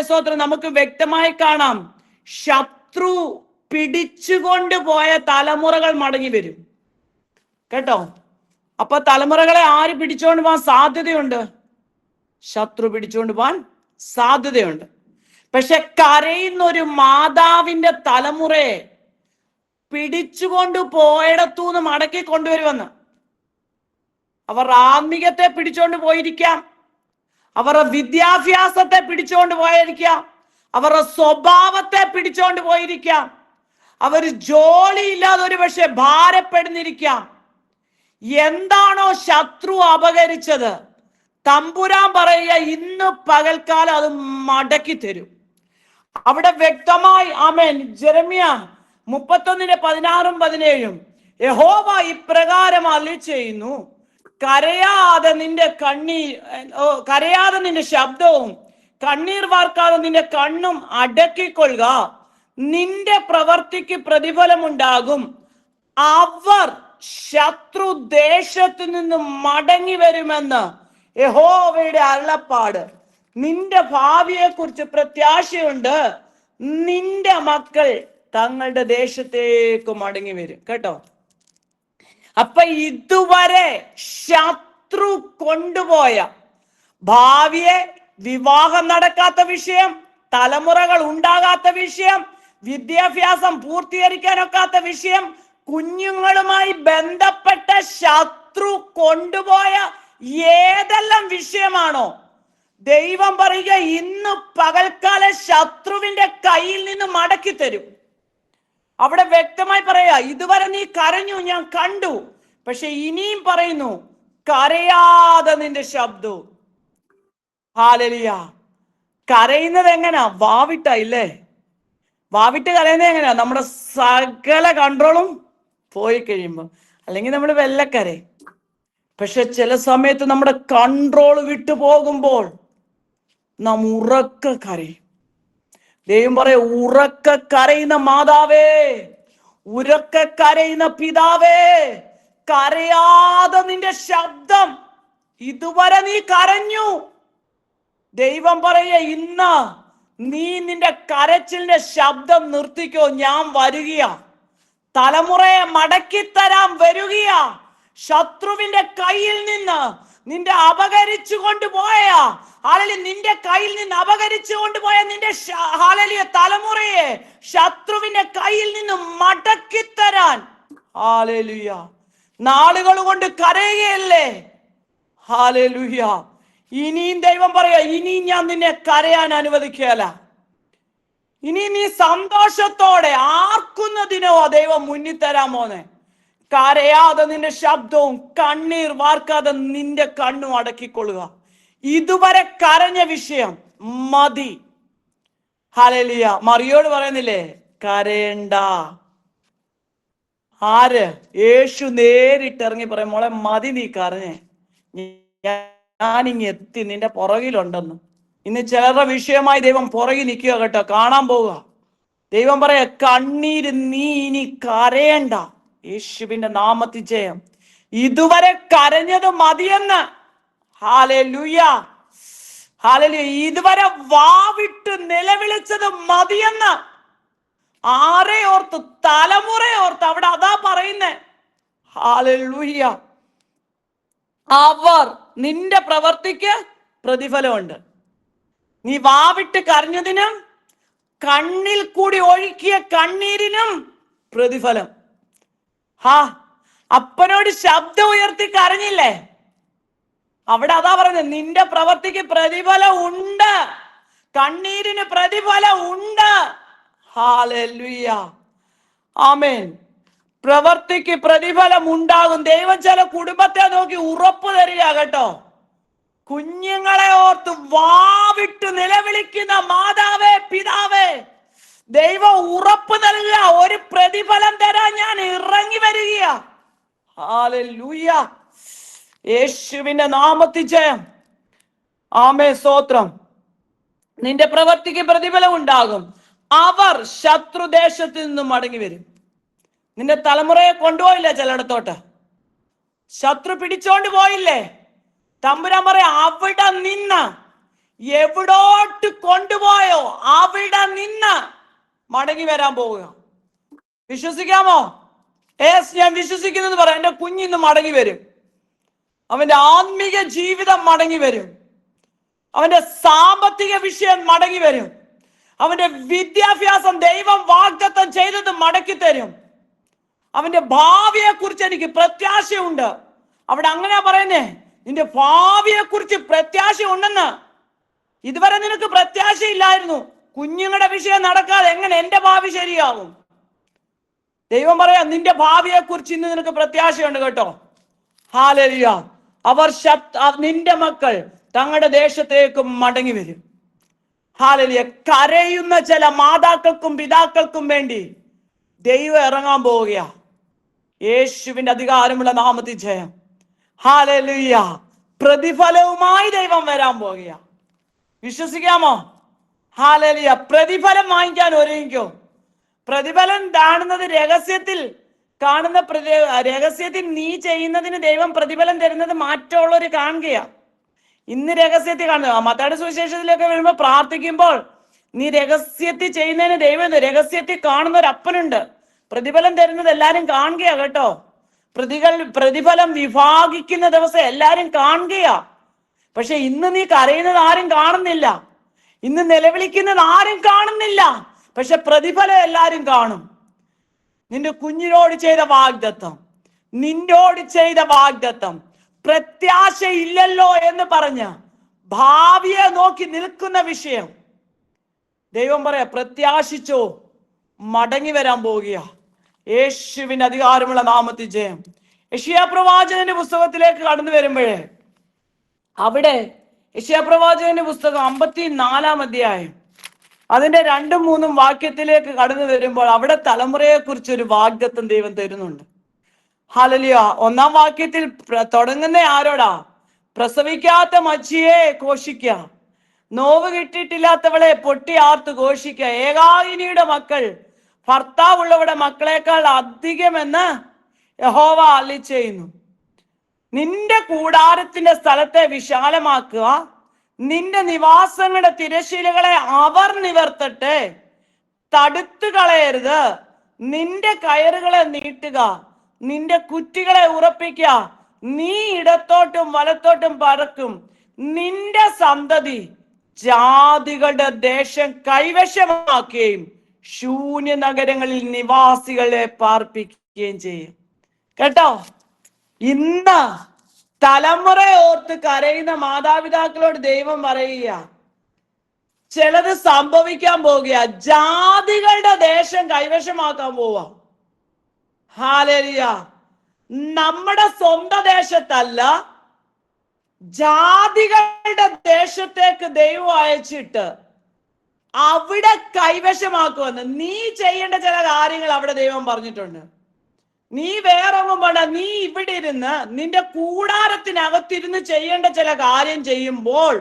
സ്തോത്രം നമുക്ക് വ്യക്തമായി കാണാം. ശത്രു പിടിച്ചുകൊണ്ട് പോയ തലമുറകൾ മടങ്ങി വരും കേട്ടോ. അപ്പൊ തലമുറകളെ ആര് പിടിച്ചുകൊണ്ട് പോകാൻ സാധ്യതയുണ്ട്? ശത്രു പിടിച്ചുകൊണ്ട് പോകാൻ സാധ്യതയുണ്ട്. പക്ഷെ കരയുന്ന ഒരു മാതാവിന്റെ തലമുറയെ പിടിച്ചുകൊണ്ട് പോയിടത്തുനിന്ന് മടക്കി കൊണ്ടുവരുമെന്ന്. അവർ ആത്മീയത്തെ പിടിച്ചുകൊണ്ട് പോയിരിക്കാം, അവരുടെ വിദ്യാഭ്യാസത്തെ പിടിച്ചുകൊണ്ട് പോയിരിക്കാം, അവരുടെ സ്വഭാവത്തെ പിടിച്ചുകൊണ്ട് പോയിരിക്കാം, അവർ ജോലി ഇല്ലാതെ ഒരു പക്ഷെ ഭാരപ്പെടുന്നിരിക്കാം. എന്താണോ ശത്രു അപഹരിച്ചത്, തമ്പുരാൻ പറയുക ഇന്ന് പകൽക്കാലം അത് മടക്കി തരും. അവിടെ വ്യക്തമായി ജെറമ്യാ 31-ന്റെ 16-17 യഹോവ ഇപ്രകാരം അരുളിച്ചെയ്യുന്നു, കരയാതെ നിന്റെ ശബ്ദവും കണ്ണീർ വാർക്കാതെ നിന്റെ കണ്ണും അടക്കിക്കൊള്ളുക. നിന്റെ പ്രവർത്തിക്ക് പ്രതിഫലമുണ്ടാകും. അവർ ശത്രു ദേശത്തു നിന്ന് മടങ്ങി വരുമെന്ന് യഹോവയുടെ അരുളപ്പാട്. നിന്റെ ഭാവിയെ കുറിച്ച് പ്രത്യാശയുണ്ട്. നിന്റെ മക്കൾ തങ്ങളുടെ ദേശത്തേക്ക് മടങ്ങി വരും കേട്ടോ. അപ്പൊ ഇതുവരെ ശത്രു കൊണ്ടുപോയ ഭാവിയെ, വിവാഹം നടക്കാത്ത വിഷയം, തലമുറകൾ ഉണ്ടാകാത്ത വിഷയം, വിദ്യാഭ്യാസം പൂർത്തീകരിക്കാനൊക്കാത്ത വിഷയം, കുഞ്ഞുങ്ങളുമായി ബന്ധപ്പെട്ട ശത്രു കൊണ്ടുപോയ ഏതെല്ലാം വിഷയമാണോ, ദൈവം പറയുക ഇന്ന് പകൽക്കാല ശത്രുവിന്റെ കയ്യിൽ നിന്ന് മടക്കി തരും. അവിടെ വ്യക്തമായി പറയാ, ഇതുവരെ നീ കരഞ്ഞു, ഞാൻ കണ്ടു, പക്ഷെ ഇനിയും പറയുന്നു കരയാതെ നിന്റെ ശബ്ദവും. ഹല്ലേലൂയ. കരയുന്നത് എങ്ങനാ? വാവിട്ട ഇല്ലേ? വാവിട്ട് കരയുന്നത് എങ്ങനെയാ? നമ്മുടെ സകല കൺട്രോളും പോയി കഴിയുമ്പോ, അല്ലെങ്കിൽ നമ്മൾ വെല്ലക്കരയും. പക്ഷെ ചില സമയത്ത് നമ്മുടെ കൺട്രോൾ വിട്ടു പോകുമ്പോൾ നാം ഉറക്ക കരയും. ദൈവം പറയാ, ഉറക്ക കരയുന്ന മാതാവേ, ഉറക്ക കരയുന്ന പിതാവേ, കരയാതെ നിന്റെ ശബ്ദം, ഇതുവരെ നീ കരഞ്ഞു. ദൈവം പറയുക ഇന്ന് നീ നിന്റെ കരച്ചിലിന്റെ ശബ്ദം നിർത്തിക്കോ, ഞാൻ വരികയാ, തലമുറയെ മടക്കിത്തരാൻ വരികയാ. ശത്രുവിന്റെ കയ്യിൽ നിന്ന് നിന്റെ അപകരിച്ചു കൊണ്ടുപോയ നിന്റെ കയ്യിൽ നിന്ന് അപകരിച്ചു കൊണ്ടുപോയ നിന്റെ തലമുറയെ ശത്രുവിന്റെ കയ്യിൽ നിന്ന് മടക്കിത്തരാൻ ഹല്ലേലൂയ നാളുകൾ കൊണ്ട് കരയുകയല്ലേ. ഹല്ലേലൂയ. ഇനിയും ദൈവം പറയാ, ഇനിയും ഞാൻ നിന്നെ കരയാൻ അനുവദിക്കുകയല്ല. ഇനി നീ സന്തോഷത്തോടെ ആർക്കുന്നതിനോ ദൈവം മുന്നിൽ തരാമോനെ. കരയാതെ നിന്റെ ശബ്ദവും കണ്ണീർ വാർക്കാതെ നിന്റെ കണ്ണും അടക്കിക്കൊള്ളുക. ഇതുവരെ കരഞ്ഞ വിഷയം മതി. ഹല്ലേലൂയ. മറിയോട് പറയുന്നില്ലേ, കരയണ്ട. ആര്? യേശു നേരിട്ടിറങ്ങി പറയും, മോളെ മതി നീ കരഞ്ഞേ, ഞാനിങ്ങ് എത്തി, നിന്റെ പുറകിലുണ്ടെന്ന്. ഇന്ന് ചിലരുടെ വിഷയമായി ദൈവം പുറകിൽ നിൽക്കുക കേട്ടോ, കാണാൻ പോവുക. ദൈവം പറയാ, കണ്ണീര് നീ ഇനി കരയണ്ട. യേശുവിന്റെ നാമത്തിൽ ജയം. ഇതുവരെ കരഞ്ഞത് മതിയെന്ന്. Hallelujah, hallelujah. ഇതുവരെ വാവിട്ട് നിലവിളിച്ചത് മതിയെന്ന്. ആരെ ഓർത്ത്? തലമുറയെ ഓർത്ത്. അവിടെ അതാ പറയുന്നേ. ഹല്ലേലൂയ. അവർ നിന്റെ പ്രവർത്തിക്ക് പ്രതിഫലമുണ്ട്. നീ വാവിട്ട് കരഞ്ഞതിനും കണ്ണിൽ കൂടി ഒഴുക്കിയ കണ്ണീരിനും പ്രതിഫലം. അപ്പനോട് ശബ്ദം ഉയർത്തി കരഞ്ഞില്ലേ? അവിടെ അതാ പറയുന്നത്, നിന്റെ പ്രവർത്തിക്ക് പ്രതിഫലം ഉണ്ട്, കണ്ണീരിന് പ്രതിഫലം ഉണ്ട്. ഹല്ലേലൂയ, ആമേൻ. പ്രവർത്തിക്ക് പ്രതിഫലം ഉണ്ടാകും. ദൈവം ചില കുടുംബത്തെ നോക്കി ഉറപ്പ് തരിക കേട്ടോ. കുഞ്ഞുങ്ങളെ ഓർത്ത് വാവിട്ട് നിലവിളിക്കുന്ന മാതാവേ, പിതാവേ, ദൈവം പ്രതിഫലം തരാൻ ഞാൻ ഇറങ്ങി വരികയാ. ഹല്ലേലൂയ. യേശുവിന്റെ നാമത്തിൽ ജയം. ആമേൻ, സ്തോത്രം. നിന്റെ പ്രവൃത്തിക്ക് പ്രതിഫലം ഉണ്ടാകും. അവർ ശത്രുദേശത്ത് നിന്നും മടങ്ങി വരും. നിന്റെ തലമുറയെ കൊണ്ടുപോയില്ലേ ചിലയിടത്തോട്ട്? ശത്രു പിടിച്ചോണ്ട് പോയില്ലേ? തമ്പുരാൻ പറയാ, അവിടെ നിന്ന് എവിടോട്ട് കൊണ്ടുപോയോ അവിടെ നിന്ന് മടങ്ങി വരാൻ പോവുക. വിശ്വസിക്കാമോ? ഞാൻ വിശ്വസിക്കുന്നത് പറയാം. എന്റെ കുഞ്ഞിന്ന് മടങ്ങി വരും. അവന്റെ ആത്മീക ജീവിതം മടങ്ങി വരും. അവന്റെ സാമ്പത്തിക വിഷയം മടങ്ങി വരും. അവന്റെ വിദ്യാഭ്യാസം ദൈവം വാഗ്ദത്തം ചെയ്തത് മടക്കി തരും. അവന്റെ ഭാവിയെ കുറിച്ച് എനിക്ക് പ്രത്യാശയുണ്ട്. അവിടെ അങ്ങനെ പറയുന്നേ, നിന്റെ ഭാവിയെ കുറിച്ച് പ്രത്യാശ ഉണ്ടെന്ന്. ഇതുവരെ നിനക്ക് പ്രത്യാശയില്ലായിരുന്നു. കുഞ്ഞുങ്ങളുടെ വിഷയം നടക്കാതെ എങ്ങനെ എന്റെ ഭാവി ശരിയാവും? ദൈവം പറയാം, നിന്റെ ഭാവിയെ കുറിച്ച് ഇന്ന് നിനക്ക് പ്രത്യാശയുണ്ട് കേട്ടോ. ഹല്ലേലൂയ. നിന്റെ മക്കൾ തങ്ങളുടെ ദേശത്തേക്ക് മടങ്ങി വരും. ഹല്ലേലൂയ. കരയുന്ന ചില മാതാക്കൾക്കും പിതാക്കൾക്കും വേണ്ടി ദൈവം ഇറങ്ങാൻ പോവുകയാ. യേശുവിന്റെ അധികാരമുള്ള നാമത്തിൽ ജയം. ഹല്ലേലൂയ. പ്രതിഫലവുമായി ദൈവം വരാൻ പോവുകയാ. വിശ്വസിക്കാമോ? ഹല്ലേലൂയ. പ്രതിഫലം വാങ്ങിക്കാൻ ഒരുങ്ങിക്കോ. പ്രതിഫലം കാണുന്നത് രഹസ്യത്തിൽ കാണുന്ന രഹസ്യത്തിൽ നീ ചെയ്യുന്നതിന് ദൈവം പ്രതിഫലം തരുന്നത് മാറ്റമുള്ളവര് കാണുകയാ. ഇന്ന് രഹസ്യത്തിൽ കാണുക. മത്തായിയുടെ സുവിശേഷത്തിലൊക്കെ വരുമ്പോൾ പ്രാർത്ഥിക്കുമ്പോൾ നീ രഹസ്യത്തിൽ ചെയ്യുന്നതിന് ദൈവം രഹസ്യത്തിൽ കാണുന്ന ഒരു അപ്പനുണ്ട്. പ്രതിഫലം തരുന്നത് എല്ലാരും കാണുകയാ കേട്ടോ. പ്രതിഫലം വിഭാഗിക്കുന്ന ദിവസം എല്ലാരും കാണുകയാ. പക്ഷെ ഇന്ന് നീ കരയുന്നത് ആരും കാണുന്നില്ല. ഇന്ന് നിലവിളിക്കുന്നത് ആരും കാണുന്നില്ല. പക്ഷെ പ്രതിഫലം എല്ലാരും കാണും. നിന്റെ കുഞ്ഞിനോട് ചെയ്ത വാഗ്ദത്തം, നിന്നോട് ചെയ്ത വാഗ്ദത്തം, പ്രത്യാശയില്ലല്ലോ എന്ന് പറഞ്ഞ ഭാവിയെ നോക്കി നിൽക്കുന്ന വിഷയം ദൈവം പറയാ, പ്രത്യാശിച്ചോ, മടങ്ങി വരാൻ പോവുകയാ. യേശുവിന്റെ അധികാരമുള്ള നാമത്തിൽ ജയം. യെശയ്യാ പ്രവാചകന്റെ പുസ്തകത്തിലേക്ക് കടന്നു വരുമ്പോഴേ അവിടെ യെശയ്യാ പ്രവാചകന്റെ പുസ്തകം 54 അധ്യായം അതിന്റെ 2-3 വാക്യത്തിലേക്ക് കടന്നു വരുമ്പോൾ അവിടെ തലമുറയെ കുറിച്ച് ഒരു വാഗ്ദത്തം ദൈവം തരുന്നുണ്ട്. ഹല്ലേലൂയ. 1-ാം വാക്യത്തിൽ തുടങ്ങുന്ന ആരോടാ? പ്രസവിക്കാത്ത മച്ചിയെ ഘോഷിക്ക, നോവ് കിട്ടിയിട്ടില്ലാത്തവളെ പൊട്ടി ആർത്ത് ഘോഷിക്ക, ഏകാകിനിയുടെ മക്കൾ ഭർത്താവുള്ളവരുടെ മക്കളെക്കാൾ അധികമെന്ന് യഹോവ അരുളിച്ചെയ്യുന്നു. നിന്റെ കൂടാരത്തിന്റെ സ്ഥലത്തെ വിശാലമാക്കുക, നിന്റെ നിവാസങ്ങളുടെ തിരശ്ശീലകളെ അവർ നിവർത്തട്ടെ, തടുത്തു കളയരുത്, നിന്റെ കയറുകളെ നീട്ടുക, നിന്റെ കുറ്റികളെ ഉറപ്പിക്കുക, നീ ഇടത്തോട്ടും വലത്തോട്ടും പറക്കും, നിന്റെ സന്തതി ജാതികളുടെ ദേശം കൈവശമാക്കുകയും ശൂന്യ നഗരങ്ങളിൽ നിവാസികളെ പാർപ്പിക്കുകയും ചെയ്യും. കേട്ടോ, ഇന്ന് തലമുറ ഓർത്ത് കരയുന്ന മാതാപിതാക്കളോട് ദൈവം പറയുക, ചിലത് സംഭവിക്കാൻ പോവുക. ജാതികളുടെ ദേശം കൈവശമാക്കാൻ പോവാ. ഹല്ലേലൂയ. നമ്മുടെ സ്വന്തം ദേശത്തല്ല, ജാതികളുടെ ദേശത്തേക്ക് ദൈവം അയച്ചിട്ട് അവിടെ കൈവശമാക്കുമെന്ന്. നീ ചെയ്യേണ്ട ചില കാര്യങ്ങൾ അവിടെ ദൈവം പറഞ്ഞിട്ടുണ്ട്. നീ വേറൊന്നും വേണ്ട, നീ ഇവിടെ ഇരുന്ന് നിന്റെ കൂടാരത്തിനകത്തിരുന്ന് ചെയ്യേണ്ട ചില കാര്യം ചെയ്യുമ്പോൾ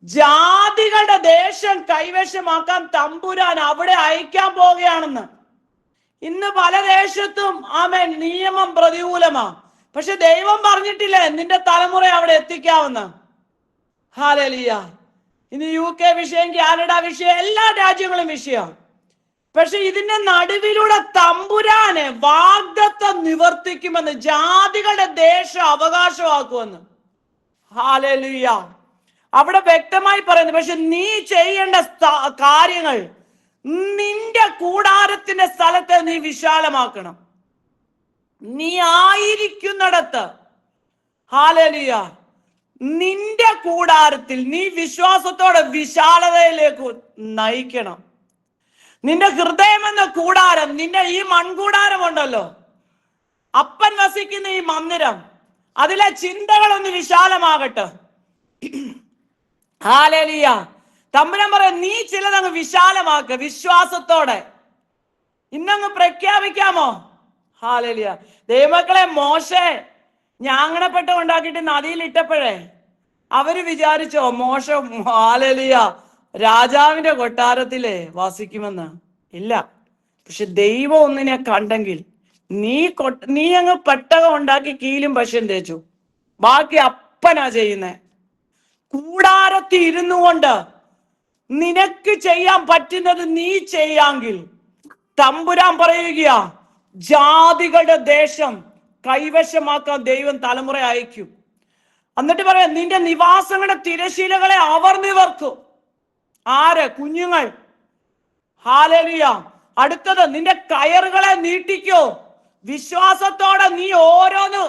ജാതികളുടെ ദേശം കൈവശമാക്കാൻ തമ്പുരാൻ അവിടെ അയക്കാൻ പോവുകയാണെന്ന്. ഇന്ന് പല ദേശത്തും ആമേൻ നിയമം പ്രതികൂലമാ. പക്ഷെ ദൈവം പറഞ്ഞിട്ടില്ലേ നിന്റെ തലമുറ അവിടെ എത്തിക്കാമെന്ന്. ഹല്ലേലൂയ. ഇന്ന് UK വിഷയം, കാനഡ വിഷയം, എല്ലാ രാജ്യങ്ങളും വിഷയം. പക്ഷെ ഇതിന്റെ നടുവിലൂടെ തമ്പുരാന് വാഗ്ദത്തം നിവർത്തിക്കുമെന്ന്, ജാതികളുടെ ദേശം അവകാശമാക്കുമെന്ന്. ഹല്ലേലൂയ. അവിടെ വ്യക്തമായി പറയുന്നു. പക്ഷെ നീ ചെയ്യേണ്ട കാര്യങ്ങൾ, നിന്റെ കൂടാരത്തിന്റെ സ്ഥലത്തെ നീ വിശാലമാക്കണം. നീ ആയിരിക്കുന്നിടത്ത് ഹല്ലേലൂയ നിന്റെ കൂടാരത്തിൽ നീ വിശ്വാസത്തോടെ വിശാലതയിലേക്ക് നയിക്കണം. നിന്റെ ഹൃദയം എന്ന കൂടാരം, നിന്റെ ഈ മൺകൂടാരം ഉണ്ടല്ലോ, അപ്പൻ വസിക്കുന്ന ഈ മന്ദിരം, അതിലെ ചിന്തകളൊന്ന് വിശാലമാകട്ടെ. ഹല്ലേലൂയ. തമ്പുരാൻ പറയാം, നീ ചിലതങ്ങ് വിശാലമാക്ക വിശ്വാസത്തോടെ. ഇന്നങ്ങ് പ്രഖ്യാപിക്കാമോ? ഹല്ലേലൂയ. ദൈവമക്കളെ, മോശെ ഞാങ്ങണപ്പെട്ട ഉണ്ടാക്കിയിട്ട് നദിയിൽ ഇട്ടപ്പോഴേ അവര് വിചാരിച്ചോ മോശ ഹല്ലേലൂയ രാജാവിന്റെ കൊട്ടാരത്തിലെ വസിക്കുമെന്ന്? ഇല്ല. പക്ഷെ ദൈവം ഒന്നിനെ കണ്ടെങ്കിൽ നീ അങ്ങ് പെട്ടകം ഉണ്ടാക്കി കീലും പശയും തേച്ചു, ബാക്കി അപ്പനാ ചെയ്യുന്നേ. കൂടാരത്തിൽ ഇരുന്നു കൊണ്ട് നിനക്ക് ചെയ്യാൻ പറ്റുന്നത് നീ ചെയ്യാമെങ്കിൽ തമ്പുരാൻ പറയുകയാ, ജാതികളുടെ ദേശം കൈവശമാക്കാൻ ദൈവം തലമുറ അയക്കും. എന്നിട്ട് പറയാം, നിന്റെ നിവാസങ്ങളുടെ തിരശീലകളെ അവർ നിവർക്കും. ആര്? കുഞ്ഞുങ്ങൾ. ഹല്ലേലൂയ. അടുത്തത്, നിന്റെ കയറുകളെ നീട്ടിക്കോ. വിശ്വാസത്തോടെ നീ ഓരോന്ന്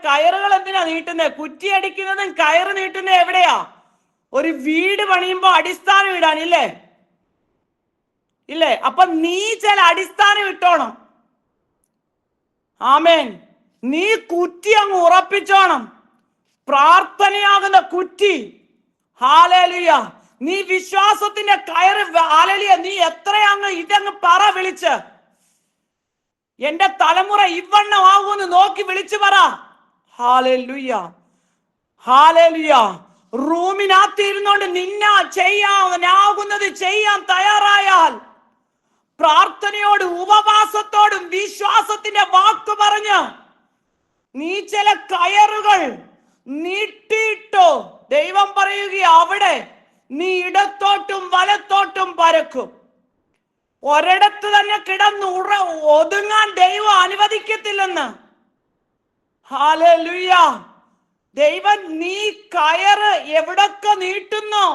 കയറുകൾ എന്തിനാ നീട്ടുന്നേ? കുറ്റിയടിക്കുന്നതും കയറ് നീട്ടുന്നത് എവിടെയാ? ഒരു വീട് പണിയുമ്പോ അടിസ്ഥാനം ഇടാനില്ലേ? ഇല്ലേ? അപ്പൊ നീ ചില അടിസ്ഥാനം ഇട്ടോണം. ആമേൻ. നീ കുറ്റി അങ്ങ് ഉറപ്പിച്ചോണം. പ്രാർത്ഥനയാകുന്ന കുറ്റി. ഹല്ലേലൂയ. നീ വിശ്വാസത്തിന്റെ കയറ്. ഹല്ലേലൂയ. നീ എത്രയങ്ങ് ഇതങ്ങ് പറ വിളിച്ച്, എന്റെ തലമുറ ഇവണ്ണമാകുമെന്ന് നോക്കി വിളിച്ചു പറ. ഹല്ലേലൂയ. ഹല്ലേലൂയ. റൂമിനകത്ത് ഇരുന്നോണ്ട് ചെയ്യാനാകുന്നത് ചെയ്യാൻ തയ്യാറായാൽ, പ്രാർത്ഥനയോടും ഉപവാസത്തോടും വിശ്വാസത്തിന്റെ വാക്ക് പറഞ്ഞ് നീ ചില കയറുകൾ നീട്ടിയിട്ടോ. ദൈവം പറയുക, അവിടെ നീ ഇടത്തോട്ടും വലത്തോട്ടും പരക്കും. ഒരിടത്ത് തന്നെ കിടന്ന് ഒതുങ്ങാൻ ദൈവം അനുവദിക്കത്തില്ലെന്ന്. ഹല്ലേലൂയ. ദൈവം നീ കയറ് എവിടൊക്കെ നീട്ടുന്നോ,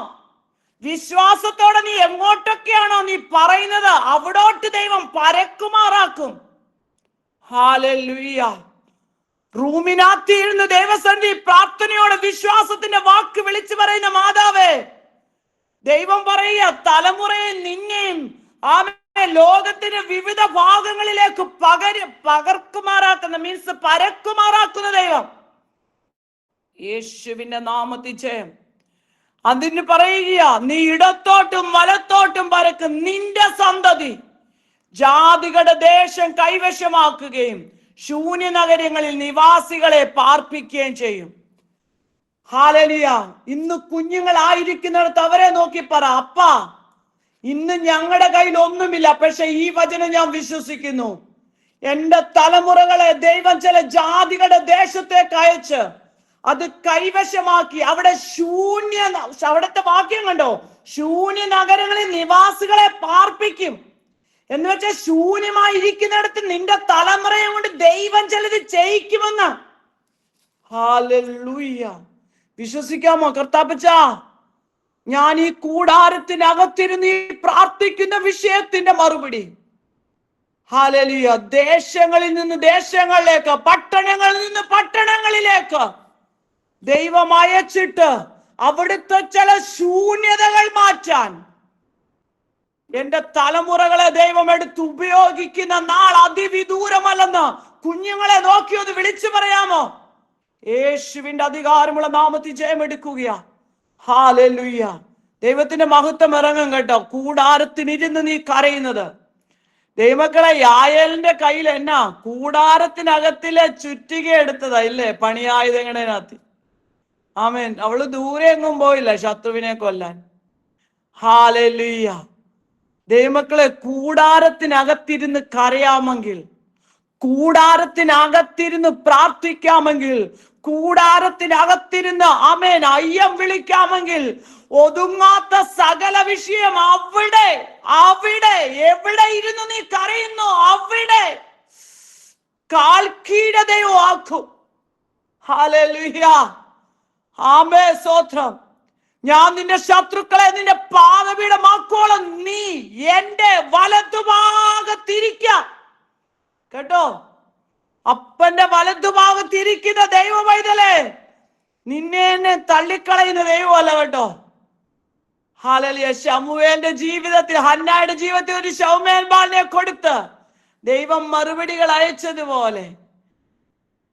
വിശ്വാസത്തോടെ നീ എങ്ങോട്ടൊക്കെയാണോ നീ പറയുന്നത്, അവിടോട്ട് ദൈവം പരക്കുമാറാക്കും. ഹല്ലേലൂയ. റൂമിനകത്തിരുന്ന് ദൈവസന്നിധി പ്രാർത്ഥനയോടെ വിശ്വാസത്തിന്റെ വാക്ക് വിളിച്ചു പറയുന്ന മാതാവേ, ദൈവം പറയുക, തലമുറയെ നിന്നെയും ലോകത്തിന്റെ വിവിധ ഭാഗങ്ങളിലേക്ക് പകർക്കുമാറാക്കുന്ന, മീൻസ് പരക്കുമാറാക്കുന്ന ദൈവം. യേശുവിന്റെ നാമത്തിൽ ജയം. അതിന് പറയുക, നീ ഇടത്തോട്ടും വലത്തോട്ടും പരക്കും. നിന്റെ സന്തതി ജാതികളുടെ ദേശം കൈവശമാക്കുകയും ശൂന്യ നഗരങ്ങളിൽ നിവാസികളെ പാർപ്പിക്കുകയും ചെയ്യും. ഹല്ലേലൂയ. ഇന്ന് കുഞ്ഞുങ്ങളായിരിക്കുന്നിടത്ത് അവരെ നോക്കി പറ, അപ്പാ, ഇന്ന് ഞങ്ങളുടെ കയ്യിൽ ഒന്നുമില്ല, പക്ഷെ ഈ വചനം ഞാൻ വിശ്വസിക്കുന്നു. എന്റെ തലമുറകളെ ദൈവം ചില ജാതികളുടെ ദേശത്തേക്ക് അയച്ച് അത് കൈവശമാക്കി അവിടെ അവിടുത്തെ വാക്യം കണ്ടോ, ശൂന്യ നഗരങ്ങളിൽ നിവാസികളെ പാർപ്പിക്കും എന്ന് വെച്ചാൽ ശൂന്യമായിരിക്കുന്നിടത്ത് നിന്റെ തലമുറയെ കൊണ്ട് ദൈവം ചിലത് ചെയ്യിക്കുമെന്ന്. ഹല്ലേലൂയ. വിശ്വസിക്കാമോ? കർത്താപ്പച്ചാ, ഞാൻ ഈ കൂടാരത്തിനകത്തിരുന്ന് ഈ പ്രാർത്ഥിക്കുന്ന വിഷയത്തിന്റെ മറുപടി, ഹല്ലേലൂയ, ദേശങ്ങളിൽ നിന്ന് ദേശങ്ങളിലേക്ക്, പട്ടണങ്ങളിൽ നിന്ന് പട്ടണങ്ങളിലേക്ക് ദൈവം അയച്ചിട്ട് അവിടുത്തെ ചില ശൂന്യതകൾ മാറ്റാൻ എന്റെ തലമുറകളെ ദൈവം എടുത്ത് ഉപയോഗിക്കുന്ന നാൾ അതിവിദൂരമല്ലെന്ന് കുഞ്ഞുങ്ങളെ നോക്കി ഒന്ന് വിളിച്ചു പറയാമോ? യേശുവിന്റെ അധികാരമുള്ള നാമത്തിൽ ജയമെടുക്കുകയാ. ഹല്ലേലൂയ. ദൈവത്തിന്റെ മഹത്വം ഇറങ്ങും കേട്ടോ. കൂടാരത്തിനിരുന്ന് നീ കരയുന്നത്. ദൈവമക്കളെ, യായേലിന്റെ കയ്യിൽ എന്നാ കൂടാരത്തിനകത്തിലെ ചുറ്റിക എടുത്തതാ ഇല്ലേ, പണിയായുധങ്ങളിനകത്ത്. ആമേൻ. അവള് ദൂരെ എങ്ങും പോയില്ല ശത്രുവിനെ കൊല്ലാൻ. ഹല്ലേലൂയ. ദൈവമക്കളെ, കൂടാരത്തിനകത്തിരുന്ന് കരയാമെങ്കിൽ, കൂടാരത്തിനകത്തിരുന്ന് പ്രാർത്ഥിക്കാമെങ്കിൽ, കൂടാരത്തിനകത്തിരുന്ന് ആമേൻ അയ്യം വിളിക്കാമെങ്കിൽ, ഒതുങ്ങാത്ത സകല വിഷയം അവിടെ എവിടെ ഇരുന്ന് നീ കരയുന്നു അവിടെ കാൽക്കീഴതയോ ആക്കും. ഹല്ലേലൂയ. ആമേ. സ്തോത്രം. ഞാൻ നിന്റെ ശത്രുക്കളെ നിന്റെ പാദപീഠമാക്കോളം നീ എന്റെ വലതുഭാഗത്തിരിക്ക. കേട്ടോ, അപ്പന്റെ വലതുഭാഗത്തിരിക്കുന്ന ദൈവ പൈതലേ, നിന്നെ എന്നെ തള്ളിക്കളയുന്ന ദൈവമല്ല കേട്ടോ. ഹല്ലേലൂയ. ശമൂവേലിന്റെ ജീവിതത്തിൽ, ഹന്നായുടെ ജീവിതത്തിൽ ഒരു ശൗമേൽ ബാലിനെ കൊടുത്ത് ദൈവം മറുപടികൾ അയച്ചതുപോലെ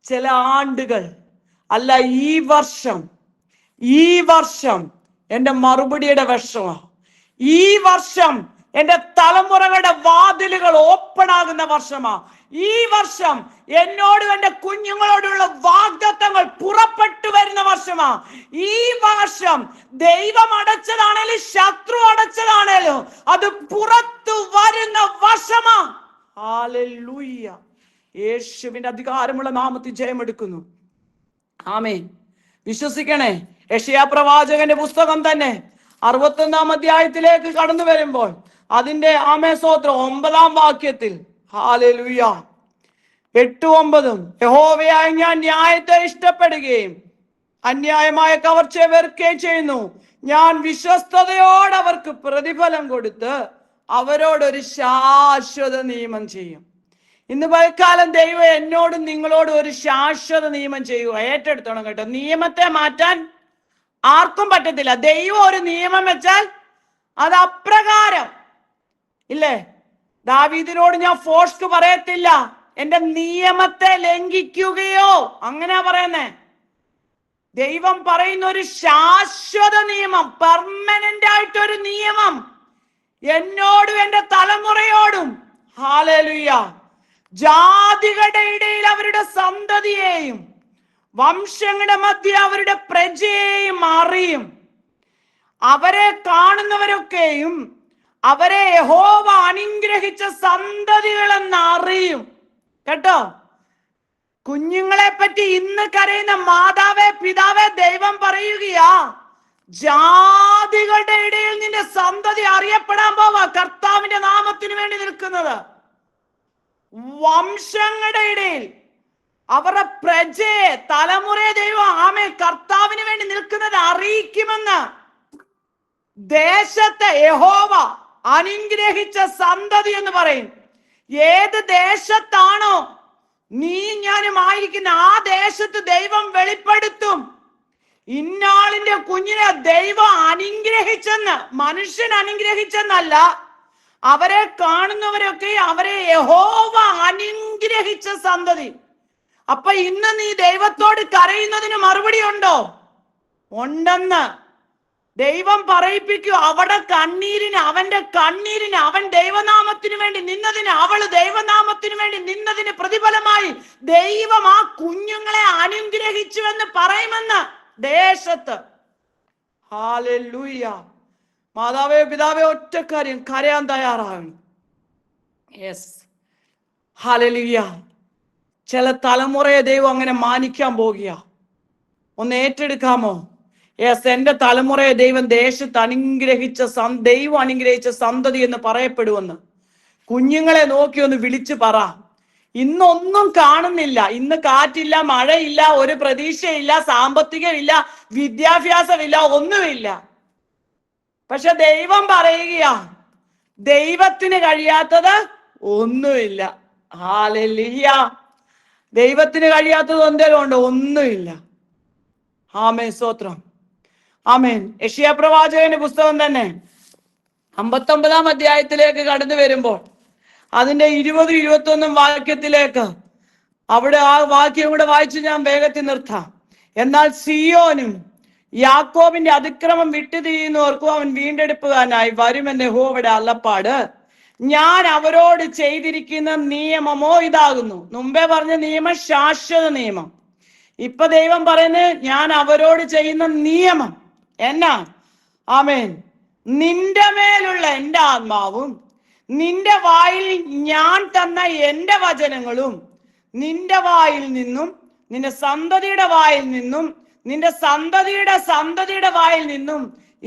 ചില ആണ്ടുകൾ അല്ല, ഈ വർഷം എന്റെ മറുപടിയുടെ വർഷമാണ്. ഈ വർഷം എന്റെ തലമുറകളുടെ വാതിലുകൾ ഓപ്പൺ ആകുന്ന വർഷമാ. ഈ വർഷം എന്നോടും എന്റെ കുഞ്ഞുങ്ങളോടുള്ള വാഗ്ദത്തങ്ങൾ പുറപ്പെട്ടു വരുന്ന വർഷമാ. ഈ വർഷം ദൈവം അടച്ചതാണേലും ശത്രു അടച്ചതാണേലും അത് പുറത്തു വരുന്ന വർഷമാ. ഹല്ലേലൂയ. യേശുവിന്റെ അധികാരമുള്ള നാമത്തിൽ ജയമെടുക്കുന്നു. ആമേൻ. വിശ്വസിക്കണേ. യെശയ്യാ പ്രവാചകന്റെ പുസ്തകം തന്നെ 61-ാം അധ്യായത്തിലേക്ക് കടന്നു വരുമ്പോൾ അതിന്റെ സ്തോത്രം 9-ാം വാക്യത്തിൽ ഹല്ലേലൂയ 8-9 യഹോവയായ ഞാൻ ന്യായത്തെ ഇഷ്ടപ്പെടുകയും അന്യായമായ കവർച്ചയെ വെറുക്കുകയും ചെയ്യുന്നു. ഞാൻ വിശ്വസ്തയോടെ അവർക്ക് പ്രതിഫലം കൊടുത്ത് അവരോടൊരു ശാശ്വത നിയമം ചെയ്യും. ഇന്ന് പകൽക്കാലം ദൈവം എന്നോടും നിങ്ങളോടും ഒരു ശാശ്വത നിയമം ചെയ്യുക. ഏറ്റെടുത്തോണം കേട്ടോ. നിയമത്തെ മാറ്റാൻ ആർക്കും പറ്റത്തില്ല. ദൈവം ഒരു നിയമം വെച്ചാൽ അത് അപ്രകാരം ഇല്ലേ. ദാവീദിനോട് ഞാൻ ഫോഴ്സ്ക്ക് പറയത്തില്ല, എന്റെ നിയമത്തെ ലംഘിക്കുകയോ, അങ്ങനെയാ പറയുന്നേ. ദൈവം പറയുന്ന ഒരു ശാശ്വത നിയമം, പെർമനന്റ് ആയിട്ടൊരു നിയമം എന്നോടും എന്റെ തലമുറയോടും. ഹല്ലേലൂയ. ജാതികളുടെ ഇടയിൽ അവരുടെ സന്തതിയെയും വംശങ്ങളുടെ മധ്യ അവരുടെ പ്രജയെയും അറിയും. അവരെ കാണുന്നവരൊക്കെയും അവരെ യഹോവ അനുഗ്രഹിച്ച സന്തതികളെന്ന് അറിയും. കേട്ടോ, കുഞ്ഞുങ്ങളെ പറ്റി ഇന്ന് കരയുന്ന മാതാവേ പിതാവേ ദൈവം പറയുകയാ, ജാതികളുടെ ഇടയിൽ നിന്റെ സന്തതി അറിയപ്പെടാൻ പോവാ. കർത്താവിന്റെ നാമത്തിന് വേണ്ടി നിൽക്കുന്നത്. വംശങ്ങളുടെ ഇടയിൽ അവരുടെ പ്രജയെ തലമുറയെ ദൈവം കർത്താവിന് വേണ്ടി നിൽക്കുന്നത് അറിയിക്കുമെന്ന്. ദേശത്തെ യഹോവ അനുഗ്രഹിച്ച സന്തതി എന്ന് പറയും. ഏത് ദേശത്താണോ നീ ഞാനും ആയിരിക്കുന്ന ആ ദേശത്ത് ദൈവം വെളിപ്പെടുത്തും. ഇന്നാളിന്റെ കുഞ്ഞിനെ ദൈവം അനുഗ്രഹിച്ചെന്ന്, മനുഷ്യൻ അനുഗ്രഹിച്ചെന്നല്ല, അവരെ കാണുന്നവരൊക്കെ അവരെ യഹോവ അനുഗ്രഹിച്ച സന്തതി. അപ്പൊ ഇന്ന് നീ ദൈവത്തോട് കരയുന്നതിന് മറുപടി ഉണ്ടോ? ഉണ്ടെന്ന് ദൈവം പറയിപ്പിക്കൂ. അവിടെ കണ്ണീരിന്, അവന്റെ കണ്ണീരിന്, അവൻ ദൈവനാമത്തിന് വേണ്ടി നിന്നതിന്, അവള് ദൈവനാമത്തിന് വേണ്ടി നിന്നതിന് പ്രതിഫലമായി ദൈവം ആ കുഞ്ഞുങ്ങളെ അനുഗ്രഹിച്ചുവെന്ന് പറയുമെന്ന് ദേശത്ത്. ഹല്ലേലൂയ. മാതാവേ പിതാവേ ഒറ്റ കാര്യം, കരയാൻ തയ്യാറാകണം. Yes, hallelujah. ചില തലമുറയെ ദൈവം അങ്ങനെ മാനിക്കാൻ പോകുക. ഒന്ന് ഏറ്റെടുക്കാമോ? യെസ്, എന്റെ തലമുറയെ ദൈവം ദേശത്ത് ദൈവം അനുഗ്രഹിച്ച സന്തതി എന്ന് പറയപ്പെടുമെന്ന് കുഞ്ഞുങ്ങളെ നോക്കി ഒന്ന് വിളിച്ചു പറ. ഇന്നൊന്നും കാണുന്നില്ല. ഇന്ന് കാറ്റില്ല, മഴയില്ല, ഒരു പ്രതീക്ഷയില്ല, സാമ്പത്തികമില്ല, വിദ്യാഭ്യാസമില്ല, ഒന്നുമില്ല. പക്ഷെ ദൈവം പറയുകയാ, ദൈവത്തിന് കഴിയാത്തത് ഒന്നുമില്ല. ഹല്ലേലൂയ. ദൈവത്തിന് കഴിയാത്തത് എന്തെങ്കിലും ഉണ്ടോ? ഒന്നുമില്ല. ആമേൻ, സ്തോത്രം. ആമേൻ. യെശയ്യാ പ്രവാചകന്റെ പുസ്തകം തന്നെ 59-ാം അധ്യായത്തിലേക്ക് കടന്നു വരുമ്പോൾ അതിന്റെ 20-21 വാക്യത്തിലേക്ക്, അവിടെ ആ വാക്യം കൂടെ വായിച്ച് ഞാൻ വേഗത്തിൽ നിർത്താം. എന്നാൽ സിയോനും യാക്കോബിന്റെ അതിക്രമം വിട്ടുതിരിയുന്നവർക്കും അവൻ വീണ്ടെടുപ്പുകാരനായി വരുമെന്ന് യഹോവയുടെ അരുളപ്പാട്. ഞാൻ അവരോട് ചെയ്തിരിക്കുന്ന നിയമമോ ഇതാകുന്നു. മുമ്പേ പറഞ്ഞ നിയമം ശാശ്വത നിയമം. ഇപ്പൊ ദൈവം പറയുന്നത് ഞാൻ അവരോട് ചെയ്യുന്ന നിയമം എന്നാ? ആമേൻ. നിന്റെ മേലുള്ള എന്റെ ആത്മാവും നിന്റെ വായിൽ ഞാൻ തന്ന എന്റെ വചനങ്ങളും നിന്റെ വായിൽ നിന്നും നിന്റെ സന്തതിയുടെ വായിൽ നിന്നും നിന്റെ സന്തതിയുടെ വായിൽ നിന്നും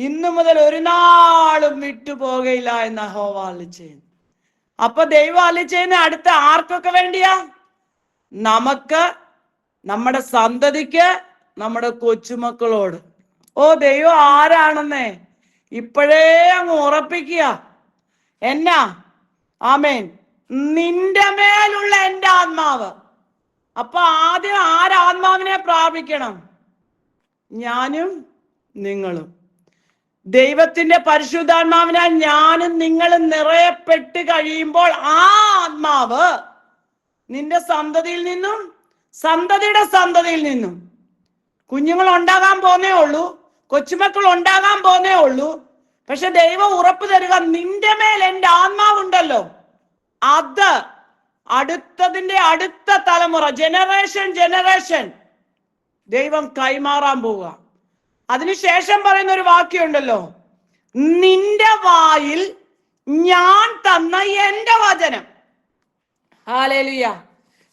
ഇന്നു മുതൽ ഒരു നാളും വിട്ടുപോകയില്ല എന്ന് യഹോവ അരുളിച്ചെയ്യുന്നു. അപ്പൊ ദൈവം അരുളിച്ചെയ്യുന്ന അടുത്ത ആർക്കൊക്കെ വേണ്ടിയാ? നമുക്ക്, നമ്മുടെ സന്തതിക്ക്, നമ്മുടെ കൊച്ചുമക്കളോട്. ഓ, ദൈവം ആരാണെന്നേ ഇപ്പോഴേ അങ്ങ് ഉറപ്പിക്കുക. എന്നാ? ആമേൻ. നിന്റെ മേലുള്ള എന്റെ ആത്മാവ്. അപ്പൊ ആദ്യം ആരാത്മാവിനെ പ്രാപിക്കണം? ഞാനും നിങ്ങളും. ദൈവത്തിന്റെ പരിശുദ്ധാത്മാവിനാൽ ഞാനും നിങ്ങളും നിറയപ്പെട്ട് കഴിയുമ്പോൾ ആ ആത്മാവ് നിന്റെ സന്തതിയിൽ നിന്നും സന്തതിയുടെ സന്തതിയിൽ നിന്നും കുഞ്ഞുങ്ങൾ ഉണ്ടാകാൻ പോന്നേ ഉള്ളൂ, കൊച്ചുമക്കൾ ഉണ്ടാകാൻ പോന്നേ ഉള്ളൂ. പക്ഷെ ദൈവം ഉറപ്പ് തരിക, നിന്റെ മേൽ എന്റെ ഉണ്ടല്ലോ, അത് അടുത്തതിന്റെ അടുത്ത തലമുറ, ജനറേഷൻ ദൈവം കൈമാറാൻ പോവുക. അതിനുശേഷം പറയുന്ന ഒരു വാക്യമുണ്ടല്ലോ, നിന്റെ വായിൽ ഞാൻ തന്ന എന്റെ വചനം. ഹല്ലേലൂയ.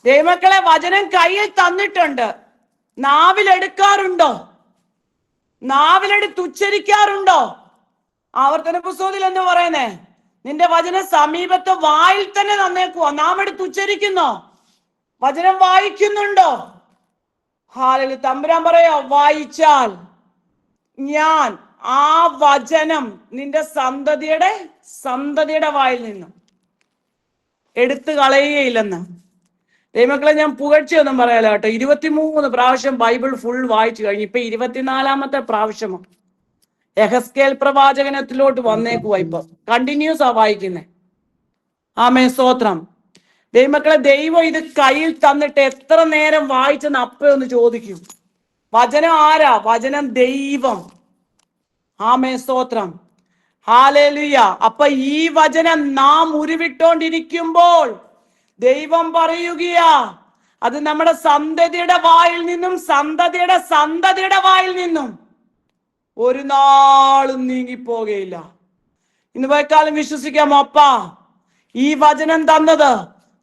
ദൈവമക്കളെ, വചനം കയ്യിൽ തന്നിട്ടുണ്ട്. നാവിലെടുക്കാറുണ്ടോ? നാവിലെടുത്ത് ഉച്ചരിക്കാറുണ്ടോ? ആവർത്തന പുസ്തകത്തിൽ എന്ന് പറയുന്നേ, നിന്റെ വചനം സമീപത്ത് വായിൽ തന്നെ തന്നേക്കുവോ? നാം എടുത്ത് ഉച്ചരിക്കുന്നോ? വചനം വായിക്കുന്നുണ്ടോ? ഹല്ലേലൂയ. തമ്പുരാൻ പറയാ, വായിച്ചാൽ ഞാൻ ആ വചനം നിന്റെ സന്തതിയുടെ വായിൽ നിന്നും എടുത്തു കളയുകയില്ലെന്ന്. ദൈവമക്കളെ, ഞാൻ പുകഴ്ചയൊന്നും പറയാലോ കേട്ടോ. 23 പ്രാവശ്യം ബൈബിൾ ഫുൾ വായിച്ചു കഴിഞ്ഞു. ഇപ്പൊ 24ാമത്തെ പ്രാവശ്യമോ യെഹെസ്കേൽ പ്രവാചകനത്തിലോട്ട് വന്നേക്കുവാ. ഇപ്പൊ കണ്ടിന്യൂസ് ആ വായിക്കുന്നേ. ആമേൻ, സ്തോത്രം. ദൈവമക്കളെ, ദൈവം ഇത് കയ്യിൽ തന്നിട്ട് എത്ര നേരം വായിച്ചെന്ന് അപ്പ ഒന്ന് ചോദിക്കും. വചനം ആരാ? വചനം ദൈവം. ആമേൻ, സ്തോത്രം. ഹല്ലേലൂയ. അപ്പൊ ഈ വചനം നാം ഉരുവിട്ടോണ്ടിരിക്കുമ്പോൾ ദൈവം പറയുകയാ, അത് നമ്മുടെ സന്തതിയുടെ വായിൽ നിന്നും സന്തതിയുടെ വായിൽ നിന്നും ഒരു നാളും നീങ്ങിപ്പോകയില്ല. ഇന്ന് പോയക്കാലം വിശ്വസിക്കാമോ? അപ്പാ, ഈ വചനം തന്നത്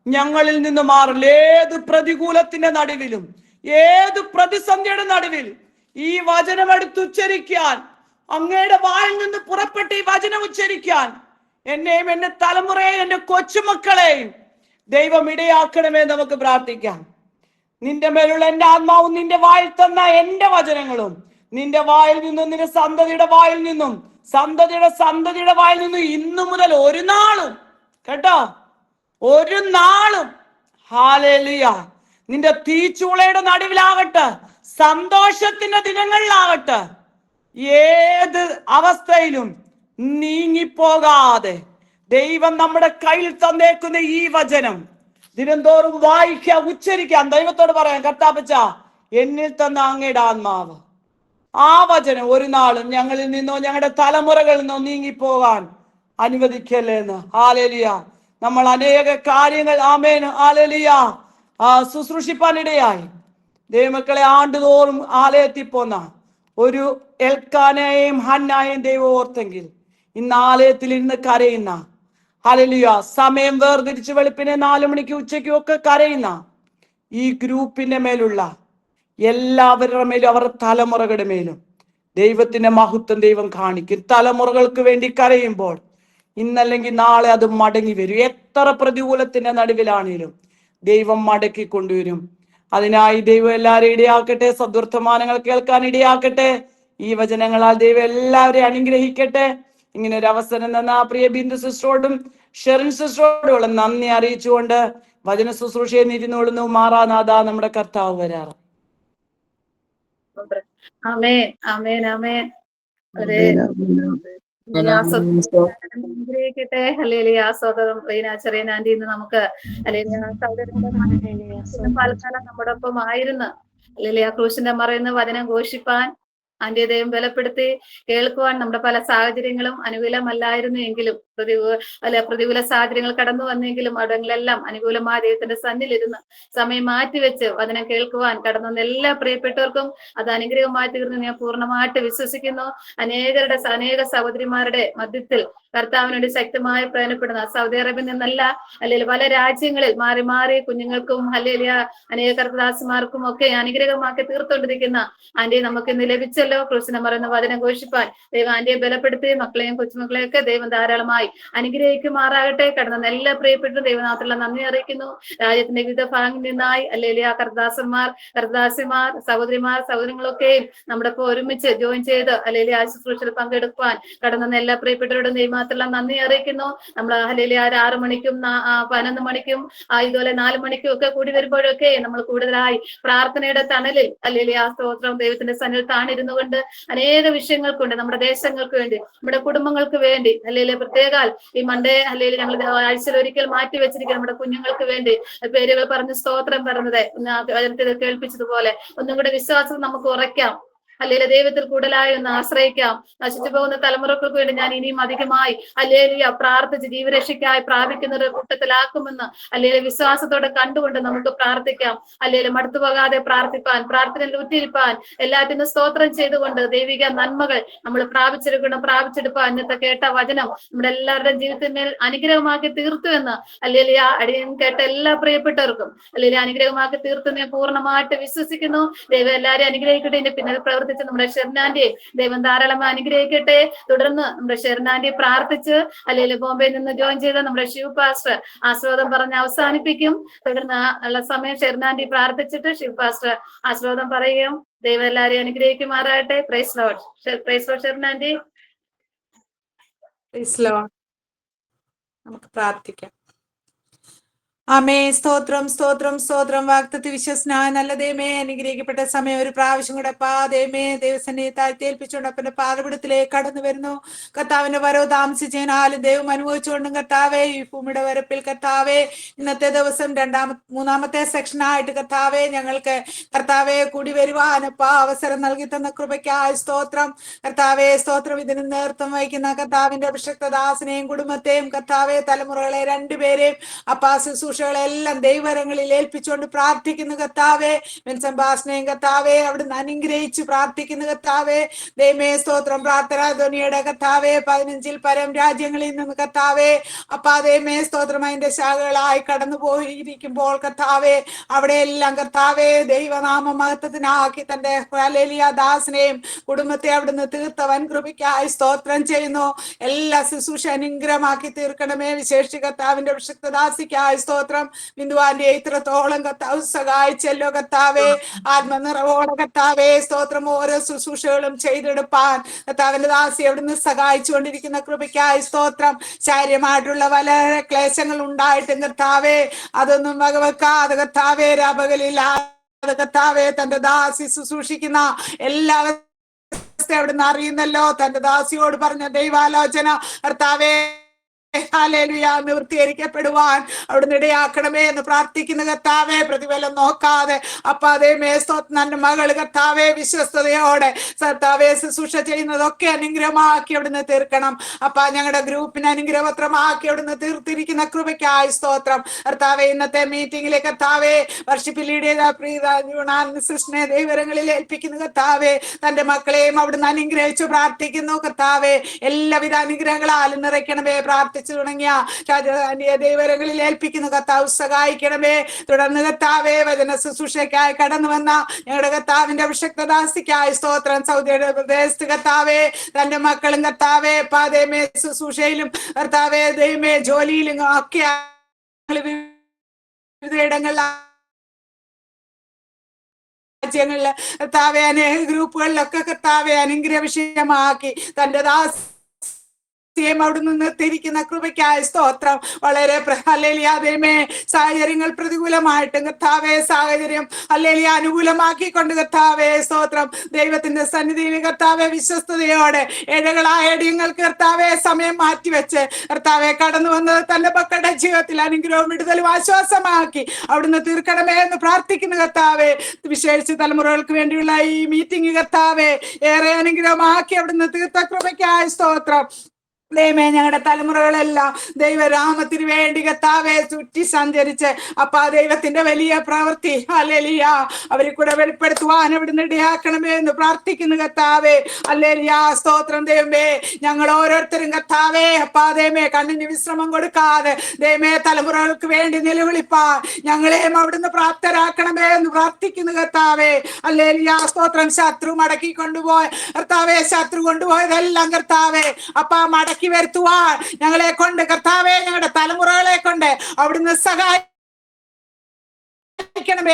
ഞങ്ങളിൽ നിന്ന് മാറില്ല. ഏത് പ്രതികൂലത്തിന്റെ നടുവിലും, ഏത് പ്രതിസന്ധിയുടെ നടുവിൽ ഈ വചനം എടുത്തുച്ചരിക്കാൻ, അങ്ങയുടെ വായിൽ നിന്ന് പുറപ്പെട്ട് ഈ വചനം ഉച്ചരിക്കാൻ എന്നെയും എന്റെ തലമുറയെയും എന്റെ കൊച്ചുമക്കളെയും ദൈവം ഇടയാക്കണമേ. നമുക്ക് പ്രാർത്ഥിക്കാം. നിന്റെ മേലുള്ള എന്റെ ആത്മാവും നിന്റെ വായിൽ തന്ന എന്റെ വചനങ്ങളും നിന്റെ വായിൽ നിന്നും നിന്റെ സന്തതിയുടെ വായിൽ നിന്നും സന്തതിയുടെ വായിൽ നിന്നും ഇന്നു മുതൽ ഒരു നാളും, കേട്ടോ, ഒരു നാളും, ഹല്ലേലൂയ, നിന്റെ തീച്ചൂളയുടെ നടുവിലാകട്ടെ, സന്തോഷത്തിന്റെ ദിനങ്ങളിലാകട്ടെ, ഏത് അവസ്ഥയിലും നീങ്ങിപ്പോകാതെ ദൈവം നമ്മുടെ കയ്യിൽ തന്നേക്കുന്ന ഈ വചനം ദിനംതോറും വായിക്കുക, ഉച്ചരിക്കാൻ, ദൈവത്തോട് പറയാം, കർത്താപ്പച്ച, എന്നിൽ തന്ന അങ്ങയുടെ ആത്മാവ്, ആ വചനം ഒരു നാളും ഞങ്ങളിൽ നിന്നോ ഞങ്ങളുടെ തലമുറകളിൽ നിന്നോ നീങ്ങിപ്പോകാൻ അനുവദിക്കല്ലേ എന്ന്. ഹല്ലേലൂയ. നമ്മൾ അനേക കാര്യങ്ങൾ, ആമേൻ, ഹല്ലേലൂയ, ശുശ്രൂഷിപ്പാനിടയായി. ദൈവമക്കളെ, ആണ്ടുതോറും ആലയത്തിൽ പോന്ന ഒരു എൽക്കാനയെയും ഹന്നായെയും ദൈവം ഓർത്തെങ്കിൽ ഇന്ന് ആലയത്തിൽ ഇരുന്ന് കരയുന്ന, ഹല്ലേലൂയ, സമയം വേർതിരിച്ച് വെളുപ്പിനെ 4 മണിക്ക് ഉച്ചയ്ക്കും ഒക്കെ കരയുന്ന ഈ ഗ്രൂപ്പിന്റെ മേലുള്ള എല്ലാവരുടെ മേലും അവരുടെ തലമുറകളുടെ മേലും ദൈവത്തിന്റെ മഹത്വം ദൈവം കാണിക്കും. തലമുറകൾക്ക് വേണ്ടി കരയുമ്പോൾ ഇന്നല്ലെങ്കിൽ നാളെ അത് മടങ്ങി വരും. എത്ര പ്രതികൂലത്തിന്റെ നടുവിലാണെങ്കിലും ദൈവം മടക്കി കൊണ്ടുവരും. അതിനായി ദൈവം എല്ലാവരും ഇടയാക്കട്ടെ. സദ്വർത്തമാനങ്ങൾ കേൾക്കാൻ ഇടയാക്കട്ടെ. ഈ വചനങ്ങളാൽ ദൈവം എല്ലാവരെയും അനുഗ്രഹിക്കട്ടെ. ഇങ്ങനെ ഒരു അവസരം തന്ന പ്രിയ ബിന്ദു സിസ്റ്ററോടും ഷെറിൻ സിസ്റ്ററോടും നന്ദി അറിയിച്ചുകൊണ്ട് വചന ശുശ്രൂഷയെ ഇരുന്നോളുന്നു. മാറാനാഥ നമ്മുടെ കർത്താവ് വരാറ്. ആമേൻ, ആമേൻ, ആമേൻ. അനുഗ്രഹിക്കട്ടെ. ഹല്ലേലൂയ. സഹോദരൻ റീനാച്ചറിയൻ ആന്റി ഇന്ന് നമുക്ക് പാലക്കാലം നമ്മുടെ ഒപ്പം ആയിരുന്നു. ഹല്ലേലൂയ. ക്രൂശിന്റെ മറയുന്ന വചനം ഘോഷിപ്പാൻ ആന്റിയെ ദൈവം ബലപ്പെടുത്തി കേൾക്കുവാൻ നമ്മുടെ പല സാഹചര്യങ്ങളും അനുകൂലമല്ലായിരുന്നു എങ്കിലും പ്രതികൂല സാഹചര്യങ്ങൾ കടന്നു വന്നെങ്കിലും അവിടങ്ങളെല്ലാം അനുകൂലമായ ദൈവത്തിന്റെ സന്നിധിയിലിരുന്ന് സമയം മാറ്റിവെച്ച് വചനം കേൾക്കുവാൻ കടന്നു വന്ന എല്ലാ പ്രിയപ്പെട്ടവർക്കും അത് അനുഗ്രഹമായി തീർന്നു ഞാൻ പൂർണ്ണമായിട്ട് വിശ്വസിക്കുന്നു. അനേക സഹോദരിമാരുടെ മധ്യത്തിൽ കർത്താവിന് വേണ്ടി ശക്തമായി പ്രയോജനപ്പെടുന്ന സൗദി അറേബ്യയിൽ നിന്നല്ല, അല്ലെങ്കിൽ പല രാജ്യങ്ങളിൽ മാറി മാറി കുഞ്ഞുങ്ങൾക്കും ഹല്ലേലൂയ അനേക കർത്തദാസന്മാർക്കും ഒക്കെ അനുഗ്രഹമാക്കി തീർത്തുകൊണ്ടിരിക്കുന്ന ആന്റിയെ നമുക്ക് ഇന്ന് ലഭിച്ചല്ലോ. ക്രൂശിനെ മറയുന്ന വചനം ഘോഷിപ്പാൻ ദൈവം ആന്റിയെ ബലപ്പെടുത്തി മക്കളെയും കൊച്ചുമക്കളെയും ഒക്കെ ദൈവം ധാരാളമായി അനുഗ്രഹിക്കുമാറാകട്ടെ. കടന്ന എല്ലാ പ്രിയപ്പെട്ട ദൈവനാഥത്തിലുള്ള നന്ദി അറിയിക്കുന്നു. രാജ്യത്തിന്റെ വിവിധ ഭാഗങ്ങളിൽ നിന്നായി ഹല്ലേലൂയ കർത്തദാസിമാർ സഹോദരങ്ങളൊക്കെയും നമ്മുടെ ഒപ്പം ഒരുമിച്ച് ജോയിൻ ചെയ്ത് ഹല്ലേലൂയ ശുശ്രൂഷയിൽ പങ്കെടുക്കുവാൻ കടന്ന എല്ലാ പ്രിയപ്പെട്ടവരോടും ദൈവമാത്രയുള്ള നന്ദി അറിയിക്കുന്നു. നമ്മൾ ഹല്ലേലൂയ 6 മണിക്കും 11 മണിക്കും ഇതുപോലെ 4 മണിക്കും ഒക്കെ കൂടി വരുമ്പോഴൊക്കെ നമ്മൾ കൂടുതലായി പ്രാർത്ഥനയുടെ തണലിൽ ഹല്ലേലൂയ സ്തോത്രം ദൈവത്തിന്റെ സന്നിധിയിൽ താണിരുന്നു കൊണ്ട് അനേക വിഷയങ്ങൾക്കുണ്ട്, നമ്മുടെ ദേശങ്ങൾക്ക് വേണ്ടി, നമ്മുടെ കുടുംബങ്ങൾക്ക് വേണ്ടി ഹല്ലേലൂയ പ്രത്യേകാൽ ഈ മൺഡേ ഹല്ലേലൂയ ഞങ്ങൾ ആഴ്ചയിൽ ഒരിക്കൽ മാറ്റി വെച്ചിരിക്കുന്ന നമ്മുടെ കുഞ്ഞുങ്ങൾക്ക് വേണ്ടി പേരുകൾ പറഞ്ഞ് സ്തോത്രം പറഞ്ഞത് കേൾപ്പിച്ചതുപോലെ ഒന്നും കൂടെ വിശ്വാസം നമുക്ക് ഉറയ്ക്കാം. അല്ലെങ്കിൽ ദൈവത്തിൽ കൂടുതലായി ഒന്ന് ആശ്രയിക്കാം. നശിച്ചു പോകുന്ന തലമുറകൾക്ക് വേണ്ടി ഞാൻ ഇനിയും അധികമായി അല്ലേലിയ പ്രാർത്ഥിച്ച് ജീവരക്ഷയ്ക്കായി പ്രാപിക്കുന്ന ഒരു കൂട്ടത്തിലാക്കുമെന്ന് അല്ലെങ്കിൽ വിശ്വാസത്തോടെ കണ്ടുകൊണ്ട് നമുക്ക് പ്രാർത്ഥിക്കാം. അല്ലെങ്കിൽ മടുത്തു പോകാതെ പ്രാർത്ഥിപ്പാൻ, പ്രാർത്ഥനയിൽ ഉറ്റിരിപ്പാൻ, എല്ലാത്തിനും സ്തോത്രം ചെയ്തുകൊണ്ട് ദൈവിക നന്മകൾ നമ്മൾ പ്രാപിച്ചെടുപ്പാൻ ഇന്നത്തെ കേട്ട വചനം നമ്മുടെ എല്ലാവരുടെയും ജീവിതത്തിന്മേൽ അനുഗ്രഹമാക്കി തീർത്തു എന്ന് അല്ലെങ്കിൽ അടിയൻ കേട്ട എല്ലാ പ്രിയപ്പെട്ടവർക്കും അല്ലെങ്കിൽ അനുഗ്രഹമാക്കി തീർത്തു ഞാൻ പൂർണ്ണമായിട്ട് വിശ്വസിക്കുന്നു. ദൈവം എല്ലാവരെയും അനുഗ്രഹിക്കട്ടെ. ഇതിന്റെ പിന്നിൽ പ്രവർത്തിച്ച് നമ്മുടെ ഷെർനാന്റിയെ ദൈവം ധാരാളമായി അനുഗ്രഹിക്കട്ടെ. തുടർന്ന് നമ്മുടെ ഷെർനാന്റിയെ പ്രാർത്ഥിച്ച് അല്ലെങ്കിൽ ബോംബെയിൽ നിന്ന് ജോയിൻ ചെയ്ത നമ്മുടെ ശിവ് പാസ്റ്റർ ആശ്വാദം പറഞ്ഞ് അവസാനിപ്പിക്കും. തുടർന്ന് ഉള്ള സമയം ഷെർനാന്റി പ്രാർത്ഥിച്ചിട്ട് ശിവ് പാസ്റ്റർ ആശ്വാദം പറയുകയും ദൈവം എല്ലാവരെയും അനുഗ്രഹിക്കുമാറാകട്ടെ. Praise Lord. പ്രൈസ് ലോർഡ് ഷെർനാന്റി. നമുക്ക് പ്രാർത്ഥിക്കാം. ആമേ. സ്തോത്രം സ്തോത്രം സ്തോത്രം. വാഗ്ദത്ത വിശ്വസനായ നല്ല ദൈവമേ, അനുഗ്രഹിക്കപ്പെട്ട സമയം ഒരു പ്രാവശ്യം കൂടെ ദൈവമേ ദൈവസന്നെ താഴ്ത്തേൽപ്പിച്ചുകൊണ്ട് അപ്പന്റെ പാതപിടത്തിലേക്ക് കടന്നു വരുന്നു. കർത്താവിന്റെ വരവ് താമസിച്ചതിനാലും ദൈവം അനുഭവിച്ചുകൊണ്ടും കർത്താവേ ഈ ഭൂമിയുടെ വരപ്പിൽ കർത്താവേ ഇന്നത്തെ ദിവസം മൂന്നാമത്തെ സെക്ഷനായിട്ട് കർത്താവേ ഞങ്ങൾക്ക് കർത്താവെ കൂടി വരുവാനപ്പാ അവസരം നൽകി തന്ന കൃപയ്ക്കായി സ്തോത്രം. കർത്താവെ സ്തോത്രം. ഇതിന് നേതൃത്വം വഹിക്കുന്ന കർത്താവിന്റെ അഭിഷക്തദാസനെയും കുടുംബത്തെയും കർത്താവെ തലമുറകളെ രണ്ടുപേരെയും അപ്പാ ശുശ്രൂഷകളെല്ലാം ദൈവരങ്ങളിൽ ഏൽപ്പിച്ചുകൊണ്ട് പ്രാർത്ഥിക്കുന്നു കർത്താവേ. ബെൻസൺ ബാസിനെയും കർത്താവേ അവിടുന്ന് അനുഗ്രഹിച്ച് പ്രാർത്ഥിക്കുന്നു കർത്താവേ. ദൈവമേ സ്തോത്രം. പ്രാർത്ഥനാ ധ്വനിയുടെ കർത്താവേ 15-ൽ പരം രാജ്യങ്ങളിൽ നിന്ന് കർത്താവേ അപ്പാ ദൈവമേ സ്തോത്രം അതിന്റെ ശാഖകളായി കടന്നു പോയിരിക്കുമ്പോൾ കർത്താവേ അവിടെയെല്ലാം കർത്താവേ ദൈവനാമ മഹത്വത്തിനാക്കി തന്റെ ഹല്ലേലൂയ ദാസനെയും കുടുംബത്തെ അവിടുന്ന് തീർത്ത വൻ കൃപയ്ക്കായി സ്തോത്രം ചെയ്യുന്നു. എല്ലാ ശുശ്രൂഷ അനുഗ്രഹമാക്കി തീർക്കണമേ. വിശേഷ കർത്താവിന്റെ അഭിഷക്തദാസിക്കായി സ്തോത്രം. ബിന്ദുവാന്റെ ഇത്രത്തോളം കർത്താവ് സഹായിച്ചല്ലോ കർത്താവേ. ആത്മനിറവോടെ കർത്താവേ സ്തോത്രം. ഓരോ ശുശ്രൂഷകളും ചെയ്തെടുപ്പാൻ കർത്താവിന്റെ ദാസി അവിടുന്ന് സഹായിച്ചുകൊണ്ടിരിക്കുന്ന കൃപയ്ക്കായി സ്തോത്രം. ശാരീരമായിട്ടുള്ള വളരെ ക്ലേശങ്ങൾ ഉണ്ടായിട്ടും കർത്താവേ അതൊന്നും വകവെക്കാതെ കർത്താവേ രാപകലില്ലാതെ കർത്താവേ തന്റെ ദാസി ശുശ്രൂഷിക്കുന്ന എല്ലാവരും അവിടുന്ന് അറിയുന്നല്ലോ. തന്റെ ദാസിയോട് പറഞ്ഞ ദൈവാലോചന കർത്താവേ ഹല്ലേലൂയ നിവൃത്തീകരിക്കപ്പെടുവാൻ അവിടുന്ന് ഇടയാക്കണമേ എന്ന് പ്രാർത്ഥിക്കുന്ന കർത്താവേ. പ്രതിഫലം നോക്കാതെ അപ്പ അതേ നന്റെ മകൾ കർത്താവേ വിശ്വസ്തയോടെ കർത്താവേ ശുശ്രൂഷ ചെയ്യുന്നതൊക്കെ അനുഗ്രഹമാക്കി അവിടുന്ന് തീർക്കണം. അപ്പ ഞങ്ങളുടെ ഗ്രൂപ്പിന് അനുഗ്രഹപത്രമാക്കി അവിടുന്ന് തീർത്തിരിക്കുന്ന കൃപയ്ക്കായി സ്തോത്രം. കർത്താവേ ഇന്നത്തെ മീറ്റിംഗിലെ കർത്താവേ വർഷിപ്പ് ലീഡ് ചെയ്ത പ്രിയ ദൈവരങ്ങളിൽ ഏൽപ്പിക്കുന്ന കർത്താവേ തന്റെ മക്കളെയും അവിടുന്ന് അനുഗ്രഹിച്ചു പ്രാർത്ഥിക്കുന്നു കർത്താവേ. എല്ലാവിധ അനുഗ്രഹങ്ങളാലും നിറയ്ക്കണമേ. പ്രാർത്ഥിച്ചു തുടങ്ങിയ ദൈവരങ്ങളിൽ ഏൽപ്പിക്കുന്നു കർത്താവ് സഹായിക്കണമേ. തുടർന്ന് കർത്താവേ വചന ശുശ്രൂഷയ്ക്കായി കടന്നു വന്ന ഞങ്ങളുടെ കർത്താവിന്റെ അഭിഷക്തദാസിക്കായി സ്തോത്രം. സൗദിയുടെ പ്രദേശത്ത് കർത്താവേ തന്റെ മക്കളും കർത്താവേ പാതേമേ ശുശ്രൂഷയിലും കർത്താവേ ദൈവമേ ജോലിയിലും ഒക്കെ വിവിധയിടങ്ങളിൽ രാജ്യങ്ങളില് കർത്താവേ അനേക ഗ്രൂപ്പുകളിലൊക്കെ കർത്താവേ അനുഗ്രഹ വിഷയമാക്കി തന്റെ ദാസ് അവിടുന്ന് നിർത്തിയിരിക്കുന്ന കൃപയ്ക്കായ സ്തോത്രം. വളരെ ഹല്ലേലൂയ സാഹചര്യങ്ങൾ പ്രതികൂലമായിട്ടും കർത്താവേ സാഹചര്യം ഹല്ലേലൂയ അനുകൂലമാക്കിക്കൊണ്ട് കർത്താവേ സ്തോത്രം. ദൈവത്തിന്റെ സന്നിധിയിൽ കർത്താവേ വിശ്വസ്തയോടെ ഏഴകളായ അടിയങ്ങൾക്ക് കർത്താവേ സമയം മാറ്റിവെച്ച് കർത്താവേ കടന്നു വന്നത് തന്റെ മക്കളുടെ ജീവിതത്തിൽ അനുഗ്രഹവും വിടുതലും ആശ്വാസമാക്കി അവിടുന്ന് തീർക്കണമേ എന്ന് പ്രാർത്ഥിക്കുന്നു കർത്താവേ. വിശേഷിച്ച് തലമുറകൾക്ക് വേണ്ടിയുള്ള ഈ മീറ്റിംഗ് കർത്താവേ ഏറെ അനുഗ്രഹമാക്കി അവിടുന്ന് തീർത്ത കൃപയ്ക്കായ സ്തോത്രം. ദൈവമേ ഞങ്ങളുടെ തലമുറകളെല്ലാം ദൈവരാമത്തിന് വേണ്ടി കർത്താവേ ചുറ്റി സഞ്ചരിച്ച് അപ്പാ ദൈവത്തിന്റെ വലിയ പ്രവൃത്തി ഹല്ലേലൂയ അവരെ കൂടെ വെളിപ്പെടുത്തുവാൻ അവിടുന്ന് ഇടയാക്കണമേ എന്ന് പ്രാർത്ഥിക്കുന്നു കർത്താവേ. ഹല്ലേലൂയ സ്തോത്രം. ദൈവമേ ഞങ്ങൾ ഓരോരുത്തരും കർത്താവേ അപ്പാ ദൈവമേ കണ്ണിന് വിശ്രമം കൊടുക്കാതെ ദൈവമേ തലമുറകൾക്ക് വേണ്ടി നിലവിളിപ്പാൻ ഞങ്ങളെയും അവിടുന്ന് പ്രാപ്തരാക്കണമേ എന്ന് പ്രാർത്ഥിക്കുന്നു കർത്താവേ. ഹല്ലേലൂയ സ്തോത്രം. ശത്രു മടക്കി കൊണ്ടുപോയ കർത്താവേ ശത്രു കൊണ്ടുപോയതെല്ലാം കർത്താവേ അപ്പാ മടക്കി വരുത്തുവാൻ ഞങ്ങളെ കൊണ്ട് കർത്താവേ ഞങ്ങളുടെ തലമുറകളെ കൊണ്ട് അവിടുന്ന് സഹായിക്കണമേ.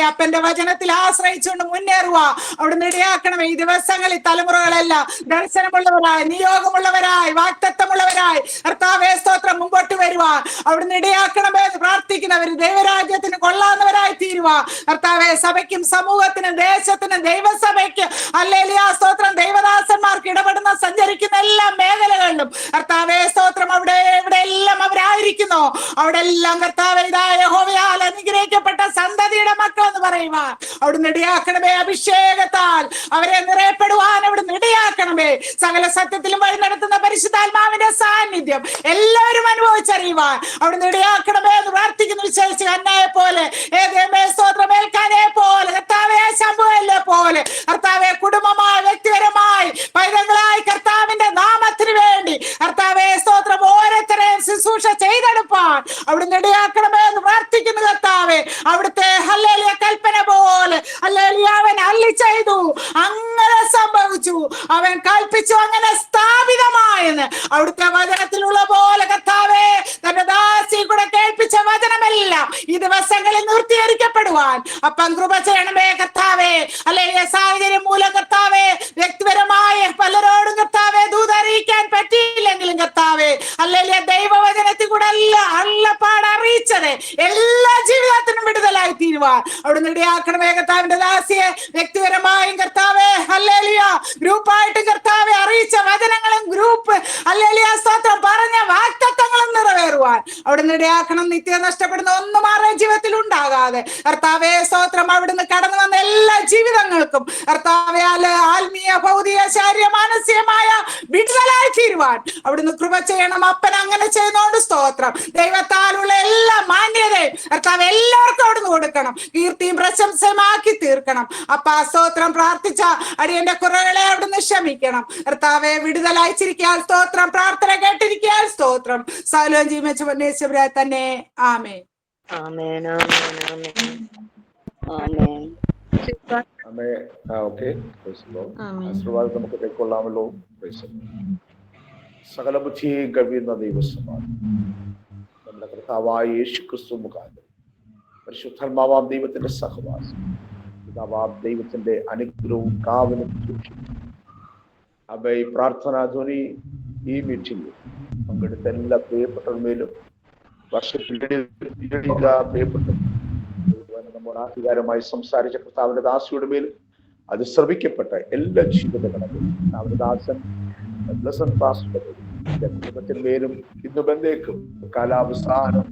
അപ്പന്റെ വചനത്തിൽ ആശ്രയിച്ചുകൊണ്ട് മുന്നേറുക അവിടുന്ന് ഇടയാക്കണമേ. ഈ ദിവസങ്ങളിൽ തലമുറകളെല്ലാം ദർശനമുള്ളവരായി നിയോഗമുള്ളവരായി വാക്തത്വമുള്ളവരായി കർത്താവേ സ്തോത്രം മുമ്പോട്ട് വരുവാൻ അവിടുന്ന് ഇടയാക്കണമേ എന്ന് പ്രാർത്ഥിക്കുന്നവർ ദൈവരാജ്യത്തിന് കൊള്ളാവുന്നവരായി തീരുവാ കർത്താവേ. സഭയ്ക്കും സമൂഹത്തിനും ദേശത്തിനും ദൈവസഭയ്ക്ക് ഹല്ലേലൂയ സ്തോത്രം ദൈവദാസന്മാർക്ക് ഇടപെടുന്ന സഞ്ചരിക്കുന്ന എല്ലാ മേഖലകളിലും കർത്താവേ സ്തോത്രം അവിടെ എവിടെയെല്ലാം അവരായിരിക്കുന്നു അവിടെ എല്ലാം കർത്താവേ യഹോവയാൽ അനുഗ്രഹിക്കപ്പെട്ട സന്തതിയുടെ മക്കളെന്ന് പറയുവാൻ അവിടുന്ന് ഇടയാക്കണമേ. അഭിഷേകത്താൽ അവരെ നിറയപ്പെടുവാൻ അവിടുന്ന് ഇടയാക്കണമേ. സകല സത്യത്തിലും വഴി നടത്തുന്ന പരിശുദ്ധാത്മാവിന്റെ സാന്നിധ്യം എല്ലാവരും അനുഭവിച്ചറിയുവാൻ അവിടുന്ന് ഇടയാക്കണമേ എന്ന് പ്രാർത്ഥിക്കുന്നു. വിശ്വസിച്ച് അന്നയെ പോലെ സ്തോത്രമേൽക്കാനെ പോലെ കർത്താവെ ശംഭുവല്ലേ പോലെ കർത്താവെ കുടുംബമായി വ്യക്തിപരമായി പൈതങ്ങളായി കർത്താവിന്റെ നാമത്തിന് വേണ്ടി കർത്താവെ സ്തോത്രം ഓരോരുത്തരെയും ശുശ്രൂഷ ചെയ്തെടുപ്പാൻ അവിടുന്ന് ഇടയാക്കണമേ എന്ന് പ്രാർത്ഥിക്കുന്നു. കർത്താവെ അവിടുത്തെ ഹല്ലേലൂയ കൽപ്പന പോലെ ഹല്ലേലൂയ അവൻ അരുളി ചെയ്തു, അങ്ങനെ സംഭവിച്ചു, അവൻ കൽപ്പിച്ചു, അങ്ങനെ സ്ഥാപിതമായെന്ന് അവിടുത്തെ വചനത്തിലുള്ള പോലെ കർത്താവെ തന്റെ ദാസി കൂടെ കേൾപ്പിച്ച വചനമെല്ലാം ഈ ദിവസങ്ങളിൽ നിർത്തിയിരിക്കപ്പെടുവാൻ അപ്പം കൃപ ചെയ്യണമേ കർത്താവെ. അല്ലെങ്കിൽ സാഹചര്യം മൂലം കർത്താവെ വ്യക്തിപരമായ പലരോടും കർത്താവെ ദൂതറിയിക്കാൻ പറ്റിയില്ലെങ്കിലും കർത്താവെ അല്ലെങ്കിൽ ദൈവവചനത്തിൽ കൂടെ അല്ലപ്പാട് അറിയിച്ചത് എല്ലാ ജീവിതത്തിനും വിടുതലായി തീരുവാൻ അവിടുന്ന് ഇടയാക്കണമേ. കർത്താവിന്റെ ദാസിയെ വ്യക്തിപരമായും കർത്താവെ ഹല്ലേലൂയ ഗ്രൂപ്പായിട്ടും കർത്താവെ അറിയിച്ച വചനങ്ങളും ഗ്രൂപ്പ് ഹല്ലേലൂയ സ്തോത്രം പറഞ്ഞ വാഗ്ദത്തങ്ങളും നിറവേറുവാൻ അവിടുന്ന് ഇടയാക്കണം. നിത്യം നഷ്ടപ്പെടുന്ന ഒന്നും ആരുടെ ജീവിതത്തിൽ ഉണ്ടാകാതെ കർത്താവെ സ്തോത്രം അവിടുന്ന് കടന്നു വന്ന എല്ലാ ജീവിതങ്ങൾക്കും കർത്താവെ ആത്മീയ ഭൗതിക ശാരീരിക മാനസികമായ വിടുതലായി തീരുവാൻ അവിടുന്ന് കൃപ ചെയ്യണം. അപ്പൻ അങ്ങനെ ചെയ്യുന്നോണ്ട് സ്തോത്രം. ദൈവത്താലുള്ള എല്ലാ മാന്യതയും കർത്താവ് എല്ലാവർക്കും അവിടുന്ന് കൊടുക്കണം. കീർത്തിയും പ്രശംസമാക്കി തീർക്കണം. അപ്പ സ്തോത്രം പ്രാർത്ഥിച്ച അടിയന്റെ കുറവുകളെ അവിടുന്ന് ക്ഷമിക്കണം. കർത്താവെ വിടുതലായിച്ചിരിക്കാൻ സ്തോത്രം. പ്രാർത്ഥന കേട്ടിരിക്കാൻ സ്തോത്രം. സകലം ജീവച്ച പൊന്നേശ്വരാ തന്നെ. ആമേൻ. ആമേൻ ആമേൻ ആമേൻ ആമേൻ. ഓക്കെ, ആശീർവാദം നമുക്ക് കൈക്കൊള്ളാമല്ലോ. സകല ബുദ്ധിയും കവിയുന്ന ദൈവസമാണ് നമ്മുടെ കർത്താവായ യേശു ക്രിസ്തു മുഖാന്തരം പരിശുദ്ധാത്മാവാം ദൈവത്തിന്റെ സഹവാസം, പിതാവാം ദൈവത്തിന്റെ അനുഗ്രഹവും കാവലും ഈ പ്രാർത്ഥനാ ധ്വനി ഈ മീറ്റിംഗിൽ പങ്കെടുത്ത എല്ലാ പ്രിയപ്പെട്ടവരുമേലും പ്രിയപ്പെട്ടു നമ്മുടെ ആധികാരമായി സംസാരിച്ച കർത്താവിന്റെ ദാസിയുടെ മേലും അത് ശ്രവിക്കപ്പെട്ട എല്ലാ ജീവിതങ്ങളും കർത്താവിന്റെ ദാസൻ കുടുംബത്തിന്മേലും ഇന്ന് ബന്ധേക്കും കാലാവസാനം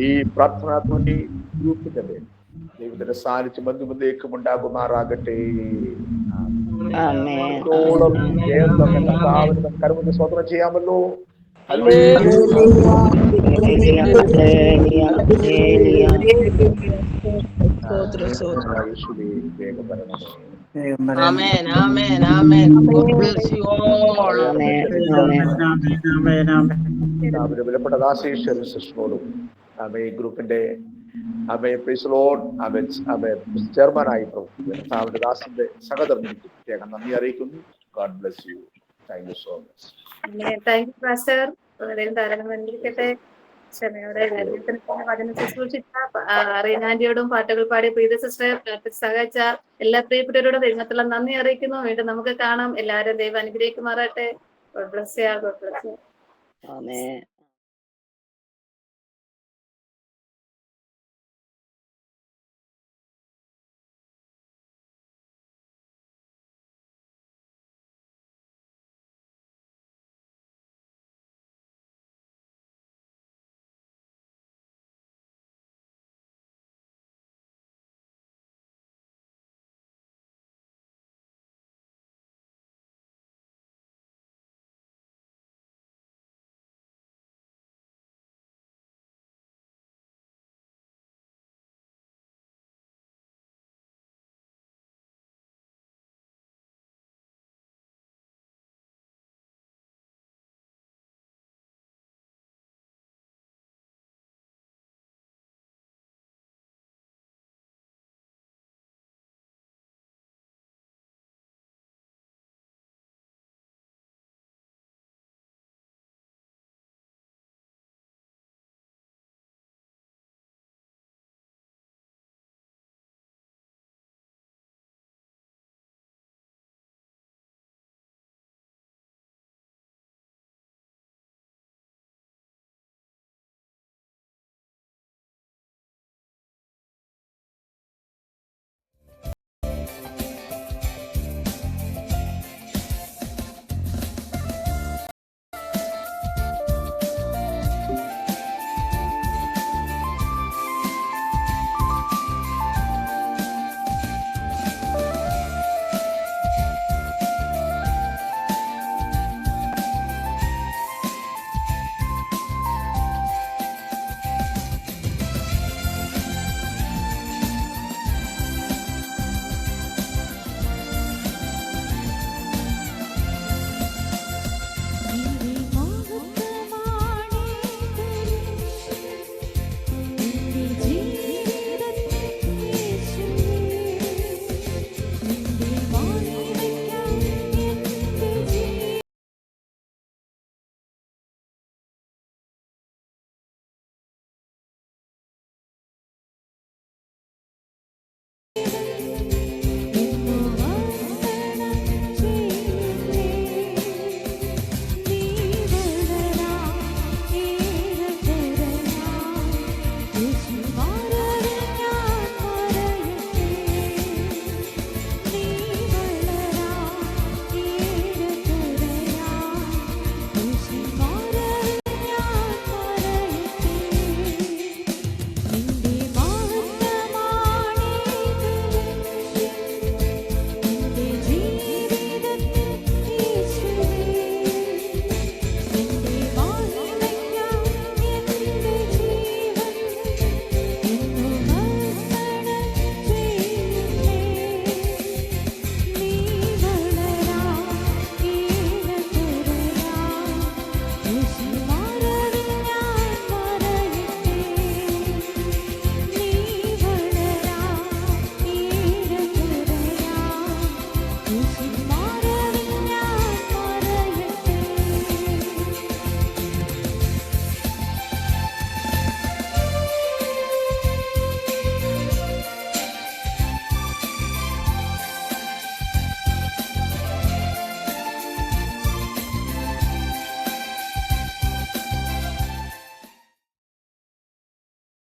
ഈ പ്രാർത്ഥനാ ധ്വനി ഗ്രൂപ്പിന്റെ മേൽ ദൈവത്തിന്റെ സാന്നിധ്യം ബന്ധുബന്ധേക്കും ഉണ്ടാകുമാറാകട്ടെ. കർമ്മത്തെ സ്വതന്ത്രം ചെയ്യാമല്ലോ. വിലപ്പെട്ട ദാസേശ്വരനോടും ഗ്രൂപ്പിന്റെ ചെയർമാനായി പ്രവർത്തിക്കുന്ന ദാസിന്റെ സഹധർമ്മിക്ക് പ്രത്യേകം നന്ദി അറിയിക്കുന്നു. God bless U. Thank you so much. Thank you pastor. ധാരാളം വന്നിരിക്കട്ടെ. ക്ഷമയോടെ വചനം ശുശ്രൂഷിച്ച റീനാന്റിയോടും പാട്ടുകൾ പാടിയ പ്രീതി സിസ്റ്ററെ സഹായിച്ച എല്ലാ പ്രിയപ്പെട്ടവരോടും ദൈവത്തിലുള്ള നന്ദി അറിയിക്കുന്നു. വീണ്ടും നമുക്ക് കാണാം. എല്ലാവരും ദൈവം അനുഗ്രഹിക്കുമാറാട്ടെ. God bless you. God bless you. Amen.